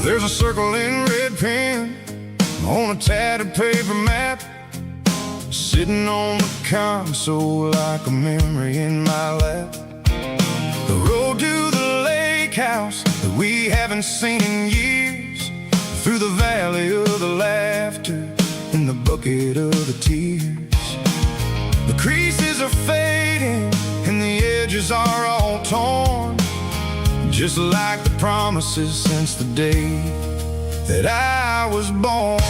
There's a circle in red pen on a tattered paper map, sitting on the console like a memory in my lap. The road to the lake house that we haven't seen in years, through the valley of the laughter and the bucket of the tears. The creases are fading and the edges are all torn, just like the promises since the day that I was born.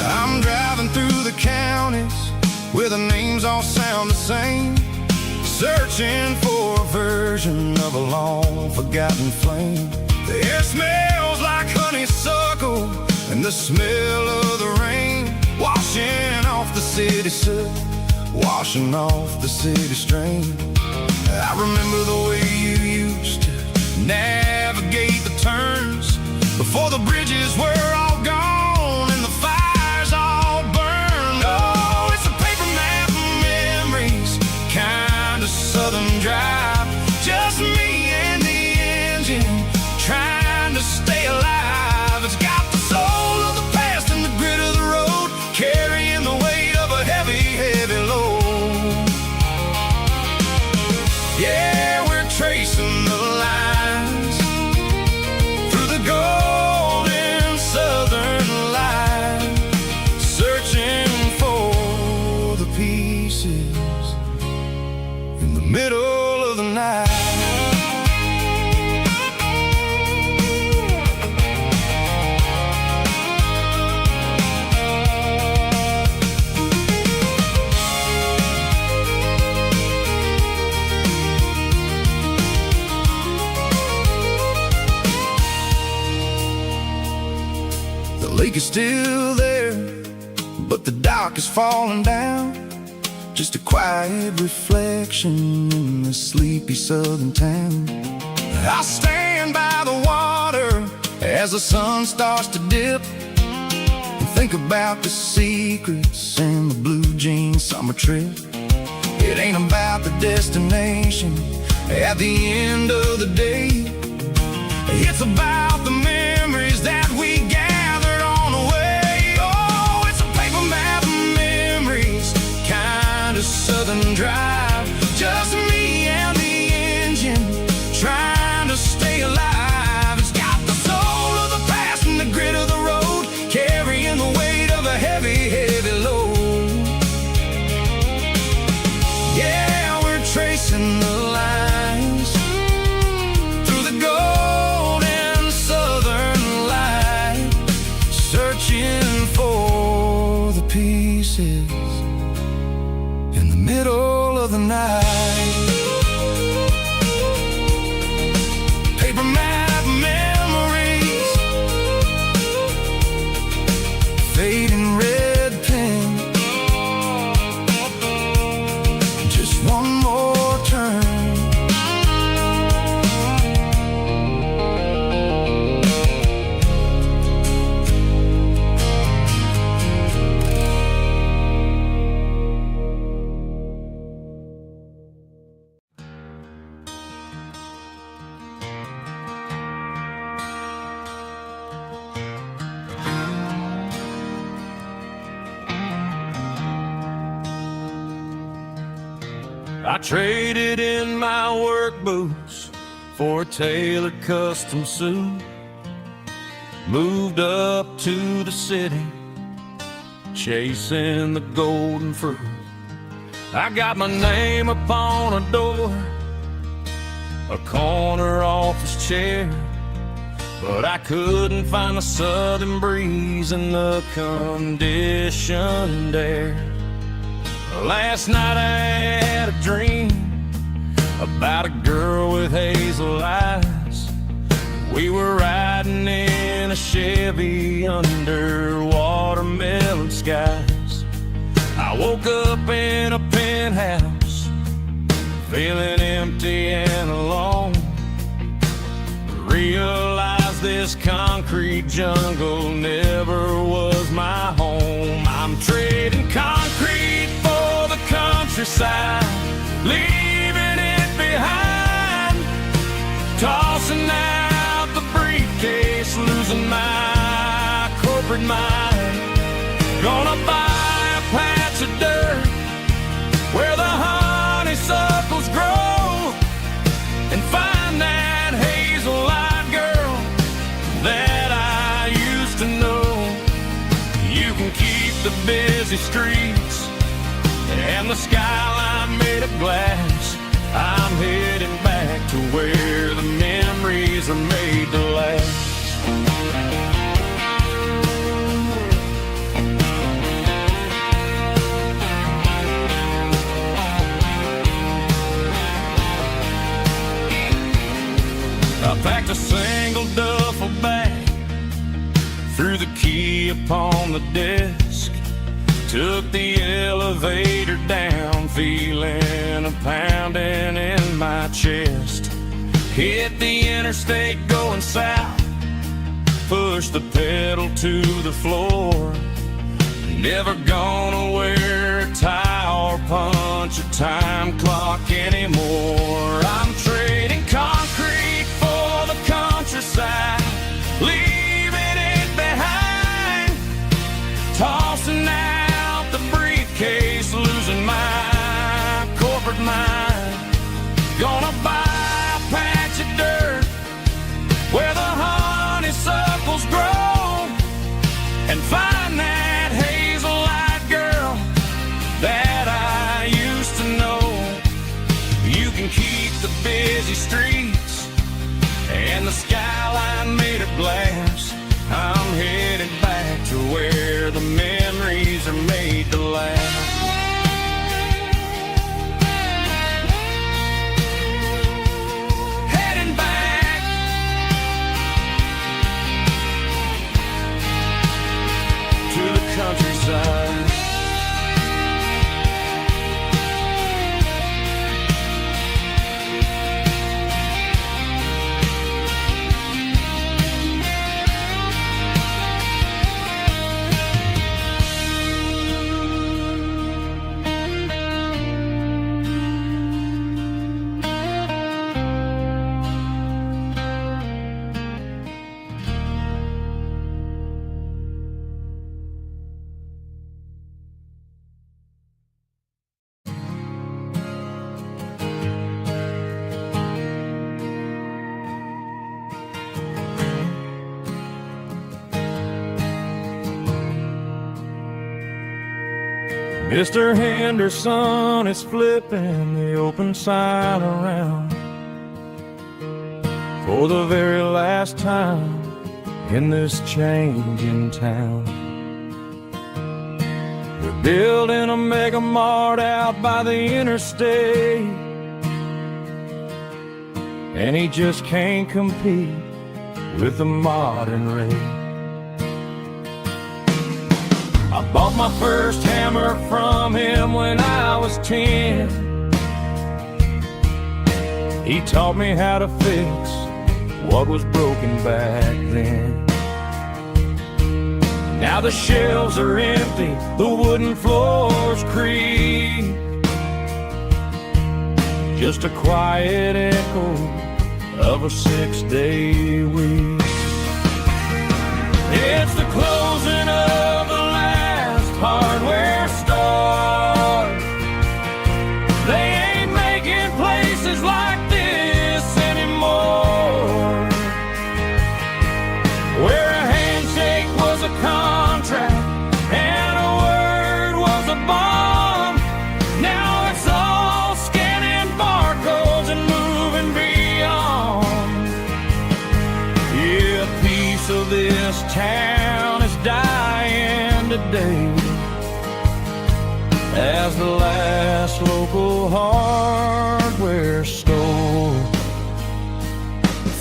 I'm driving through the counties where the names all sound the same, searching for a version of a long forgotten flame. The air smells like honeysuckle and the smell of the rain, washing off the city soot, washing off the city strain. I remember the way you used to navigate the turns before the bridges were all gone and the fires all burned. Oh, it's a paper map of memories, kind of southern drive, just me and the engine trying to stay alive. It's got the soul of the past and the grit of the road, carrying the weight of a heavy, heavy load. Yeah, we're tracing the lines through the golden southern light, searching for the pieces in the middle of the night. The lake is still there, but the dock is falling down. just a quiet reflection in the sleepy southern town. I stand by the water as the sun starts to dip, and think about the secrets and the blue jean summer trip. It ain't about the destination at the end of the day. It's about the memories that we gathered on the way. Oh, it's a paper map of memories, kind of southern drive. Just me and the engine, trying to stay alive. It's got the soul of the past and the grit of the road, carrying the weight of a heavy, heavy load. Yeah, we're tracing the lines through the golden southern light, searching for the pieces in the middle of the night. Paper map memories, fading red pen, just one more turn. I traded in my work boots for a tailored custom suit. Moved up to the city, chasing the golden fruit. I got my name upon a door, a corner office chair, but I couldn't find the southern breeze in the conditioned air. Last night I had a dream about a girl with hazel eyes. We were riding in a Chevy under watermelon skies. I woke up in a penthouse, feeling empty and alone. Realized this concrete jungle never was my home. I'm trading concrete for the countryside, leaving it behind, tossing out the briefcase, losing my corporate mind. Gonna buy a patch of dirt where the honeysuckles grow, and find that hazel-eyed girl that I used to know. You can keep the busy streets and the skyline made of glass. I'm heading back to where the memories are made to last. I packed a single duffel bag, threw the key upon the desk, took the elevator down, feeling a pounding in my chest. Hit the interstate going south, pushed the pedal to the floor. Never gonna wear a tie or punch a time clock anymore. I'm trading concrete for the countryside, leaving it behind, tossing out the briefcase, losing my corporate mind. Gonna buy a patch of dirt where the honeysuckles grow, and find that hazel-eyed girl that I used to know. You can keep the busy streets and the skyline made of glass. I'm headed back to where the memories are made to last. Heading back to the countryside. Mr. Henderson is flipping the open sign around for the very last time in this changing town. They're building a mega mart out by the interstate, and he just can't compete with the modern rate. I bought my first hammer from him when I was 10. He taught me how to fix what was broken back then. Now the shelves are empty, the wooden floors creak, just a quiet echo of a 6-day week. It's the closing of the last hardware store. They ain't making places like this anymore, where a handshake was a contract and a word was a bond. Now it's all scanning barcodes and moving beyond. Yeah, a piece of this town is dying today as the last local hardware store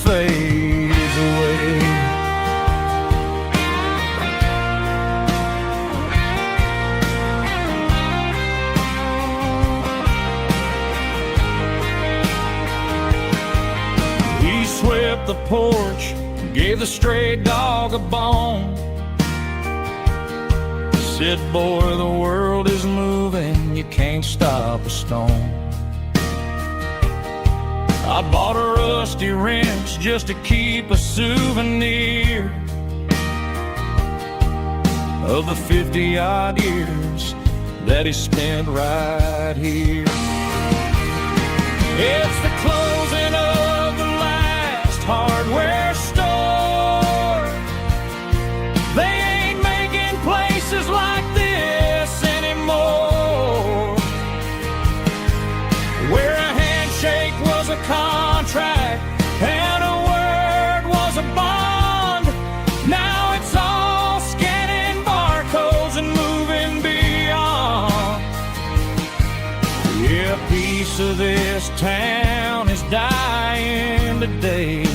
fades away. He swept the porch, gave the stray dog a bone, said, boy, the world is moving, you can't stop a stone. I bought a rusty wrench just to keep a souvenir of the 50-odd years that he spent right here. It's the closing of the last hardware store. They ain't making places like this anymore, where a handshake was a contract and a word was a bond. Now it's all scanning barcodes and moving beyond. Yeah, a piece of this town is dying today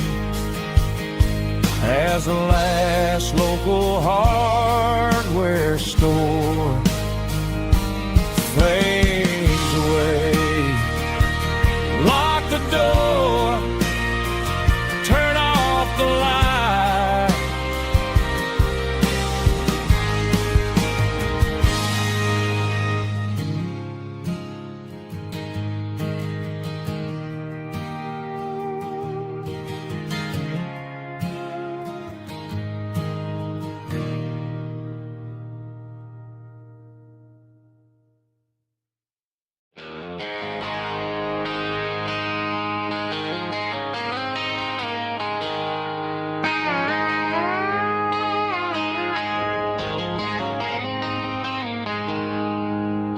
as the last local hardware store fades away. Lock the door, turn off the light.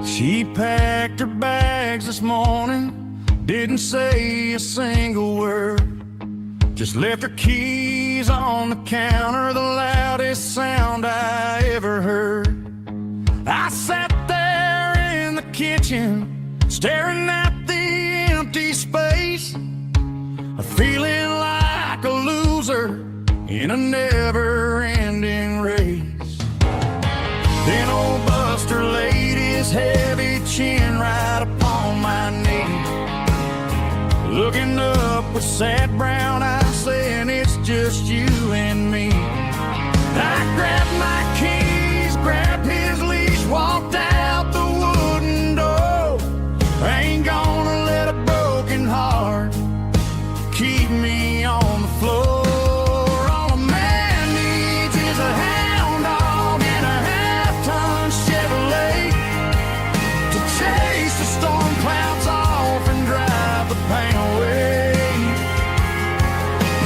She packed her bags this morning, didn't say a single word, just left her keys on the counter, the loudest sound I ever heard. I sat there in the kitchen, staring at the empty space, feeling like a loser in a never-ending race. Then old Buster laid his heavy chin right upon my knee, looking up with sad brown eyes, saying it's just you and me. I grabbed my keys, grabbed his leash, walked out the wooden door. I ain't gonna let a broken heart keep me on the floor. All a man needs is a hound dog and a half-ton Chevrolet to chase the storm clouds off and drive the pain away.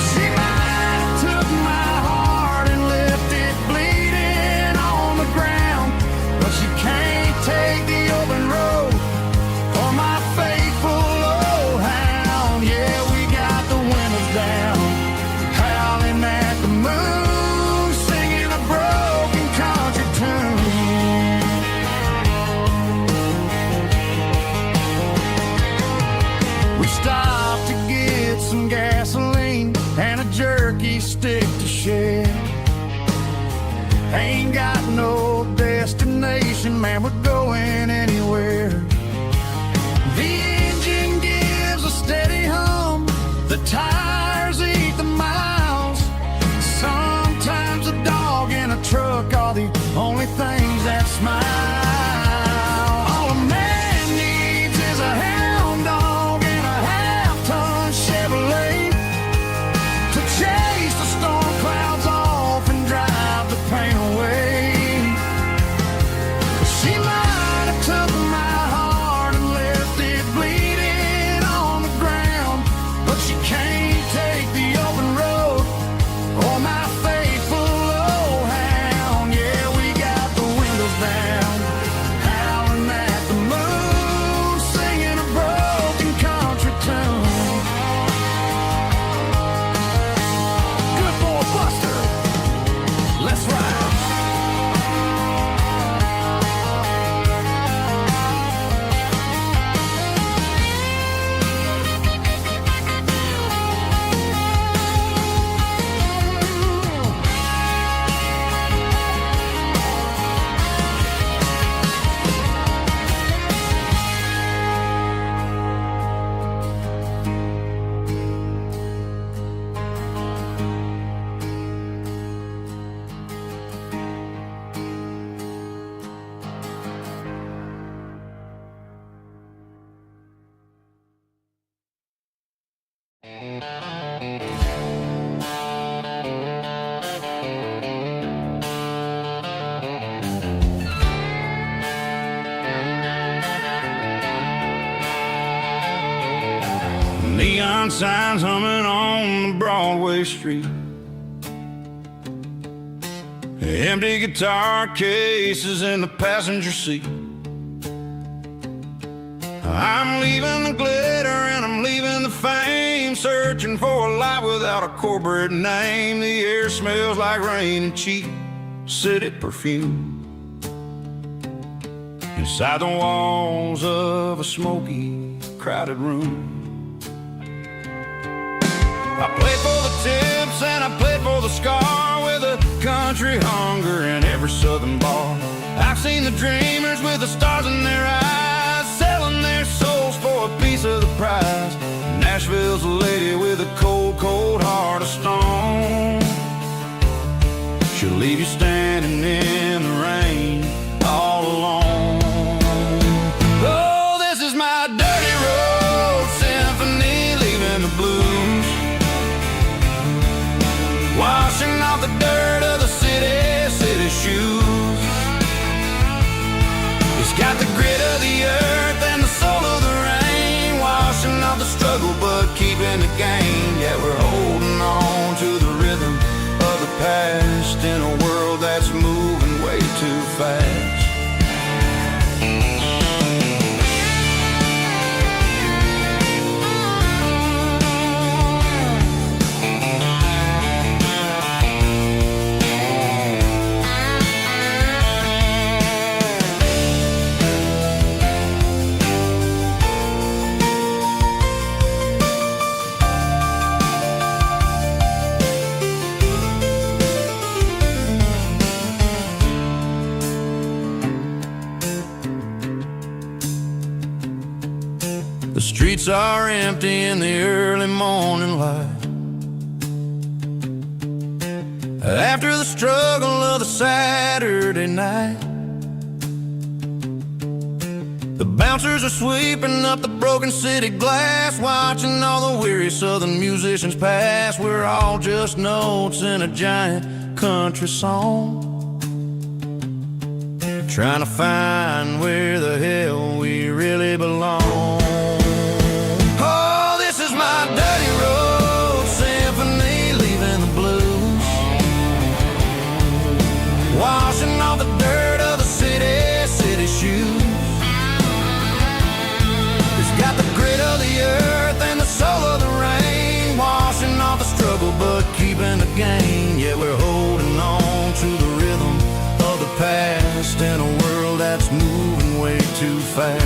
She might have took my heart and left it bleeding. signs humming on the Broadway street. Empty guitar cases in the passenger seat. I'm leaving the glitter and I'm leaving the fame, searching for a life without a corporate name. The air smells like rain and cheap city perfume. Inside the walls of a smoky, crowded room. I played for the tips and I played for the scar, with a country hunger in every southern bar. I've seen the dreamers with the stars in their eyes, selling their souls for a piece of the prize. Nashville's a lady with a cold, cold heart of stone. She'll leave you standing in the rain all alone. Oh, this is my dirty road symphony, leaving the blues, washing off the dirt of the city shoes. It's got the grit of the earth and the soul of the rain, washing off the struggle but keeping the gain. Yeah, we're holding on to the rhythm of the past in a world that's moving way too fast. The streets are empty in the early morning light, after the struggle of the Saturday night. The bouncers are sweeping up the broken city glass, watching all the weary southern musicians pass. We're all just notes in a giant country song, trying to find where the hell we really belong. My dirty road symphony, leaving the blues, washing off the dirt of the city shoes. It's got the grit of the earth and the soul of the rain, washing off the struggle but keeping the gain. Yeah, we're holding on to the rhythm of the past in a world that's moving way too fast.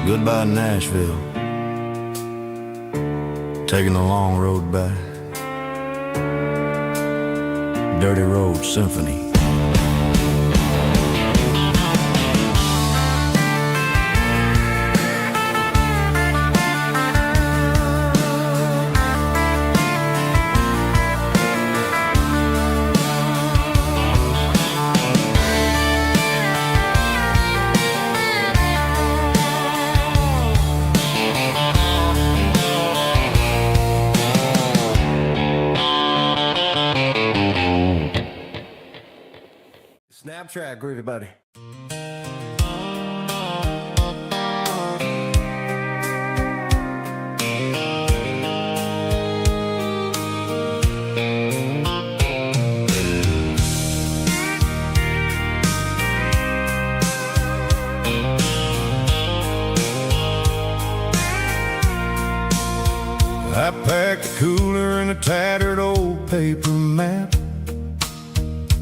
Goodbye, Nashville, taking the long road back. Dirty Road Symphony. Snap track, groovy buddy. I packed a cooler and a tattered old paper map,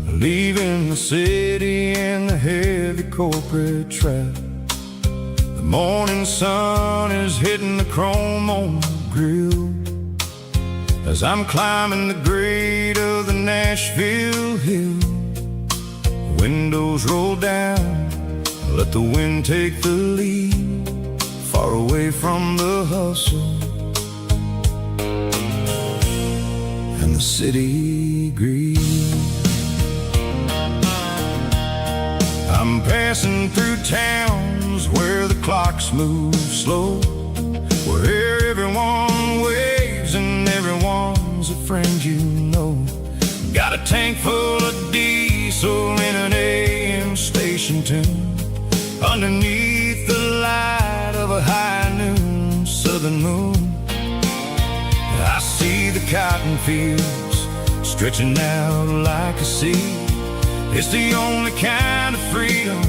leaving the city in the heavy corporate trap. The morning sun is hitting the chrome on the grill as I'm climbing the grade of the Nashville hill. Windows roll down, let the wind take the lead, far away from the hustle and the city greed. I'm passing through towns where the clocks move slow, where everyone waves and everyone's a friend you know. Got a tank full of diesel in an AM station tune, underneath the light of a high noon. northern moon. I see the cotton fields stretching out like a sea. It's the only kind of freedom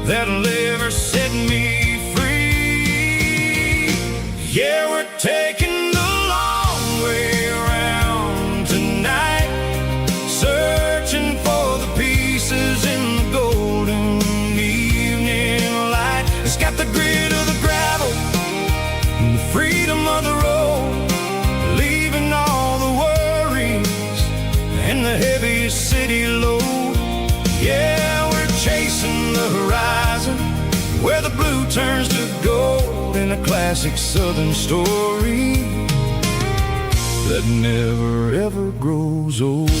that'll ever set me free. Yeah, we're taking the long way around tonight, searching for the pieces in the golden evening light. It's got the grit of the gravel and the freedom of the road, leaving all the worries and the heavy city load. Yeah, we're chasing the horizon where the blue turns to gold, in a classic southern story that never ever grows old.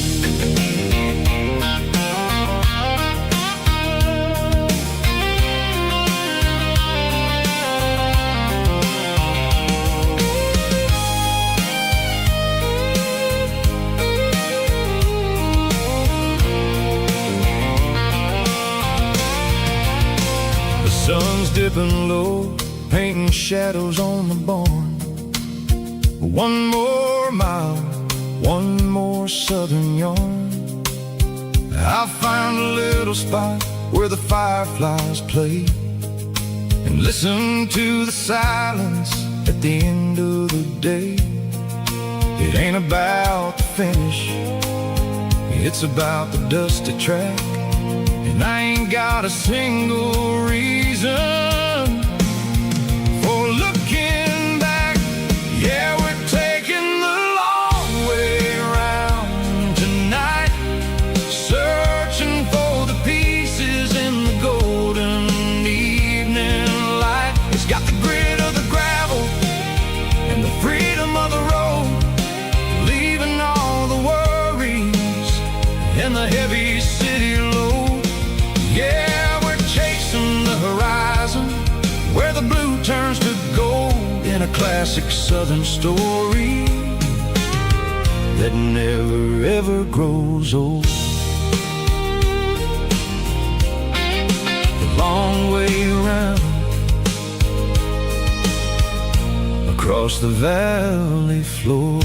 Sun's dipping low, painting shadows on the barn. One more mile, one more southern yarn. I'll find a little spot where the fireflies play and listen to the silence at the end of the day. It ain't about the finish, it's about the dusty track. And I ain't got a single reason for looking back. Yeah, we're taking the long way around tonight, searching for the pieces in the golden evening light. It's got the grit of the gravel and the freedom of the road, leaving all the worries and the heavy city load. Yeah, we're chasing the horizon where the blue turns to gold, in a classic southern story that never ever grows old. The long way around across the valley floor,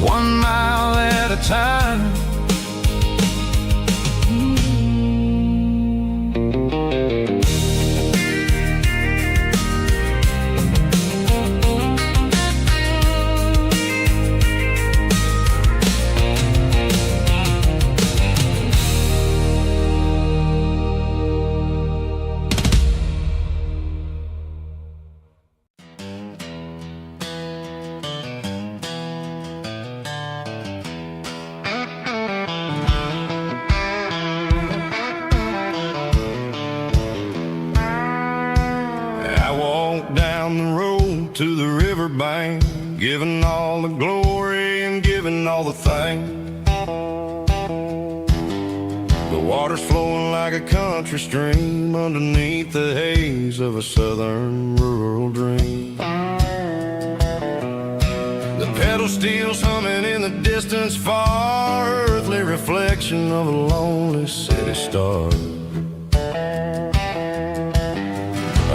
1 mile at a time. Down the road to the riverbank, giving all the glory and giving all the thanks. The water's flowing like a country stream underneath the haze of a southern rural dream. The pedal steel's humming in the distance far, earthly reflection of a lonely city star.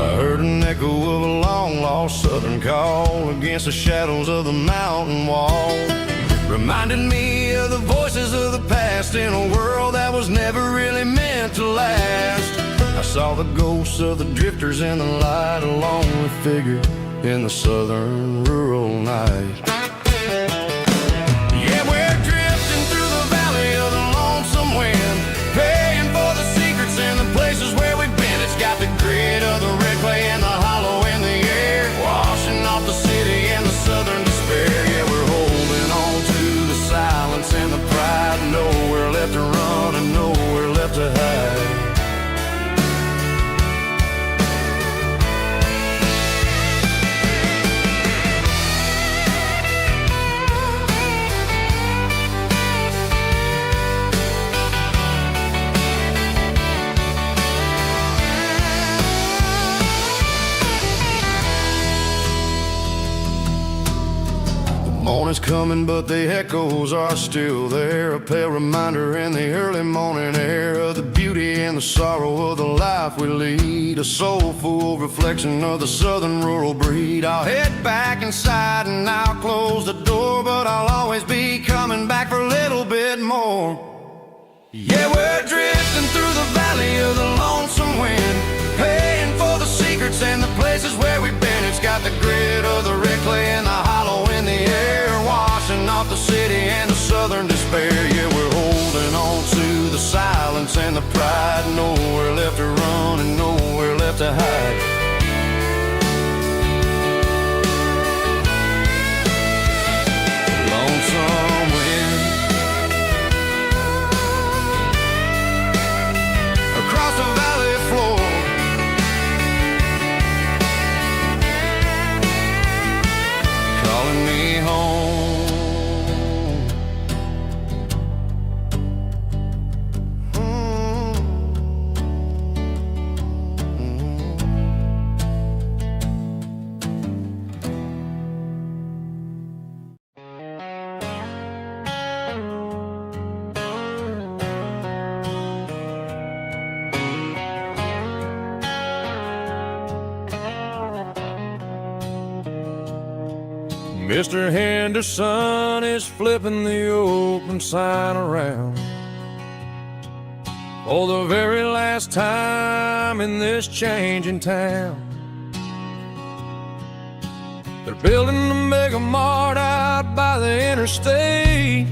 I heard an echo of a long-lost southern call against the shadows of the mountain wall, reminded me of the voices of the past in a world that was never really meant to last. I saw the ghosts of the drifters in the light, a lonely figure in the southern rural night. Yeah, we're drifting through the valley of the lonesome wind, paying for the secrets and the places where we've been. It's got the grit of the red clay and the hollow in the air, washing off the city and the southern despair. Yeah, we're holding on to the silence and the pride, nowhere left to run and nowhere left to hide. is coming, but the echoes are still there. A pale reminder in the early morning air of the beauty and the sorrow of the life we lead. A soulful reflection of the southern rural breed. I'll head back inside and I'll close the door, but I'll always be coming back for a little bit more. Yeah, we're drifting through the valley of the lonesome wind, paying for the secrets and the places where we've been. It's got the grit of the red clay and the hollow in the air, washing off the city and the southern despair. Yeah, we're holding on to the silence and the pride. Nowhere left to run and nowhere left to hide. Lonesome wind across the valley floor, calling me home. Mr. Henderson is flipping the open sign around for the very last time in this changing town. They're building a mega mart out by the interstate,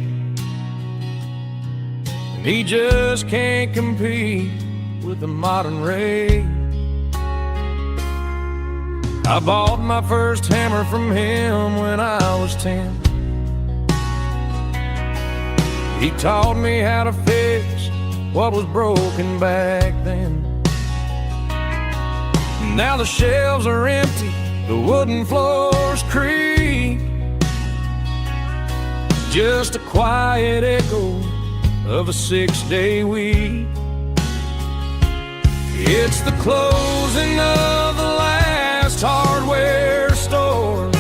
and he just can't compete with the modern rate. I bought my first hammer from him when I was 10. He taught me how to fix what was broken back then. Now the shelves are empty, the wooden floors creak, just a quiet echo of a 6-day week. It's the closing of the last hardware store.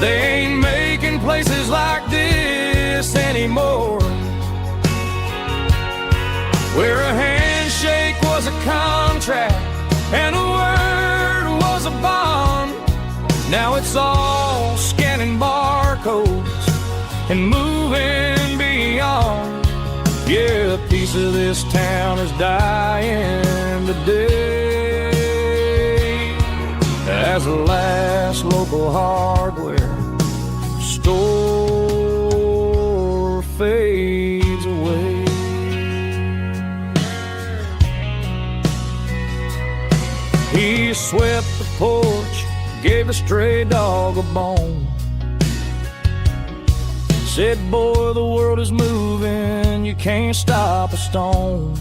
They ain't making places like this anymore, where a handshake was a contract and a word was a bond. Now it's all scanning barcodes and moving beyond. Yeah, a piece of this town is dying today as the last local hardware store fades away. He swept the porch, gave a stray dog a bone, said, boy, the world is moving, you can't stop a stone.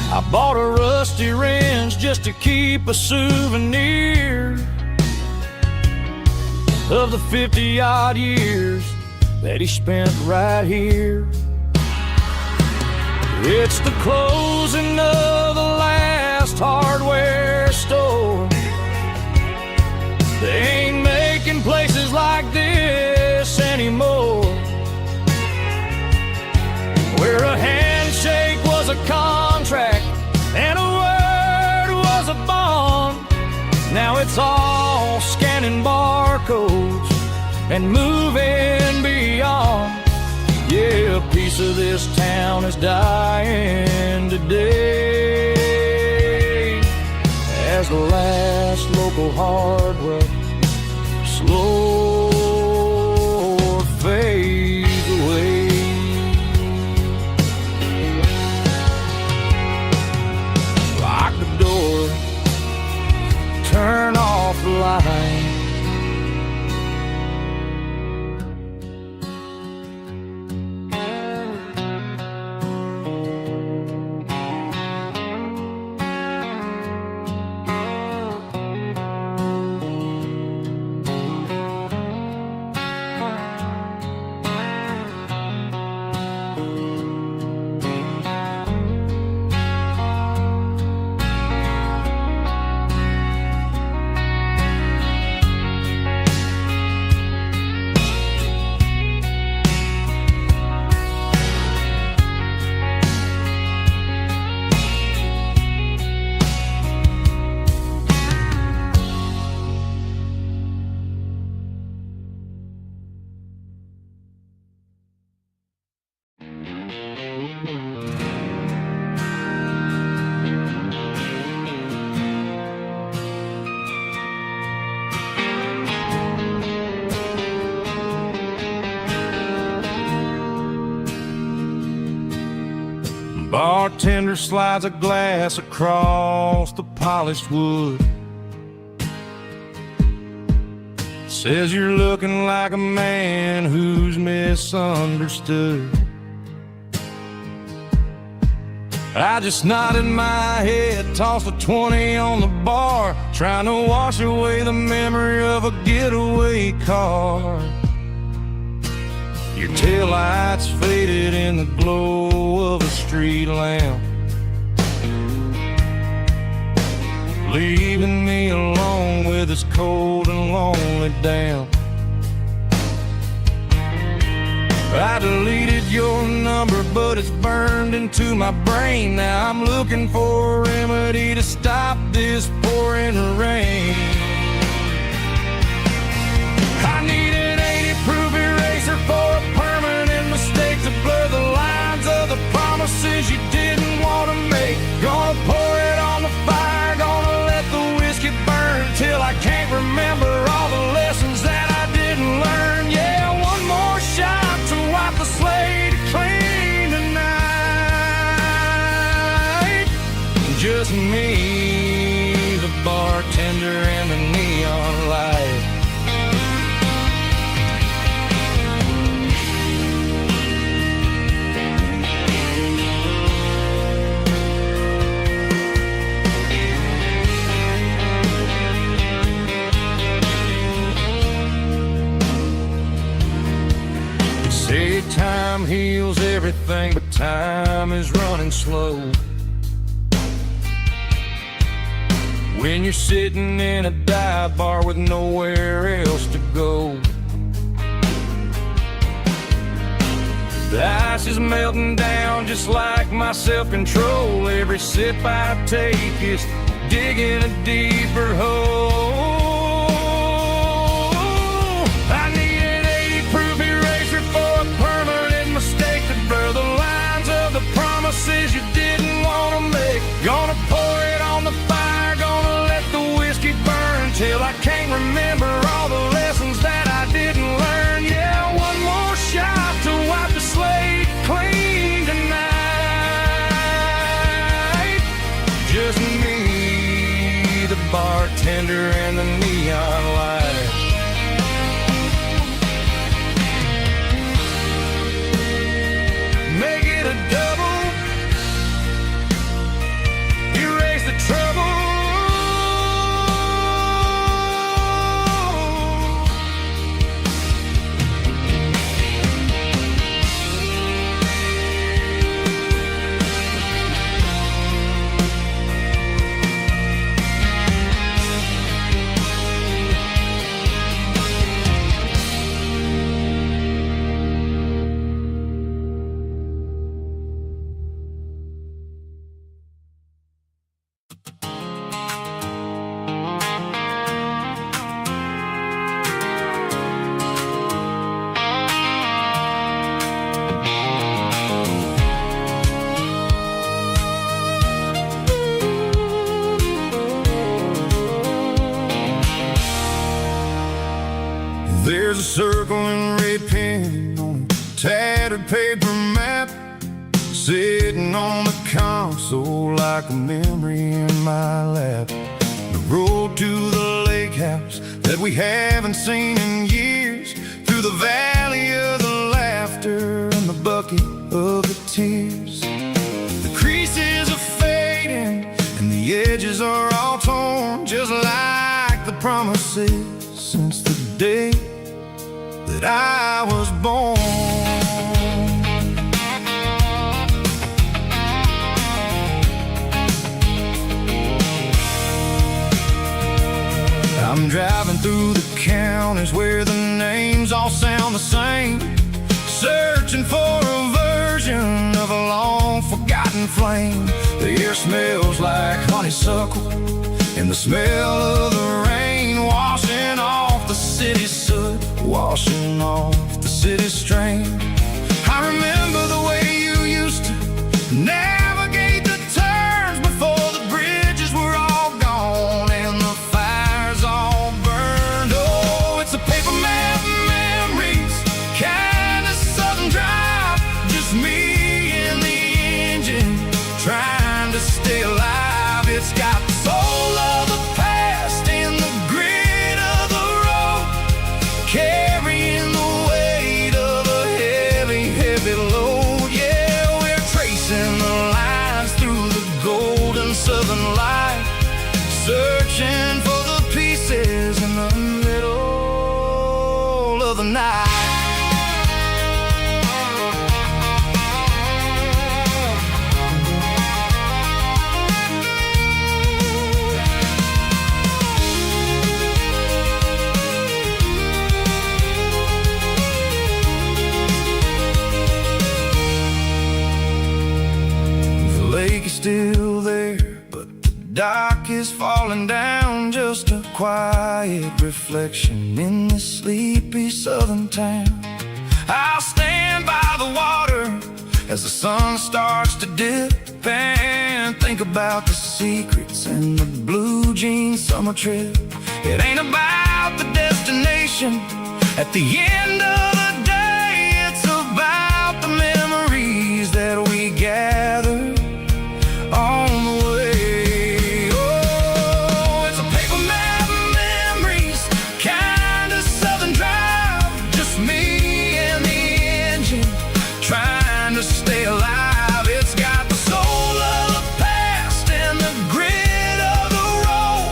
I bought a rusty wrench just to keep a souvenir of the 50-odd years that he spent right here. It's the closing of the last hardware store. They ain't making places like this anymore, where a handshake was a contract and a word was a bond. Now it's all scanning barcodes and moving beyond. Yeah, a piece of this town is dying today as the last local hardware slow fades away. Lock the door, turn off the light. bartender slides a glass across the polished wood. Says you're looking like a man who's misunderstood. I just nodded my head, tossed a 20 on the bar, trying to wash away the memory of a getaway car. Your taillights faded in the glow of a street lamp, leaving me alone with this cold and lonely damp. I deleted your number, but it's burned into my brain. Now I'm looking for a remedy to stop this pouring rain. I need an 80-proof eraser for a permanent mistake to blur the lines of the promises you didn't want to make. Gonna pour it on the fire, gonna let the whiskey burn till I can't remember all the lessons that I didn't learn. Yeah, one more shot to wipe the slate clean tonight. Just me, the bartender, and the neon light. Say time heals everything, but time is running slow. When you're sitting in a dive bar with nowhere else to go, the ice is melting down just like my self-control. Every sip I take is digging a deeper hole. I need an 80-proof eraser for a permanent mistake to blur the lines of the promises you didn't want to make. Gonna pour it on the fire, gonna let the whiskey burn till I can't remember all the lessons that I didn't learn. Yeah, one more shot to wipe the slate clean tonight. Just me, the bartender, and the neon light. Make it a double, erase the trouble. There's a circle in red pen on a tattered paper map, sitting on the console like a memory in my lap. The road to the lake house that we haven't seen in years, through the valley of the laughter and the bucket of the tears. The creases are fading and the edges are all torn, just like the promises since the day that I was born. I'm driving through the counties where the names all sound the same, searching for a version of a long forgotten flame. The air smells like honeysuckle and the smell of the rain washing off the city's soot, washing off the city's strain. I remember the way you used to navigate the turns before the bridges were all gone and the fires all burned. Oh, it's a paper map memories, kind of southern drive, just me and the engine trying got the soul of the past and the grit of the road, carrying the weight of a heavy, heavy load. Yeah, we're tracing the lines through the golden southern light, searching for the pieces in the middle of the night. Still there, but the dock is falling down, just a quiet reflection in this sleepy southern town. I'll stand by the water as the sun starts to dip and think about the secrets and the blue jean summer trip. It ain't about the destination at the end of the day, it's about the memories that we gather on the way. Oh, it's a paper map of memories, kind of southern drive, just me and the engine trying to stay alive. It's got the soul of the past and the grit of the road,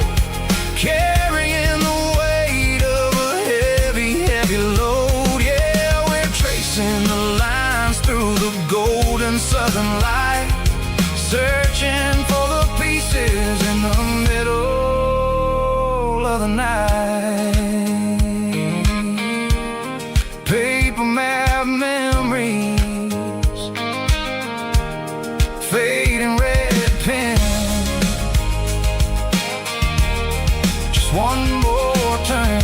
carrying the weight of a heavy, heavy load. Yeah, we're tracing the lines through the golden southern light, searching for the pieces in the middle of the night. Paper map memories, fading red pen, just one more turn.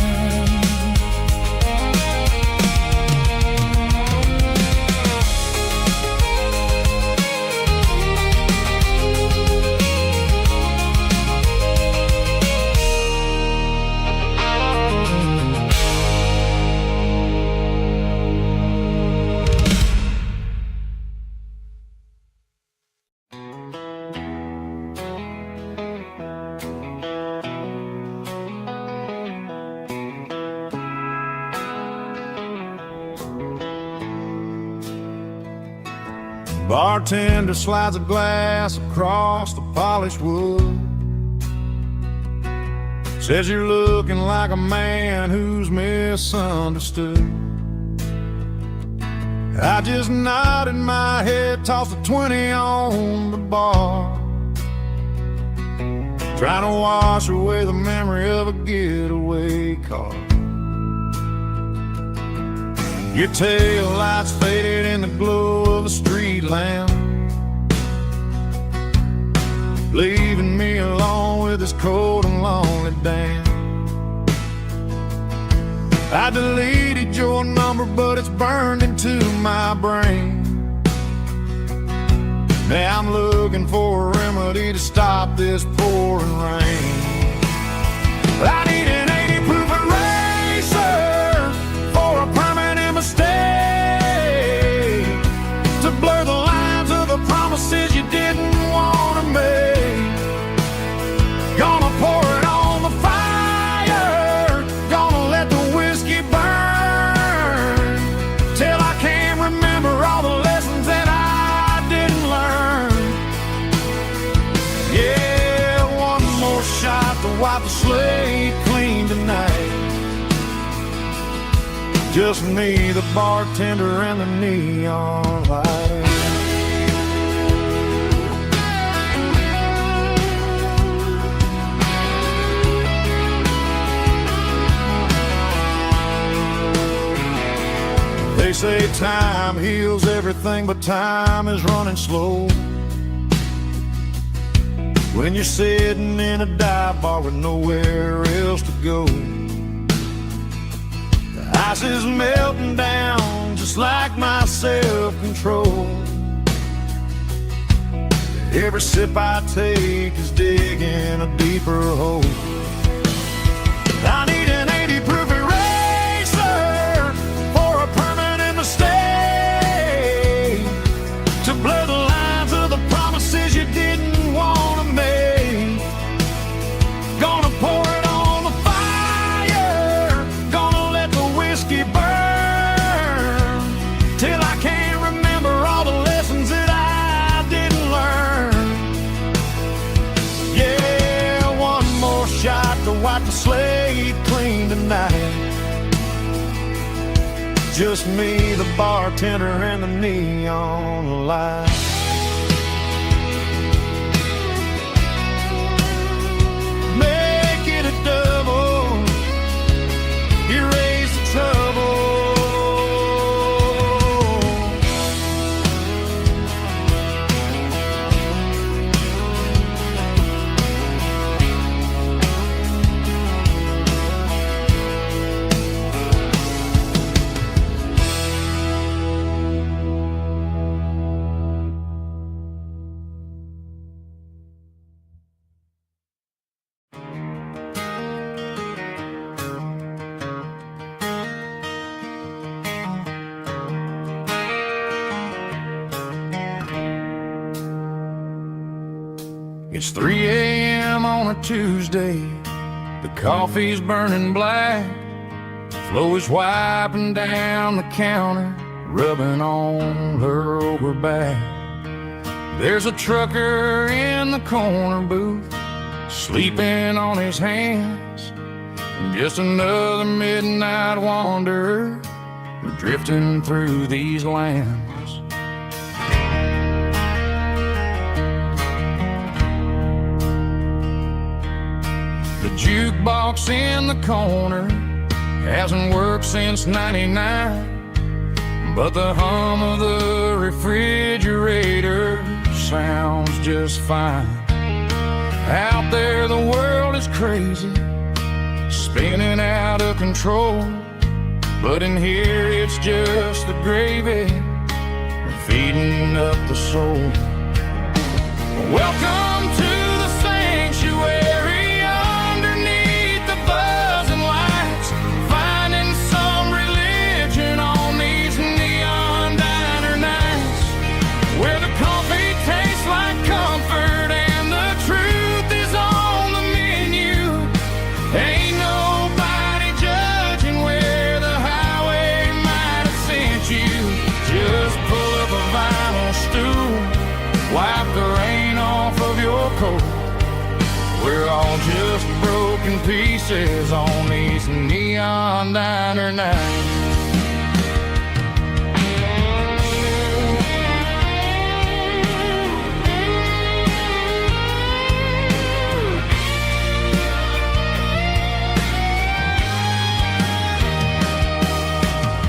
Bartender slides a glass across the polished wood, says you're looking like a man who's misunderstood. I just nodded my head, tossed a 20 on the bar, trying to wash away the memory of a getaway car. Your tail lights faded in the glow of a street lamp, leaving me alone with this cold and lonely damn. I deleted your number, but it's burned into my brain. Now I'm looking for a remedy to stop this pouring rain. I need an 80 proof eraser for a permanent mistake, to blur the lines of the promises you didn't want to make. Gonna pour it on the fire, gonna let the whiskey burn, till I can't remember all the lessons that I didn't learn. Yeah, one more shot to wipe the slate clean tonight. Just me, the bartender, and the neon light. They say time heals everything, but time is running slow when you're sitting in a dive bar with nowhere else to go. The ice is melting down just like my self-control. Every sip I take is digging a deeper hole. I need an 80 proof eraser for a permanent mistake, to blur the lines of the promises you didn't want to make. wipe the slate clean tonight. Just me, the bartender, and the neon light. Make it a double, erase the trouble. It's 3 a.m. on a Tuesday. The coffee's burning black. Flo is wiping down the counter, rubbing on her over back. There's a trucker in the corner booth, sleeping on his hands. And just another midnight wanderer, drifting through these lands. The jukebox in the corner hasn't worked since '99, but the hum of the refrigerator sounds just fine. Out there the world is crazy, spinning out of control, but in here it's just the gravy feeding up the soul. Welcome to the sanctuary, underneath the buzzing lights, finding some religion on these neon diner nights, where the coffee tastes like comfort and the truth is on the menu. Ain't nobody judging where the highway might have sent you. Just pull up a vinyl stool, wipe the rain off of your coat. We're all just broken pieces on these neon diner nights.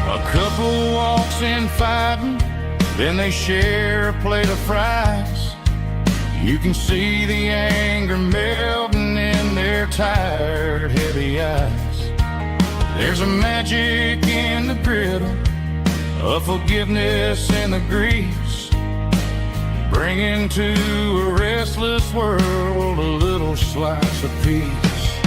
A couple walks in fighting, then they share a plate of fries. You can see the anger melting in their tired, heavy eyes. There's a magic in the griddle, a forgiveness in the grease, bringing to a restless world a little slice of peace.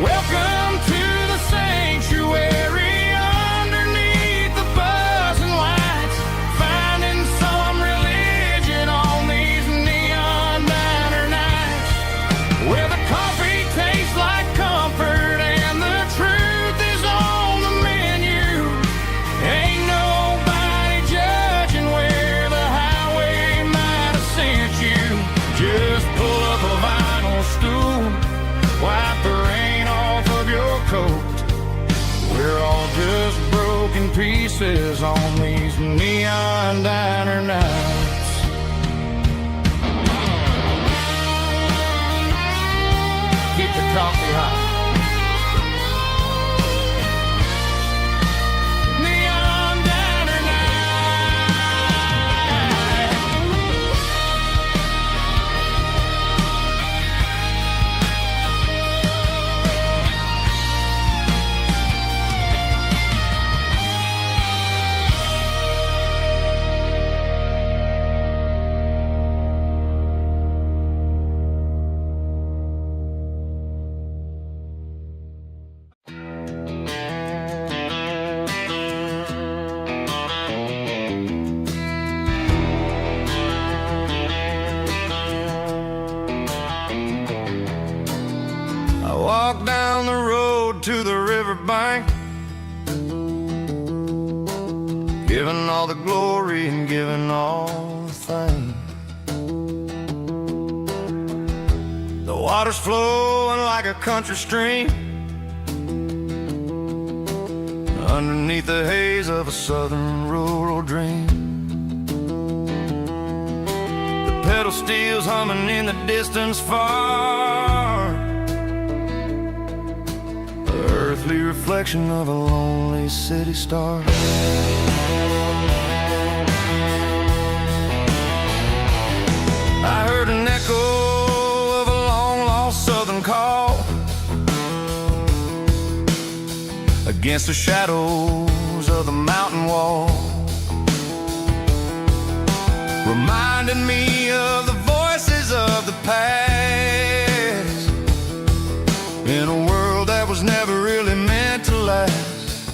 Welcome to the sanctuary, underneath the buzzing lights, finding some religion on these neon diner nights, where the coffee tastes like comfort and the truth is on the menu. Ain't nobody judging where the highway might have sent you. Just pull up a vinyl stool, wipe the rain off of your coat. We're all just broken pieces on these neon diner nights. Keep the coffee hot. Neon diner night. I walk down the road to the riverbank, giving all the glory and giving all the thanks. Though Water's flowing like a country stream underneath the haze of a southern rural dream. The pedal steel's humming in the distance far, the earthly reflection of a lonely city star. I heard an echo of a long-lost southern call against the shadows of the mountain wall, reminding me of the voices of the past in a world that was never really meant to last.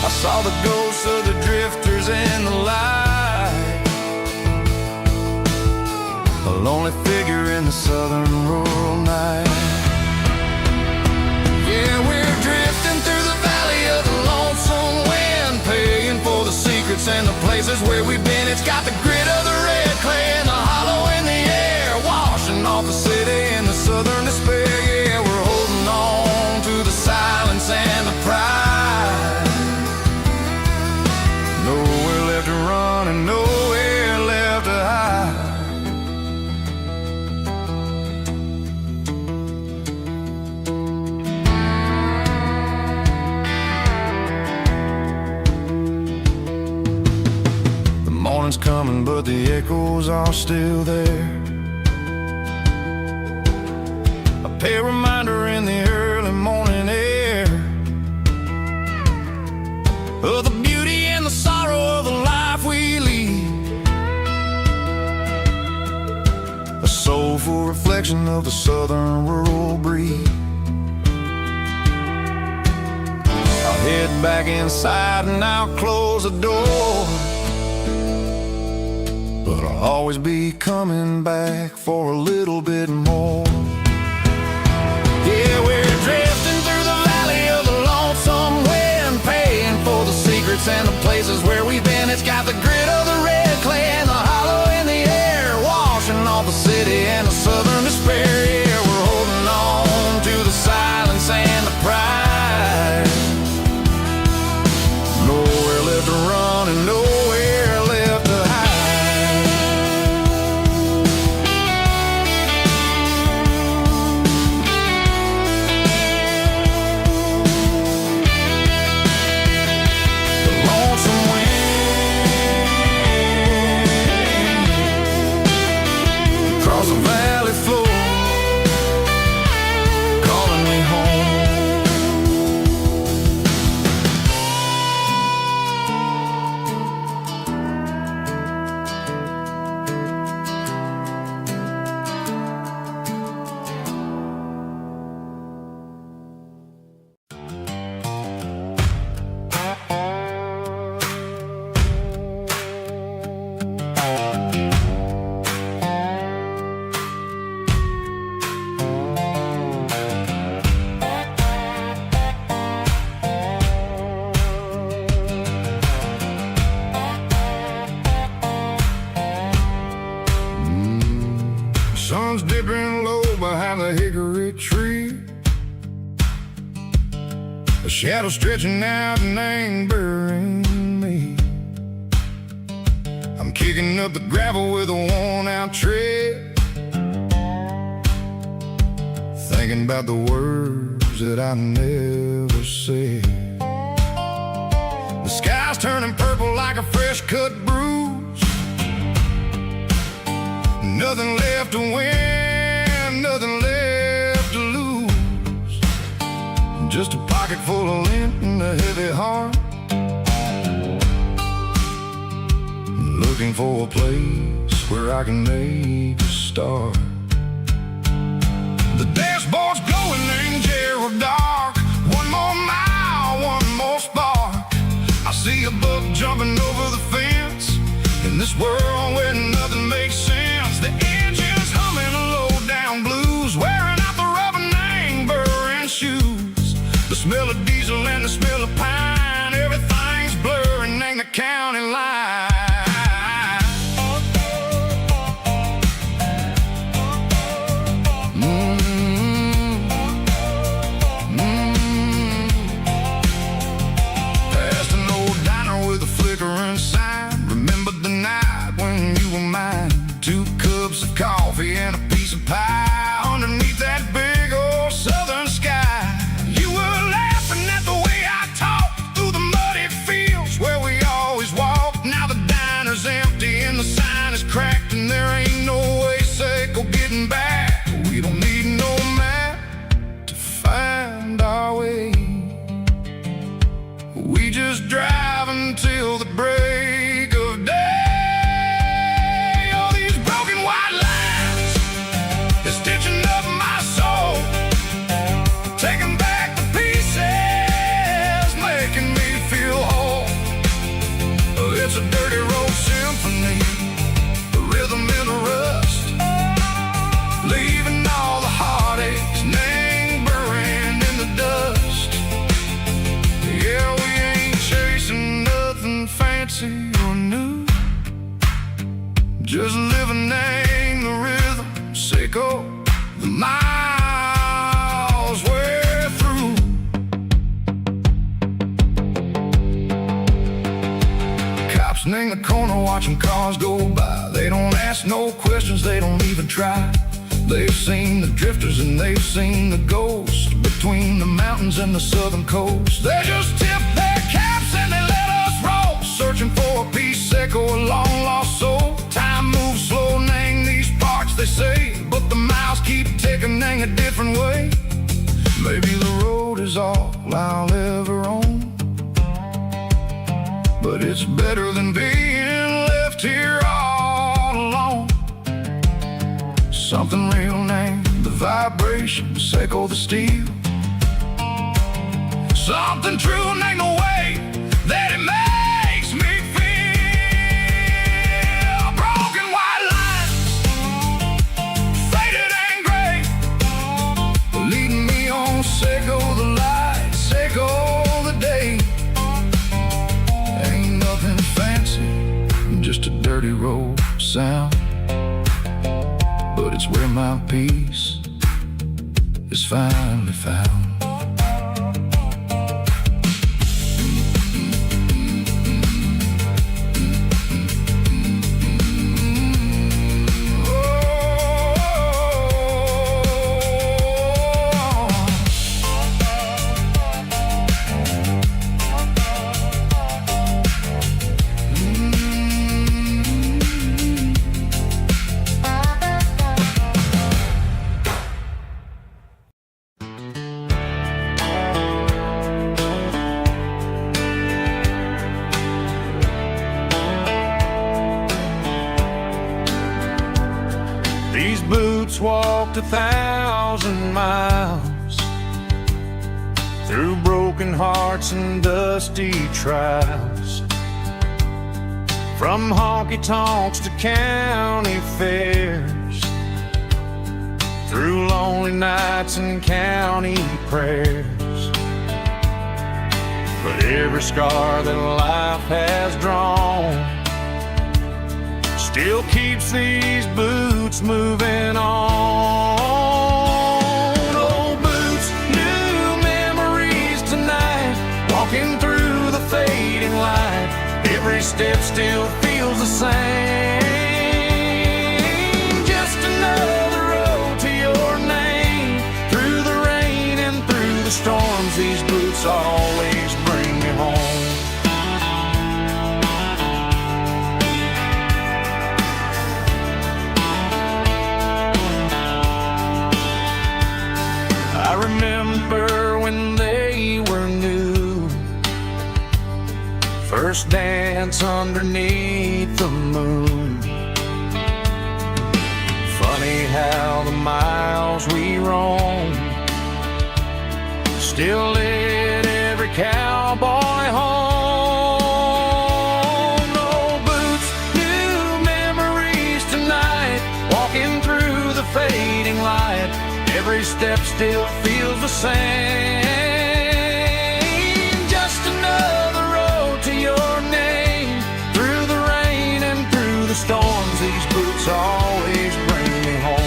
I saw the ghosts of the drifters in the light, a lonely figure in the southern rural night. Yeah, we're drifting through the valley of the lonesome wind, paying for the secrets and the places where we've been. It's got the grit of the red clay and the hollow in the air, washing off the city in the southern despair. Yeah, we're holding on to the silence and the pride. Nowhere left to run and nowhere left to hide. Morning's coming, but the echoes are still there. A pale reminder in the early morning air of the beauty and the sorrow of the life we lead, a soulful reflection of the southern rural breed. I'll head back inside and I'll close the door, but I'll always be coming back for a little bit more. Yeah, we're drifting through the valley of the lonesome wind, paying for the secrets and the places where we've been. It's got the grit of the red clay and the hollow in the air, washing off the city and the southern despair. Yeah, we're holding on to the silence and the pride. Nowhere left to run and nowhere left to hide. Sun's dipping low behind the hickory tree, a shadow stretching out and angering me. I'm kicking up the gravel with a worn-out tread, thinking about the words that I never said. The sky's turning purple like a fresh-cut bruise, nothing left to win, nothing left to lose, just a pocket full of lint and a heavy heart, looking for a place where I can make a start. The dashboard's glowing in Gerald dark, one more mile, one more spark. I see a buck jumping over the fence in this world where nothing makes sense. The engine's humming a low-down blues, wearing out the rubber-name burring shoes. The smell of diesel and the smell of pine, everything's blurring in the county line. coffee and a piece of pie underneath that big old southern sky. You were laughing at the way I talked through the muddy fields where we always walked. Now the diner's empty and the sign is cracked, and there ain't no way Seco getting back. We don't need no map to find our way. We just drive until the break of day. All these broken white lines is stitching up my soul, taking back the pieces, making me feel whole. It's a dirty road symphony, the rhythm in the rust, leaving all the heartaches lingering in the dust. Yeah, we ain't chasing nothing fancy or new, just living in the rhythm, Seco, the miles we're through. Cops in the corner watching cars go by. They don't ask no questions, they don't even try. They've seen the drifters and they've seen the ghosts between the mountains and the southern coast. They just tip their caps and they let us roll, searching for a piece, Seco, a long lost soul. Time moves slow, nang these parts, they say, but the miles keep ticking, nang a different way. Maybe the road is all I'll ever own, but it's better than being left here all alone. Something real named the vibration, Seco the steel. Something true named the way that it makes me feel. Broken white lines, faded and gray, leading me on, Seco the light, Seco the day. Ain't nothing fancy, just a dirty road sound, but it's where my peace is finally found. These boots walked 1,000 miles through broken hearts and dusty trials, from honky-tonks to county fairs, through lonely nights and county prayers. But every scar that life has drawn still keeps these boots moving on. Old boots, new memories tonight, walking through the fading light. Every step still feels the same. Just another road to your name. Through the rain and through the storms, these boots always bring me home. I remember when they were new, first dance underneath the moon. Funny how the miles we roam still lit every cowboy home. No boots, new memories tonight, walking through the fading light. Every step still feels the same. Just another road to your name. Through the rain and through the storms, these boots always bring me home.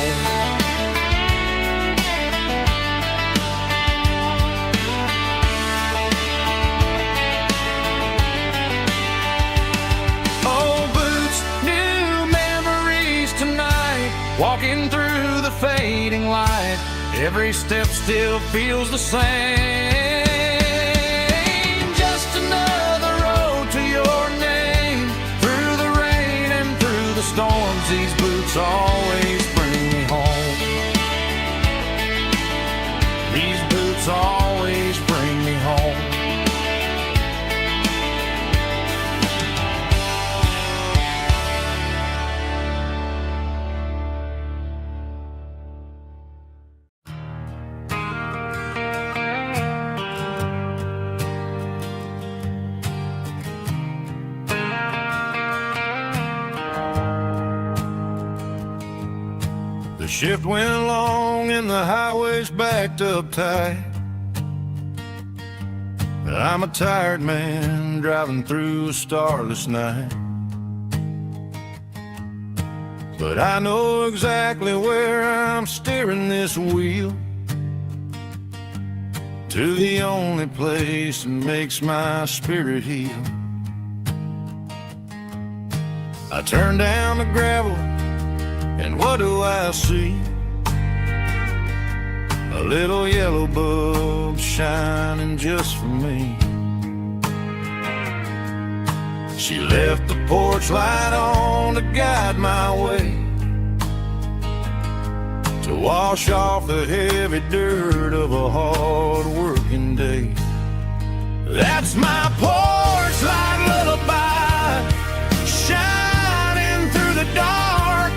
Old boots, new memories tonight, walking through the fading light, every step still feels the same. Just another road to your name. Through the rain and through the storms, these boots always bring me home. These boots always bring me home. The shift went along and the highway's backed up tight. I'm a tired man driving through a starless night. But I know exactly where I'm steering this wheel, to the only place that makes my spirit heal. I turn down the gravel, and what do I see? A little yellow bulb shining just for me. She left the porch light on to guide my way, to wash off the heavy dirt of a hard-working day. That's my porch light lullaby, shining through the dark,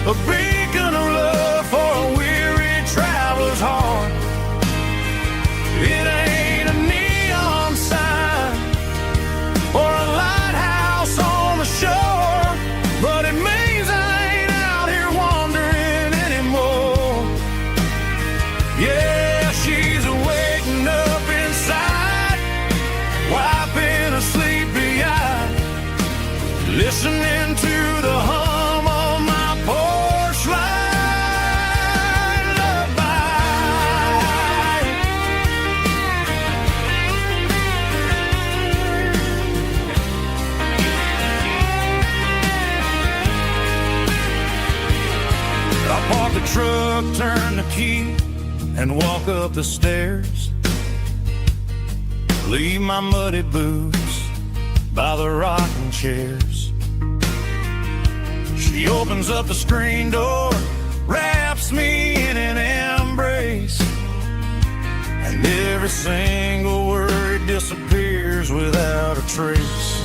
a beacon of love for a weary traveler's heart. It ain't a neon sign or a lighthouse on the shore, but it means I ain't out here wandering anymore. Yeah, she's waking up inside, wiping a sleepy eye, listening to the hum of my porch light lullaby. I park the truck, turn the key, and walk up the stairs. Leave my muddy boots by the rocking chairs. She opens up the screen door, wraps me in an embrace, and every single word disappears without a trace.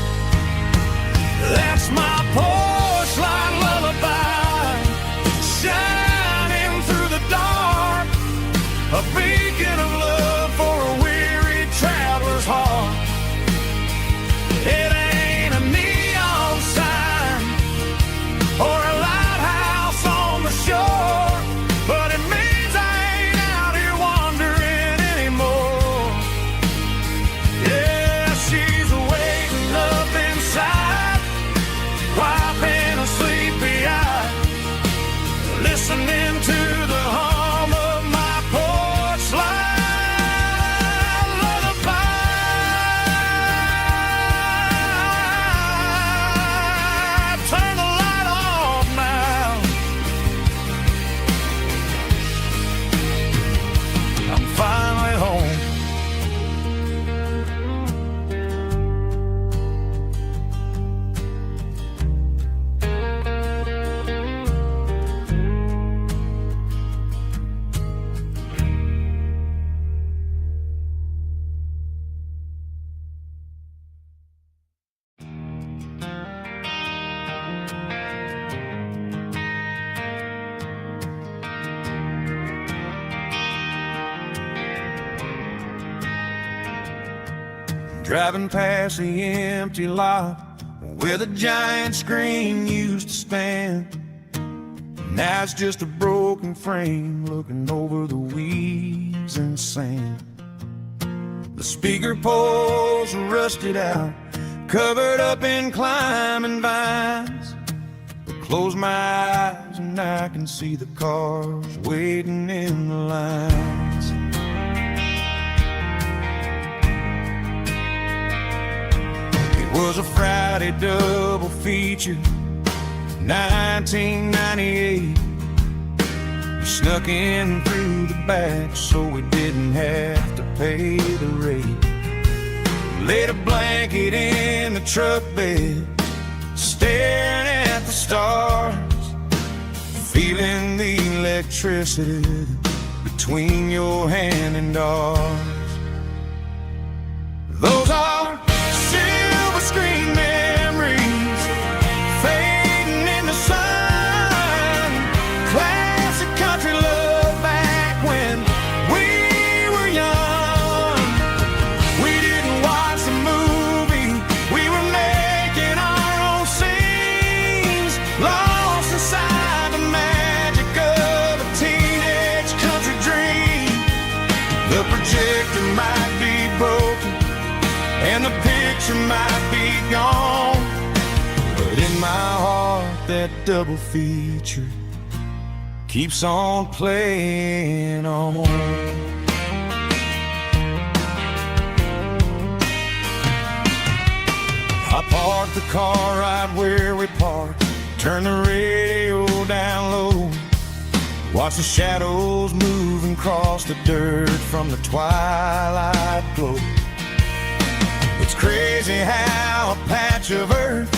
That's my porch light lullaby, shining through the dark, a beacon of love for a weary traveler's heart. It ain't a neon sign or a lighthouse on the shore, but it means I ain't out here wandering anymore. Yeah, she's waking up inside, wiping a sleepy eye, listening to the hum of my porch light lullaby. Turn the light off now. I'm finally home. Driving past the empty lot where the giant screen used to stand. Now it's just a broken frame looking over the weeds and sand. The speaker poles are rusted out, covered up in climbing vines. I close my eyes and I can see the cars waiting in the lines. It was a Friday double feature, 1998. Snuck in through the back so we didn't have to pay the rate. Laid a blanket in the truck bed, staring at the stars, feeling the electricity between your hand and ours. Those are silver screen memories fading in the sun. Classic country love back when we were young. We didn't watch the movie, we were making our own scenes, lost inside the magic of a teenage country dream. The projector might be broken and the picture might be gone, but in my heart that double feature keeps on playing on. I parked the car right where we parked, turned the radio down low, watched the shadows moving across the dirt from the twilight glow. It's crazy how a patch of earth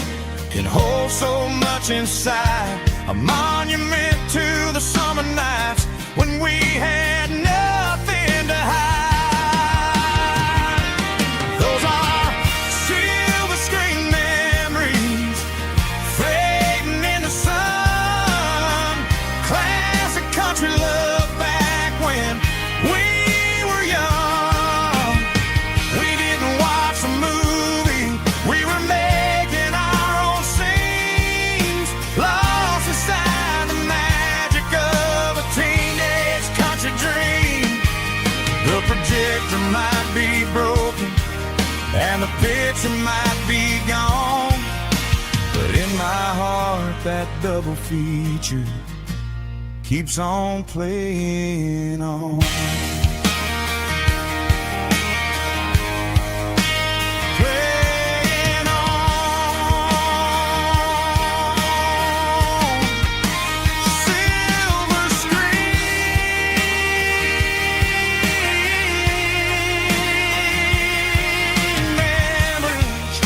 can hold so much inside, a monument to the summer nights when we had nothing to hide. Those are silver screen memories fading in the sun. Classic country love back when we were young. We didn't watch the movie, we were making our own scenes, lost inside the magic of a teenage country dream. The projector might be broken and the picture might be gone, but in my heart that double feature keeps on playing on. Playing on. Silver screen memories.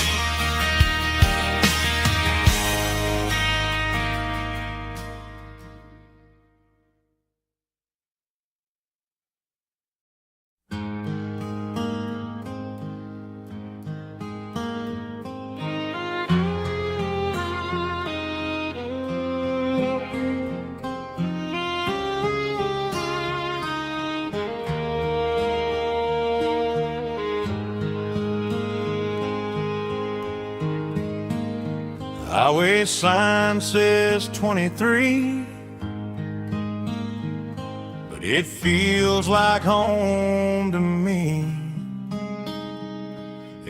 Highway sign says 23, but it feels like home to me.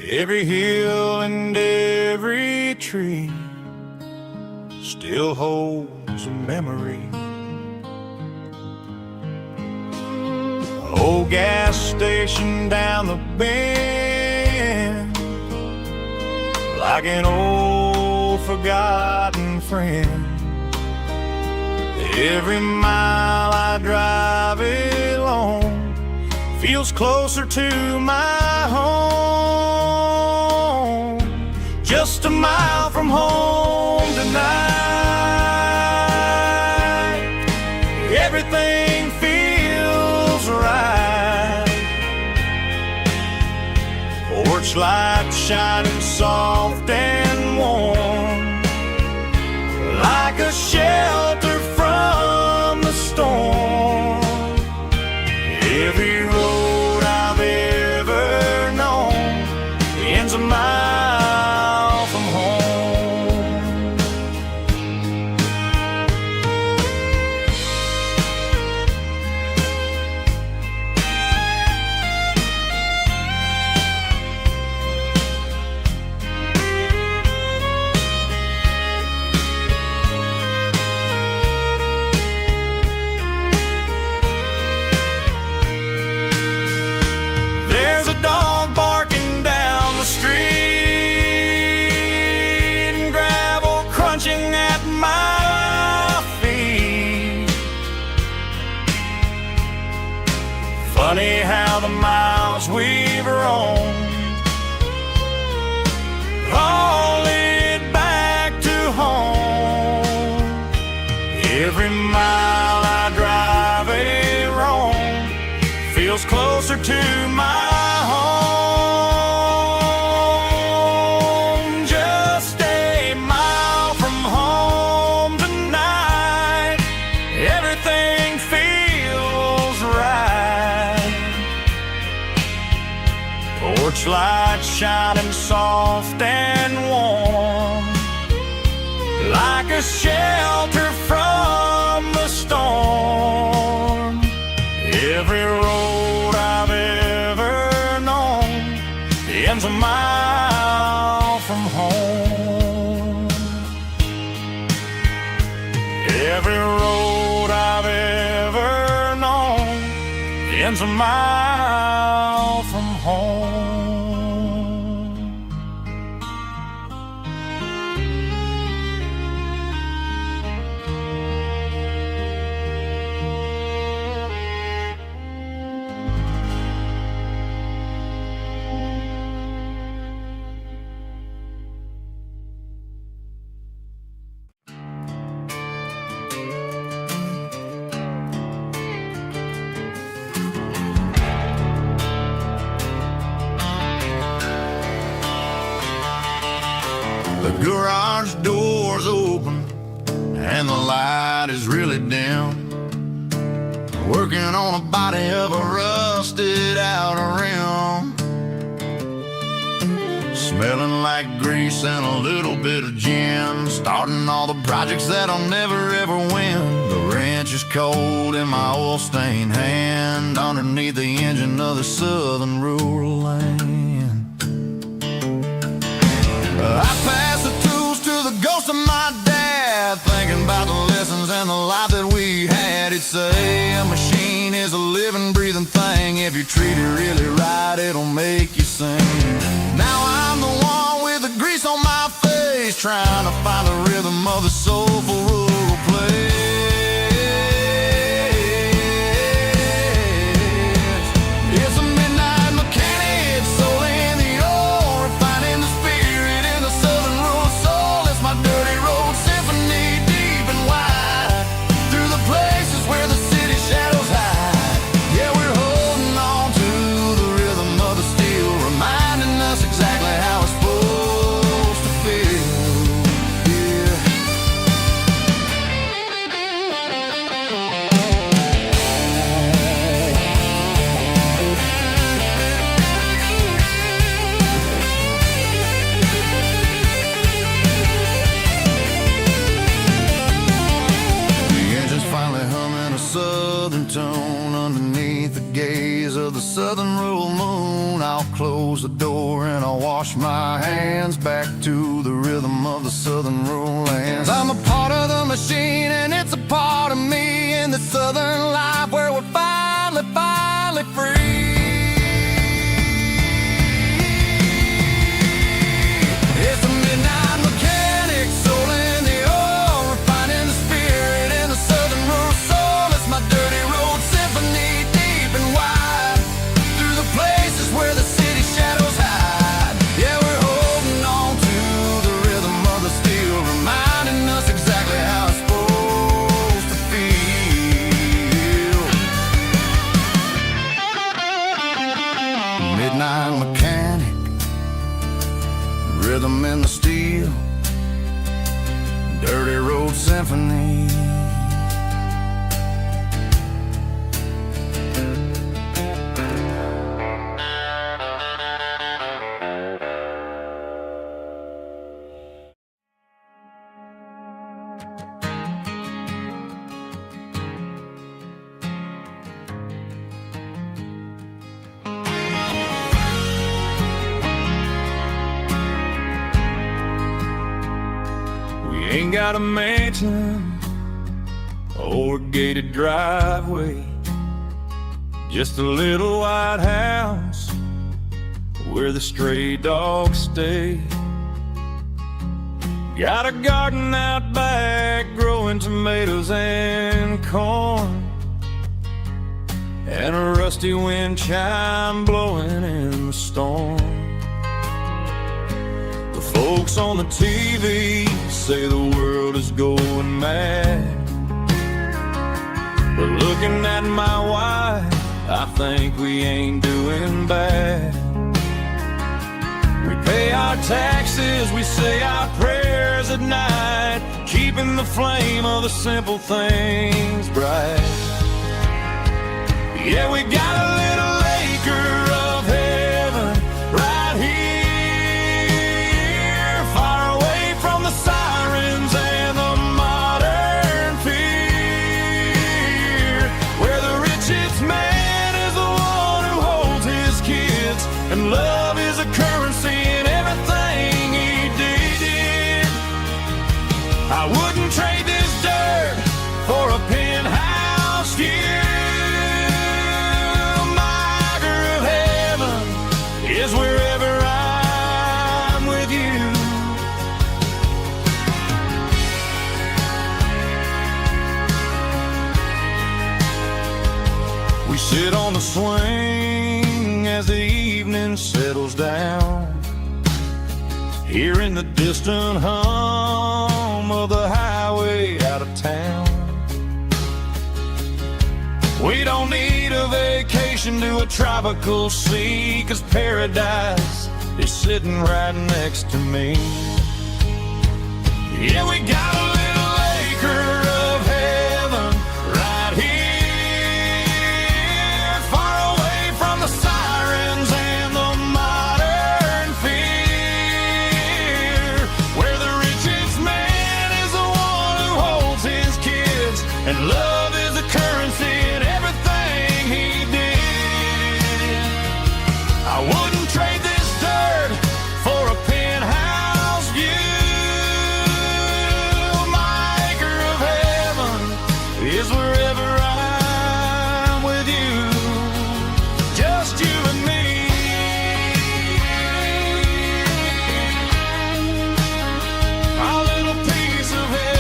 Every hill and every tree still holds a memory. Old gas station down the bend, like an old forgotten friend. Every mile I drive it alone feels closer to my home. Just a mile from home tonight, everything feels right. Porch light shining soft and warm, like a shelter from the storm. Every road I've ever known ends a mile from home. Funny how the miles we've roamed all lead back to home. Every mile I drive a roam feels closer to my home. Just a mile from home tonight, everything feels right. Porch light shining soft and warm, like a shelter from the storm. Every road I've ever known ends a mile from home. Every road I've ever known ends a mile from home. The garage door's open and the light is really dim. Working on a body of a rusted out rim, smelling like grease and a little bit of gin. Starting all the projects that I'll never ever win. The wrench is cold in my oil-stained hand, underneath the engine of the southern rural land. I pass the tools to the ghost of my dad, thinking about the lessons and the life that we had. He'd say a machine is a living, breathing thing. If you treat it really right, it'll make you sing. Now I'm the one with the grease on my face, trying to find the rhythm of the soulful rural place. It's a midnight mechanic, soul in the oil, refining the spirit in the southern rural soul. It's my dirty road symphony, deep and wide, through the places where the city shadows hide. Yeah, we're holding on to the rhythm of the steel, reminding us exactly how it's supposed to feel. Yeah. The engine's finally humming a southern tone underneath the gaze of the southern rural moon. I'll close the door and I'll wash my hands back to the rhythm of the southern rural lands. I'm a part of the machine and it's a part of me in the southern life where we're finally free. It's a midnight mechanic, soul in the oil, refining the spirit in the southern rural soul. It's my dirty road symphony, deep and wide, through the places where the city shadows hide. Yeah, we're holding on to the rhythm of the steel, reminding us exactly how it's supposed to feel. Midnight mechanic, rhythm in the steel, dirty road symphony. Ain't got a mansion or a gated driveway, just a little white house where the stray dogs stay. Got a garden out back growing tomatoes and corn, and a rusty wind chime blowing in the storm. The folks on the TV say the world is going mad, but looking at my wife, I think we ain't doing bad. We pay our taxes, we say our prayers at night, keeping the flame of the simple things bright. Yeah, we got a little acre of heaven right here, far away from the sirens and the modern fear, where the richest man is the one who holds his kids, and love is a currency in everything he did. I wouldn't trade this dirt for a penthouse view. Is wherever I'm with you. We sit on the swing as the evening settles down, hearing the distant hum of the highway out of town. We don't need a vacation to a tropical sea, 'cause paradise is sitting right next to me. Yeah, we got a little acre of heaven right here, far away from the sirens and the modern fear, where the richest man is the one who holds his kids, and love is a currency in everything he did. I wouldn't trade this dirt for a penthouse view. My acre of heaven is wherever I'm with you, just you and me. Our little piece of heaven.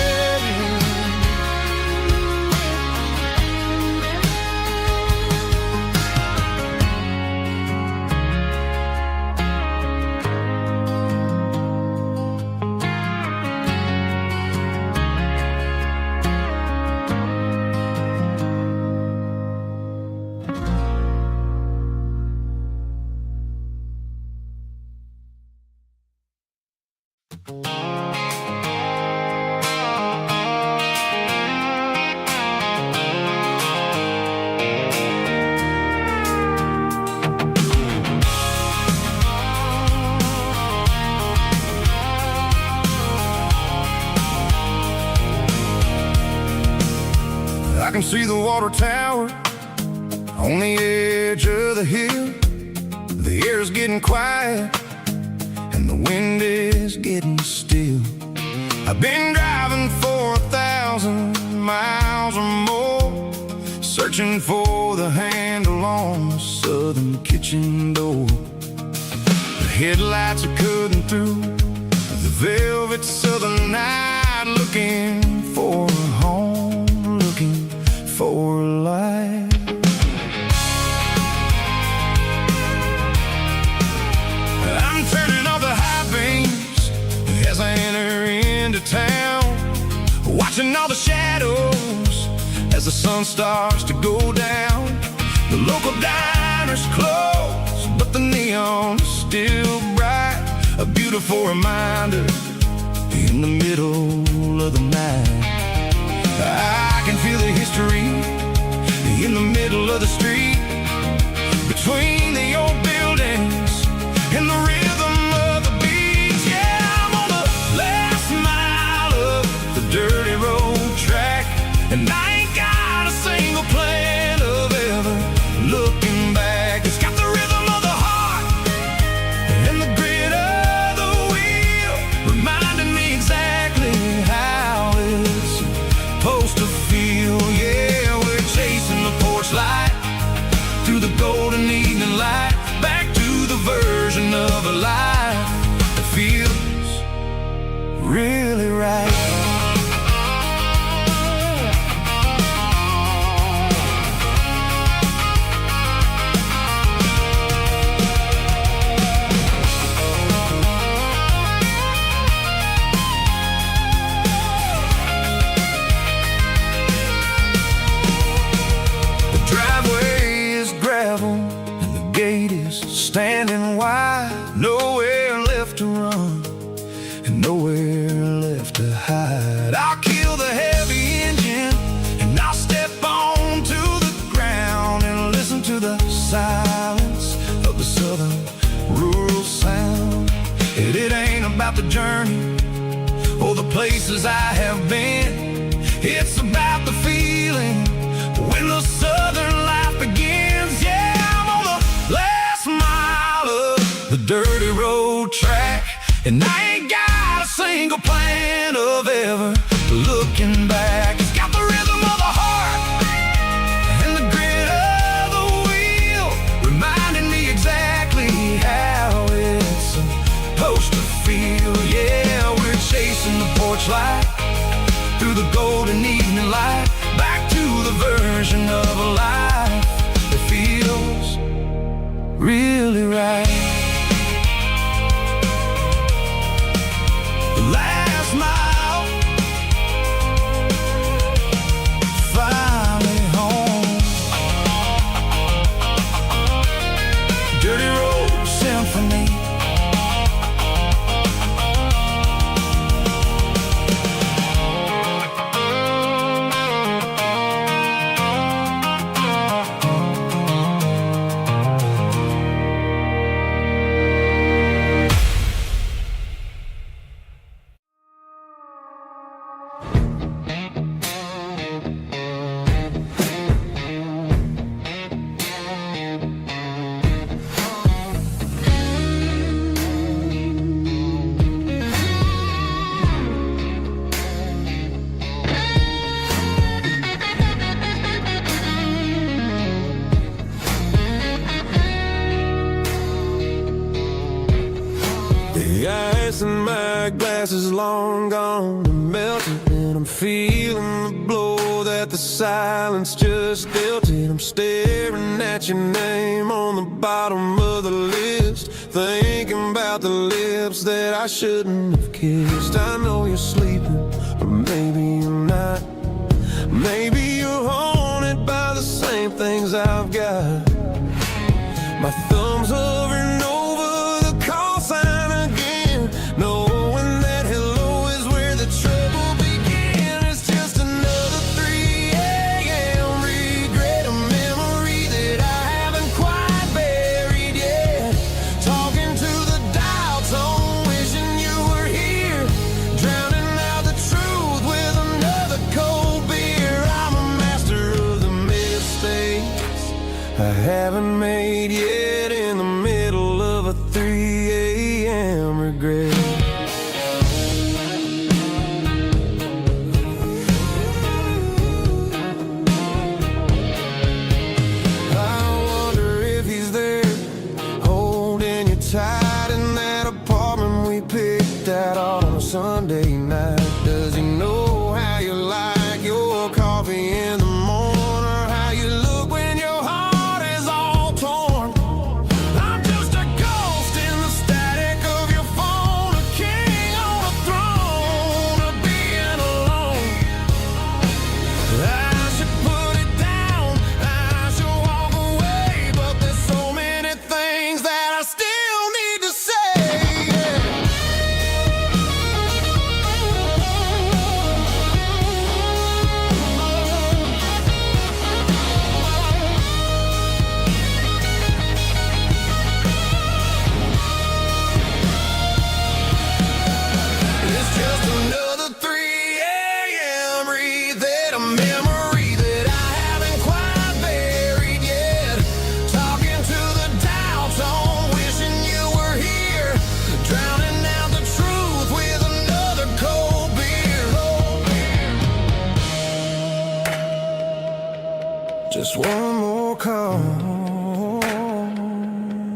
I can see the water tower on the edge of the hill. The air's getting quiet and the wind is getting still. I've been driving for 1,000 miles or more, searching for the handle on the southern kitchen door. The headlights are cutting through the velvet southern night, looking for a home, looking for life. I'm turning off the high beams as I enter into town, watching all the shadows as the sun starts to go down. The local diner's closed, but the neon is still bright, a beautiful reminder in the middle of the night. I can feel the history in the middle of the street, between the old buildings and the rhythm of the beats. Yeah, I'm on the last mile of the dirty road track, and I ain't got a single plan of ever looking back. It's got the rhythm of the heart and the grit of the wheel, reminding me exactly how it's supposed to feel. Yeah, we're chasing the porch light standing wide, nowhere left to run and nowhere left to hide. I'll kill the heavy engine and I'll step onto the ground and listen to the silence of the southern rural sound. It ain't about the journey or the places I have been. It's about the feeling when the southern life begins. Yeah, I'm on the last mile of the dirty road track, and I ain't got a single plan of ever looking back. It's got the rhythm of the heart and the grit of the wheel, reminding me exactly how it's supposed to feel. Yeah, we're chasing the porch light through the golden evening light, back to the version of a life that feels really right. The last mile, finally home. Dirty Road Symphony. The ice in my glass is long gone and melted, and I'm feeling the blow that the silence just dealt it. I'm staring at your name on the bottom of the list, thinking about the lips that I shouldn't have kissed. I know you're sleeping, but maybe you're not. Maybe you're haunted by the same things I've got. My thumb's hovering over the call sign again, knowing that hello is where the trouble began. It's just another 3 a.m. regret, a memory that I haven't quite buried yet. Talking to the dial tone, wishing you were here, drowning out the truth with another cold beer. I'm a master of the mistakes I haven't made yet, in the middle of a 3 a.m. regret. I wonder if he's there, holding you tight in that apartment we picked out on a Sunday night. Does he know how you like your coffee in the morning, or how you look when your heart is all torn? I'm just a ghost in the static of your phone, a king on a throne of being alone. I should put it down, I should walk away, but there's so many things that I still need to say. It's just another 3 a.m. read, a memory that I haven't quite buried yet. Talking to the dial tone, wishing you were here, drowning out the truth with another cold beer. Just one more call,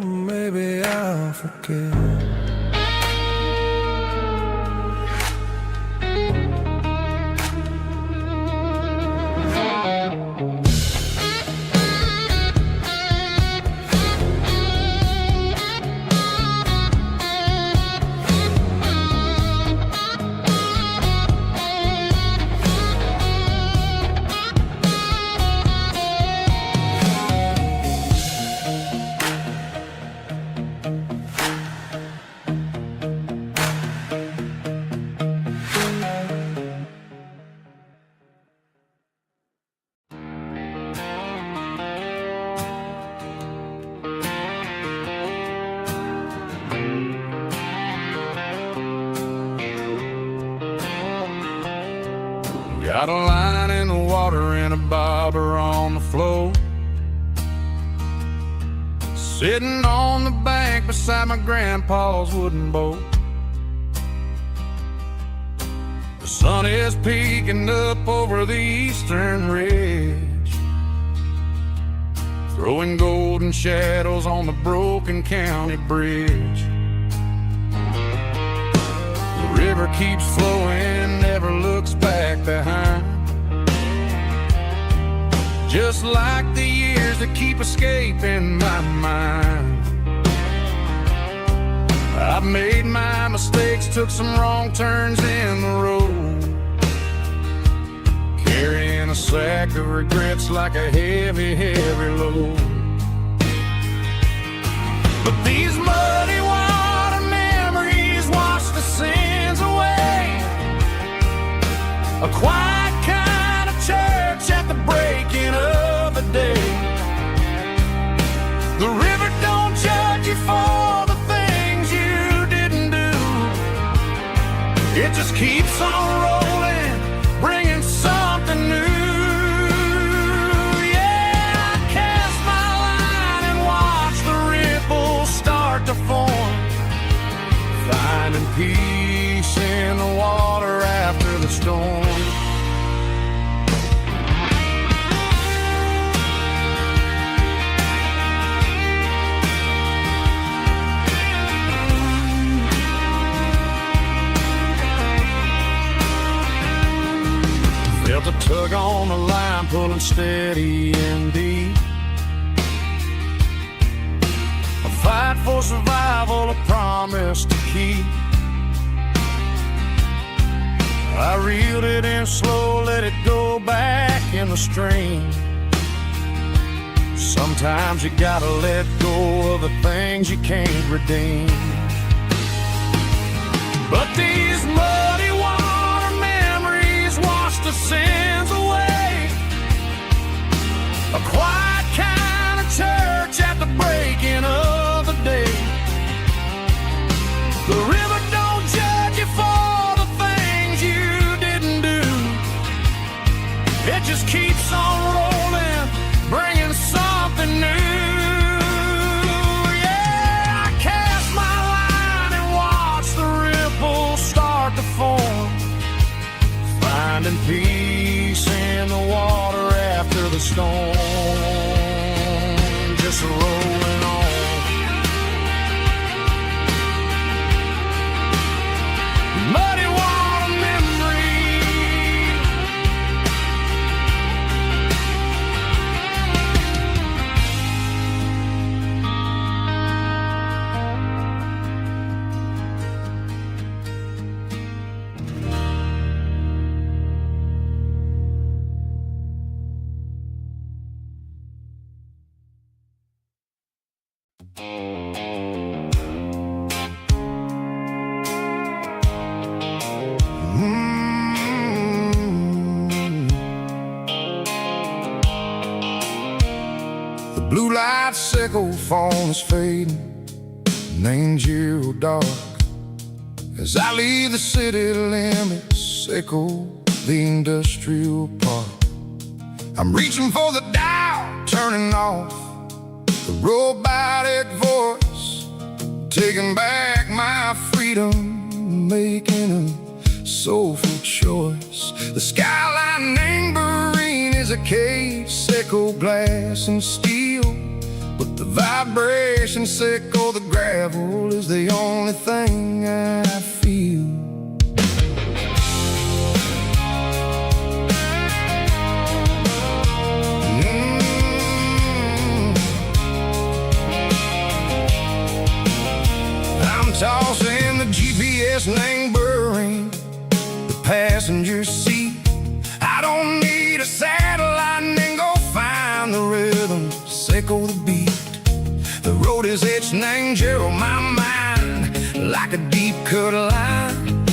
maybe I'll forget. Got a line in the water and a bobber on the floor. Sitting on the bank beside my grandpa's wooden boat. The sun is peeking up over the eastern ridge, throwing golden shadows on the broken county bridge. The river keeps flowing, never looks back behind, just like the years that keep escaping my mind. I've made my mistakes, took some wrong turns in the road, carrying a sack of regrets like a heavy, heavy load. But these muddy water memories wash the sins away. A quiet kind of church at the breaking of the day. The river don't judge you for the things you didn't do. It just keeps on rolling, bringing something new. Yeah, I cast my line and watch the ripples start to form, finding peace in the water after the storm. Felt a tug on the line, pulling steady and deep. A fight for survival, a promise to keep. I reeled it in slow, let it go back in the stream. Sometimes you gotta let go of the things you can't redeem. But these muddy water memories wash the sins away. A quiet kind of church at the breaking of the day. The river don't judge you for the things you didn't do. It just keeps on rolling, bringing something new. Yeah, I cast my line and watch the ripples start to form, finding peace in the water after the storm. Just rolling on. Muddy water memory. The blue light sickle phone is fading, named zero dark. As I leave the city limits, echo the industrial park. I'm reaching for the dial, turning off the robotic voice, taking back my freedom, making a soulful choice. The skyline named Marine is a case, echo glass and steel, but the vibration sickle, the gravel is the only thing I feel. I'm tossing the GPS named Burring, the passenger seat. I don't need a satellite and go find the rhythm, sickle the beat. The road is etched named Gerald, my mind, like a deep cut line,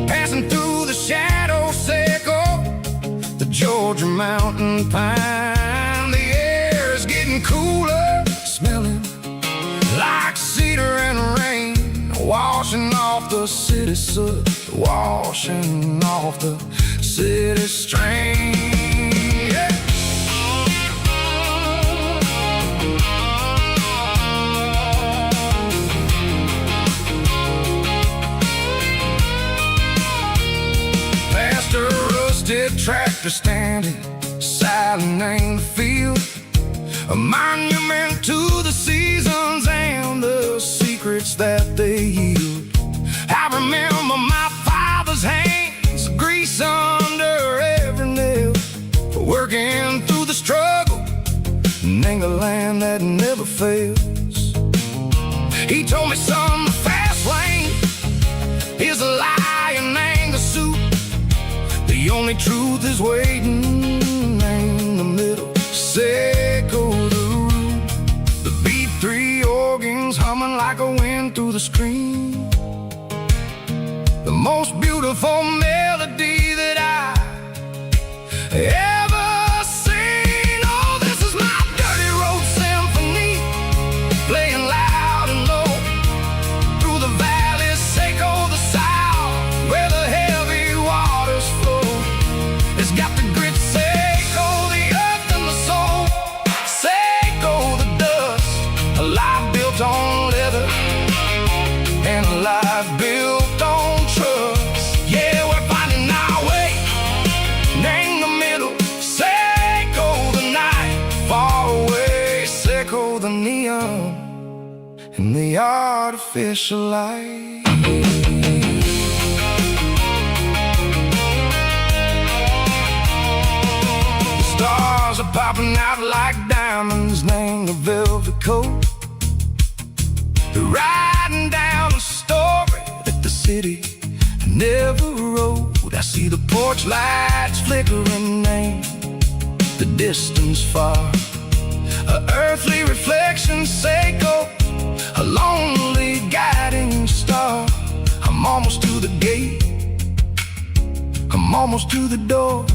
passing through the shadow sickle, the Georgia mountain pine. The air is getting cooler, smelling like cedar and rain, washing off the city soot, washing off the city strange. Yeah. Past a rusted tractor standing silent in the field, a monument to the seasons and the secrets that they yield. I remember my father's hands, grease under every nail, working through the struggle, and the land that never fails. He told me, son, the fast lane is a lie and anger soup. The only truth is waiting in the middle. Seco the root, the B3 organs humming like a wind through the screen. The most beautiful melody that I ever seen. Oh, this is my dirty road symphony, playing loud and low through the valleys, Seco the south, where the heavy waters flow. It's got the grit, Seco the earth and the soul, Seco the dust, a life built on leather and a life built on trust. Yeah, we're finding our way in the middle. Seco the night, far away. Seco the neon and the artificial light. Stars are popping out like diamonds, named the velvet coat. They're riding down the story that the city never wrote. I see the porch lights flickering in the distance far, a earthly reflection, Seco, a lonely guiding star. I'm almost to the gate, I'm almost to the door,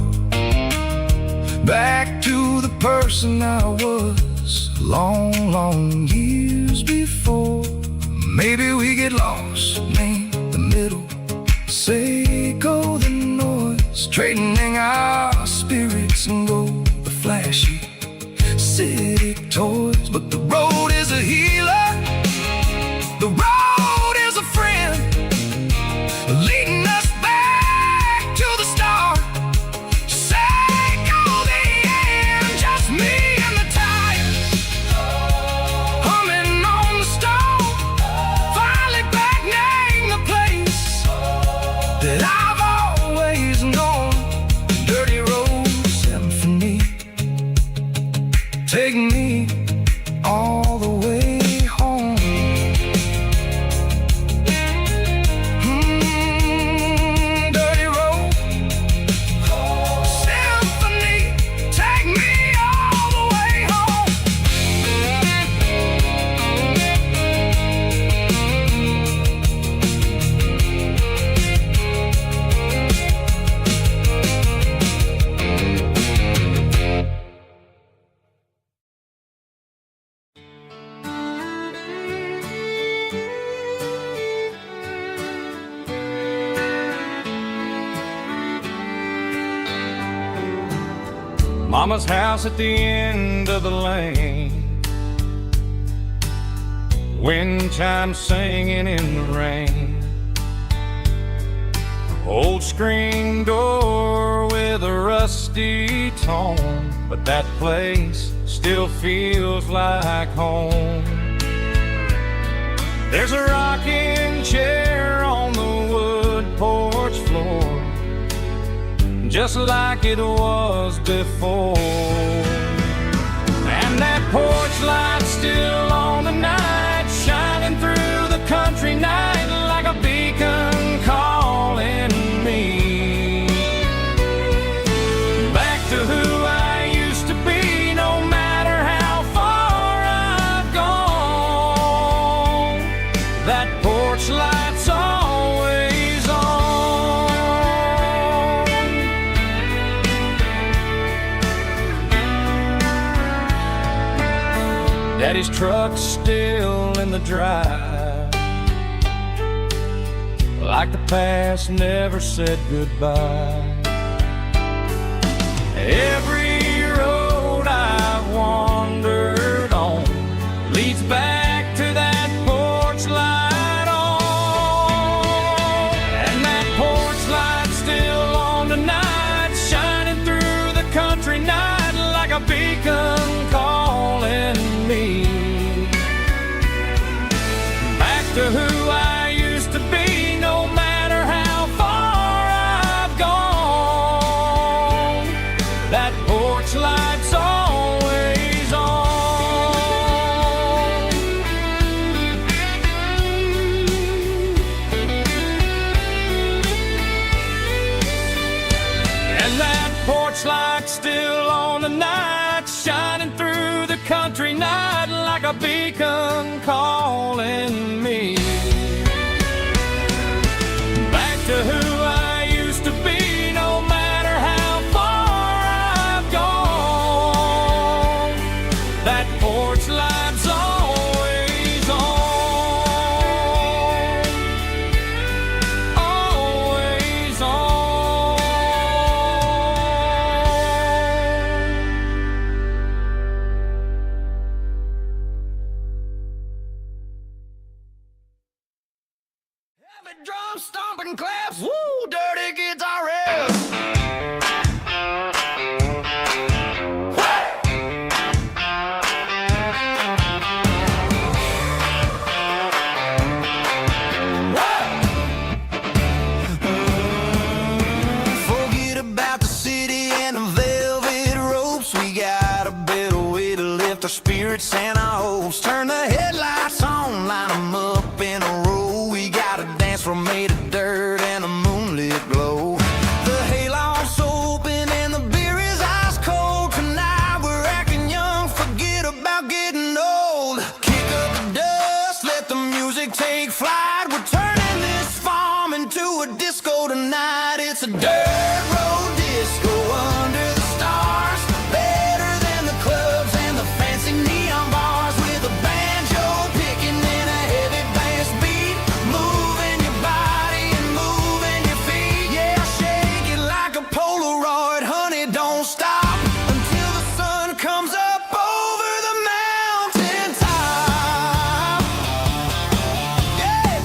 back to the person I was long, long years before. Maybe we get lost in the middle, Seco the noise, trading our spirits and go the flashy city toys. But the road is a healer, the road is a friend, leading us back to the start. Seco the end, just me and the tires, humming on the stove, finally back name the place that I've always known. Dirty road symphony, take me all the way home. Dirty road symphony, take me all the way home. Mama's house at the end of the lane, wind chimes singing in the rain. Old screen door with a rusty tone, but that place still feels like home. There's a rocking chair on the wood porch floor, just like it was before. And that porch light's still on tonight, shining through the country night like a beacon calling me back to who I used to be. No matter how far I've gone, that porch light's always on. Daddy's truck's still in the drive, like the past never said goodbye. Every road I've wandered on leads back to that porch light on. And that porch light's still on tonight, shining through the country night like a beacon calling me back to who I used to be, no matter how far I've gone. That porch light's always on. And that porch light's still on tonight, shining through the country night like a beacon calling me back to who I used to be, no matter how far I've gone. That porch light's always on, always on. Heavy drum stomping claps, woo, dirty guitar riffs. Forget about the city and the velvet ropes. We got a better way to lift our spirits and our hopes. Turn the headlights on, line them up in a row. We got a dance floor made of dirt and a moonlit glow. The hayloft's open and the beer is ice cold. Tonight we're acting young, forget about getting old. Kick up the dust, let the music take flight. We're turning this farm into a disco tonight. It's a dirt road disco under the stars. Better than the clubs and the fancy neon bars. With a banjo picking and a heavy bass beat. Moving your body and moving your feet. Yeah, shake it like a Polaroid, honey, don't stop until the sun comes up over the mountain top. Yeah.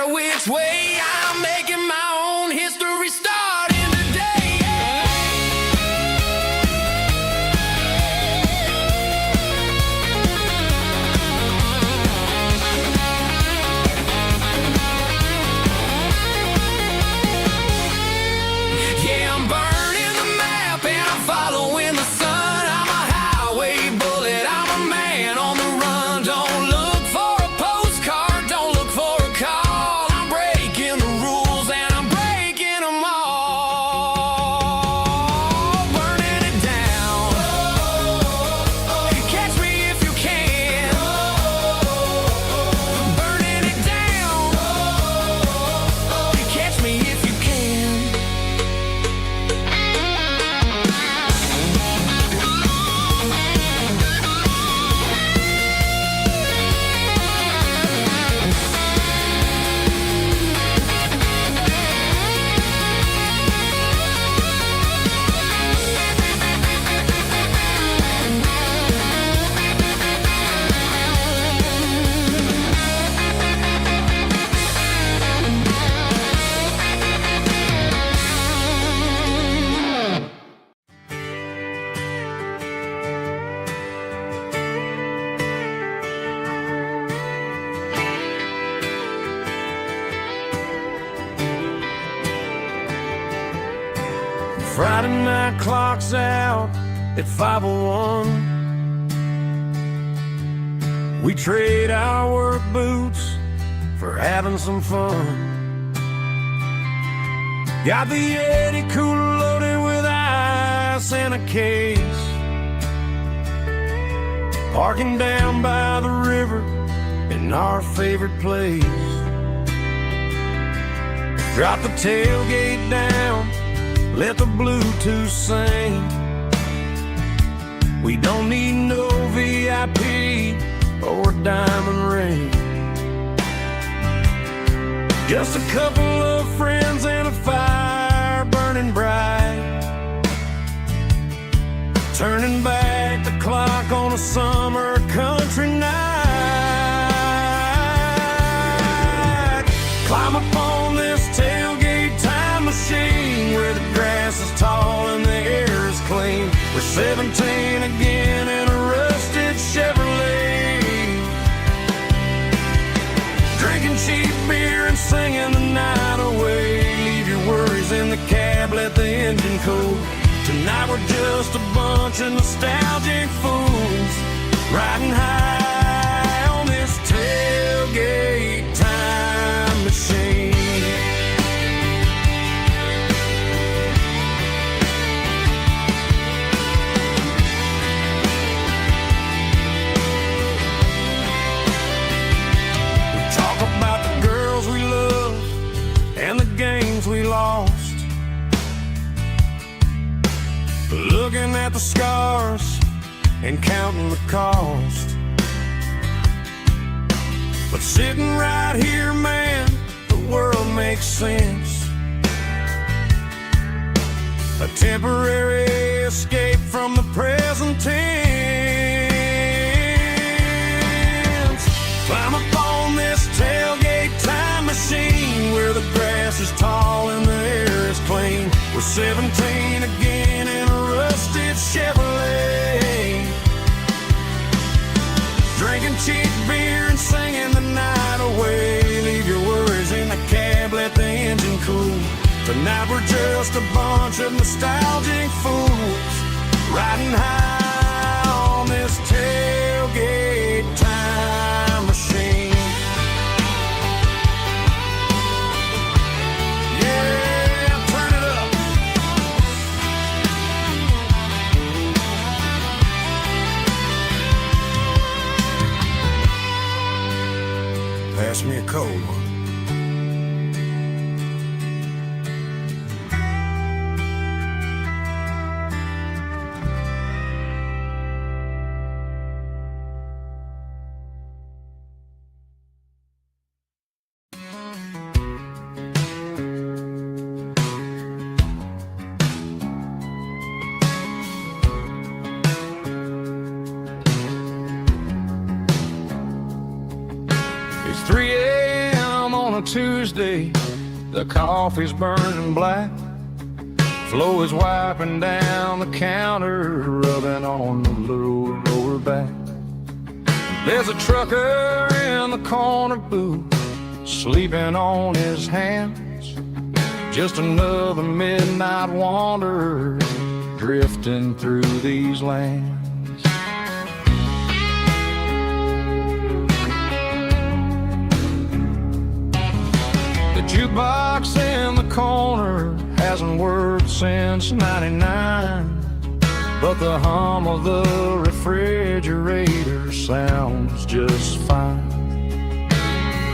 matter which way, I'm making my own history starting today. Yeah, I'm burning the map and I'm following the sun. I'm a highway bullet, I'm a man on the run. Don't look for a postcard, don't look for a call. I'm breaking the rules and I'm breaking them all. Burning it down. Catch me if you can. Burning it down. Catch me if you can. Friday night clock's out at 5:01. We trade our work boots for having some fun. Got the Yeti cooler loaded with ice and a case. Parking down by the river in our favorite place. Drop the tailgate down, let the Bluetooth sing. We don't need no VIP or diamond ring. Just a couple of friends and a fire burning bright. Turning back the clock on a summer country night. Climb up on this tailgate time machine where the grass is tall and the air is clean. We're 17 again in a rusted Chevrolet. Drinking cheap beer and singing the night away. Leave your worries in the cab, let the engine cool. Tonight we're just a bunch of nostalgic fools riding high on this tailgate time machine. We lost, looking at the scars and counting the cost. But sitting right here, man, the world makes sense. A temporary escape from the present tense. Climb up on this tailgate time machine where the grass is tall and the air is clean. We're 17 again in a rusted Chevrolet. Drinking cheap beer and singing the night away. Leave your worries in the cab, let the engine cool. Tonight we're just a bunch of nostalgic fools riding high on this tailgate time machine. Pass me a cold one. It's 3 a.m. on a a Tuesday, the coffee's burning black. Flo is wiping down the counter, rubbing on the lower back. There's a trucker in the corner booth, sleeping on his hands. Just another midnight wanderer, drifting through these lands. The jukebox in the corner hasn't worked since '99, but the hum of the refrigerator sounds just fine.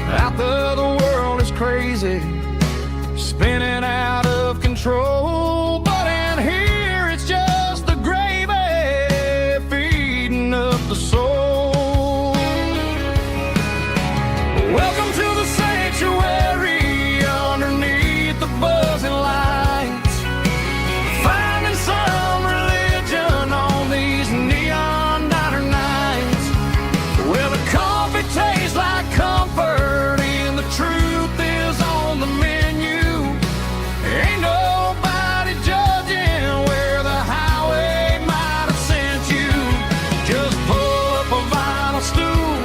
Out there the world is crazy, spinning out of control, but in here it's just the gravy feeding up the soul. Welcome to the sanctuary underneath the buzzing lights, finding some religion on these neon diner nights, where the coffee tastes like comfort and the truth is on the menu. Ain't nobody judging where the highway might have sent you. Just pull up a vinyl stool,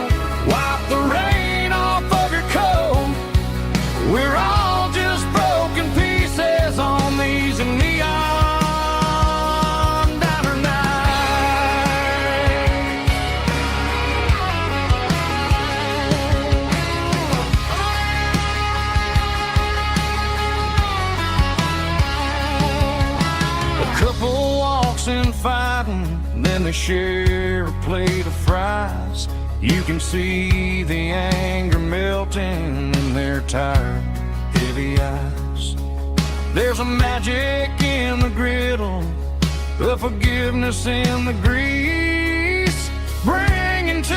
wipe the rain off of your coat. We're all just broken pieces on these neon diner nights. A couple walks in fighting, then they share a plate of fries. You can see the anger melting in their tired, heavy eyes. There's a magic in the griddle, a forgiveness in the grease, bringing to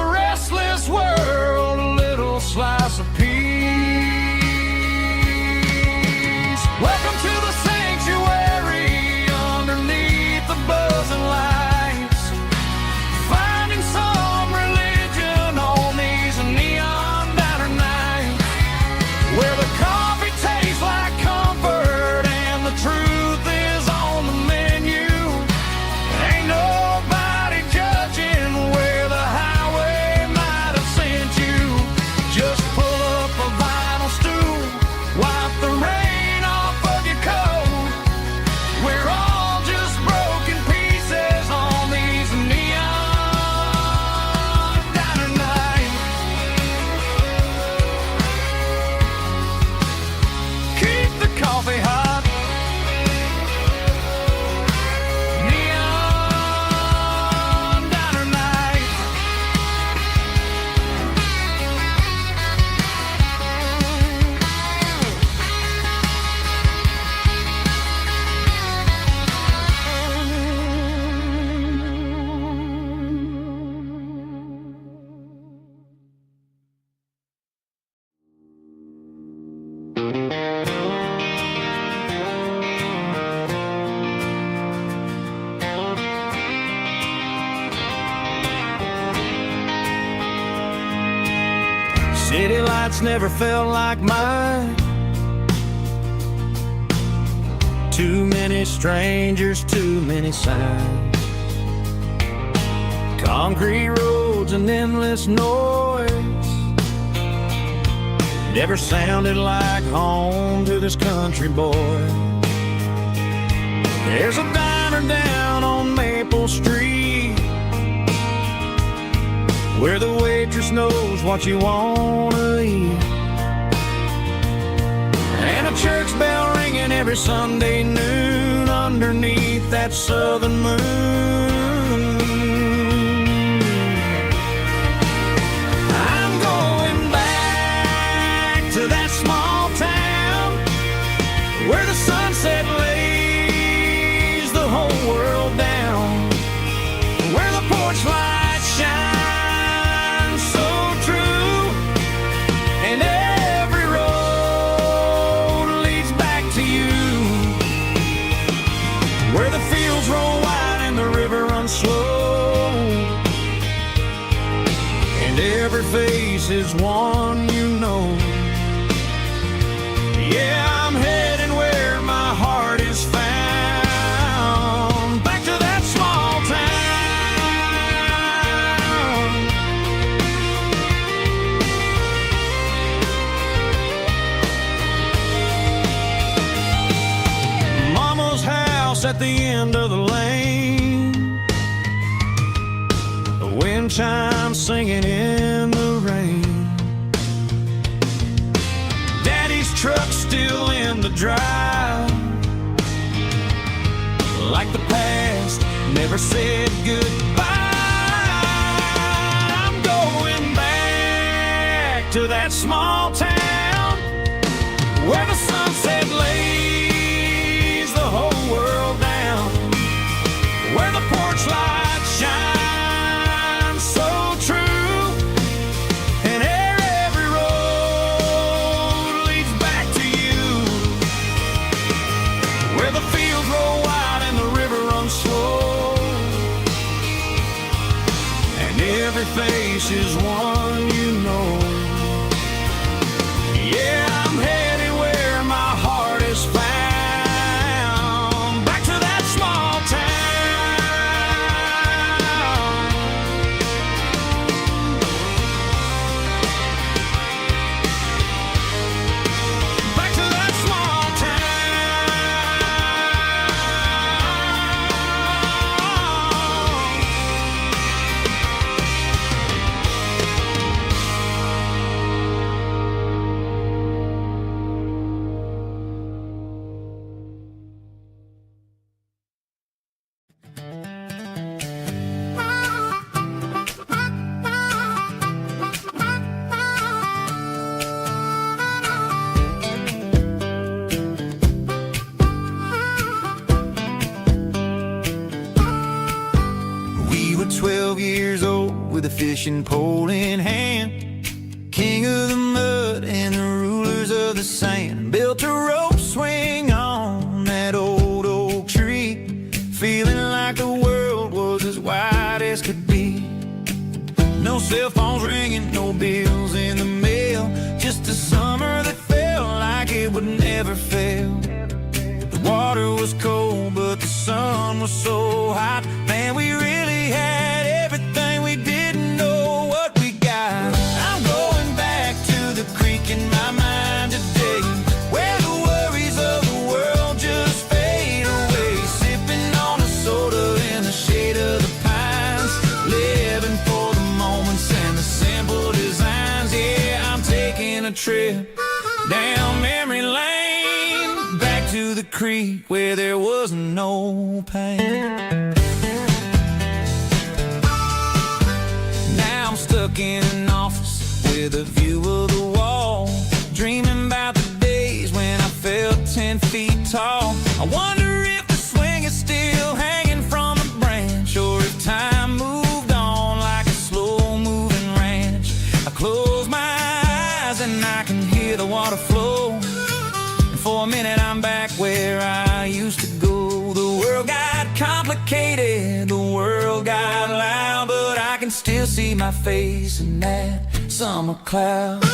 a restless world a little slice of peace. Welcome to the sanctuary underneath the buzzing lights, finding some religion on these neon diner nights, where the coffee tastes like comfort and the truth is on the menu. Ain't nobody judging where the highway might have sent you. Just pull up a vinyl stool, wipe the rain off of your coat. We're all just broken pieces on these neon diner nights. Keep the coffee hot. Neon diner nights. City lights never felt like mine. Too many strangers, too many signs. Concrete roads and endless noise never sounded like home to this country boy. There's a diner down on Maple Street where the waitress knows what you wanna eat, and a church bell ringing every Sunday noon underneath that southern moon. I'm going back to that small town where the sunset lays the whole world down, where the porch lights shine so true, and every road leads back to you, where the fields roll wide and the river runs slow, and every face is one you know. Yeah, I'm heading where my heart is found, back to that small town. Mama's house at the end of the lane, the wind chimes singing in the rain. Truck still in the drive, like the past never said goodbye. I'm going back to that small town where the sunset lays the whole world down, where the porch lights shine so true. Every face is one you know. Yeah, I'm headed where my heart is found, back to that small town. Back to that small We were 12 years old with a fishing pole in hand, king of the mud and the rulers of the sand. Built a rope swing on that old oak tree, feeling like the world was as wide as could be. No cell phones ringing, no bills in the mail, just a summer that felt like it would never fail. The water was cold, but the sun was so hot. Man, we really had everything, we didn't know what we got. I'm going back to the creek in my mind today, where the worries of the world just fade away. Sipping on a soda in the shade of the pines, living for the moments and the simple designs. Yeah, I'm taking a trip down memory lane, back to the creek where there was no pain. Now I'm stuck in an office with a view of the wall, dreaming about the days when I felt 10 feet tall. I wonder if the swing is still hanging from a branch, or if time moved on like a slow-moving ranch. I close my eyes and I can hear the water flow, and for a minute I'm back where I used to go. The world got complicated, the world got loud, but I can still see my face in that summer cloud.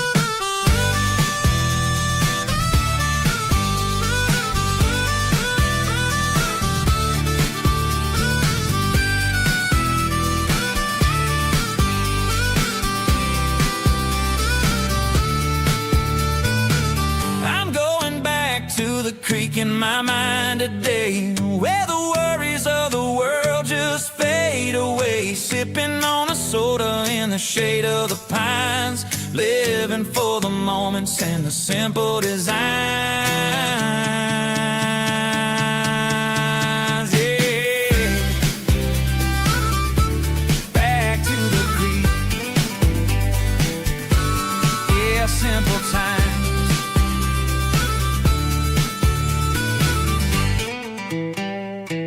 I'm going back to the creek in my mind today, where the worries of the world just fade away. Sipping on a soda in the shade of the pines, living for the moments and the simple design.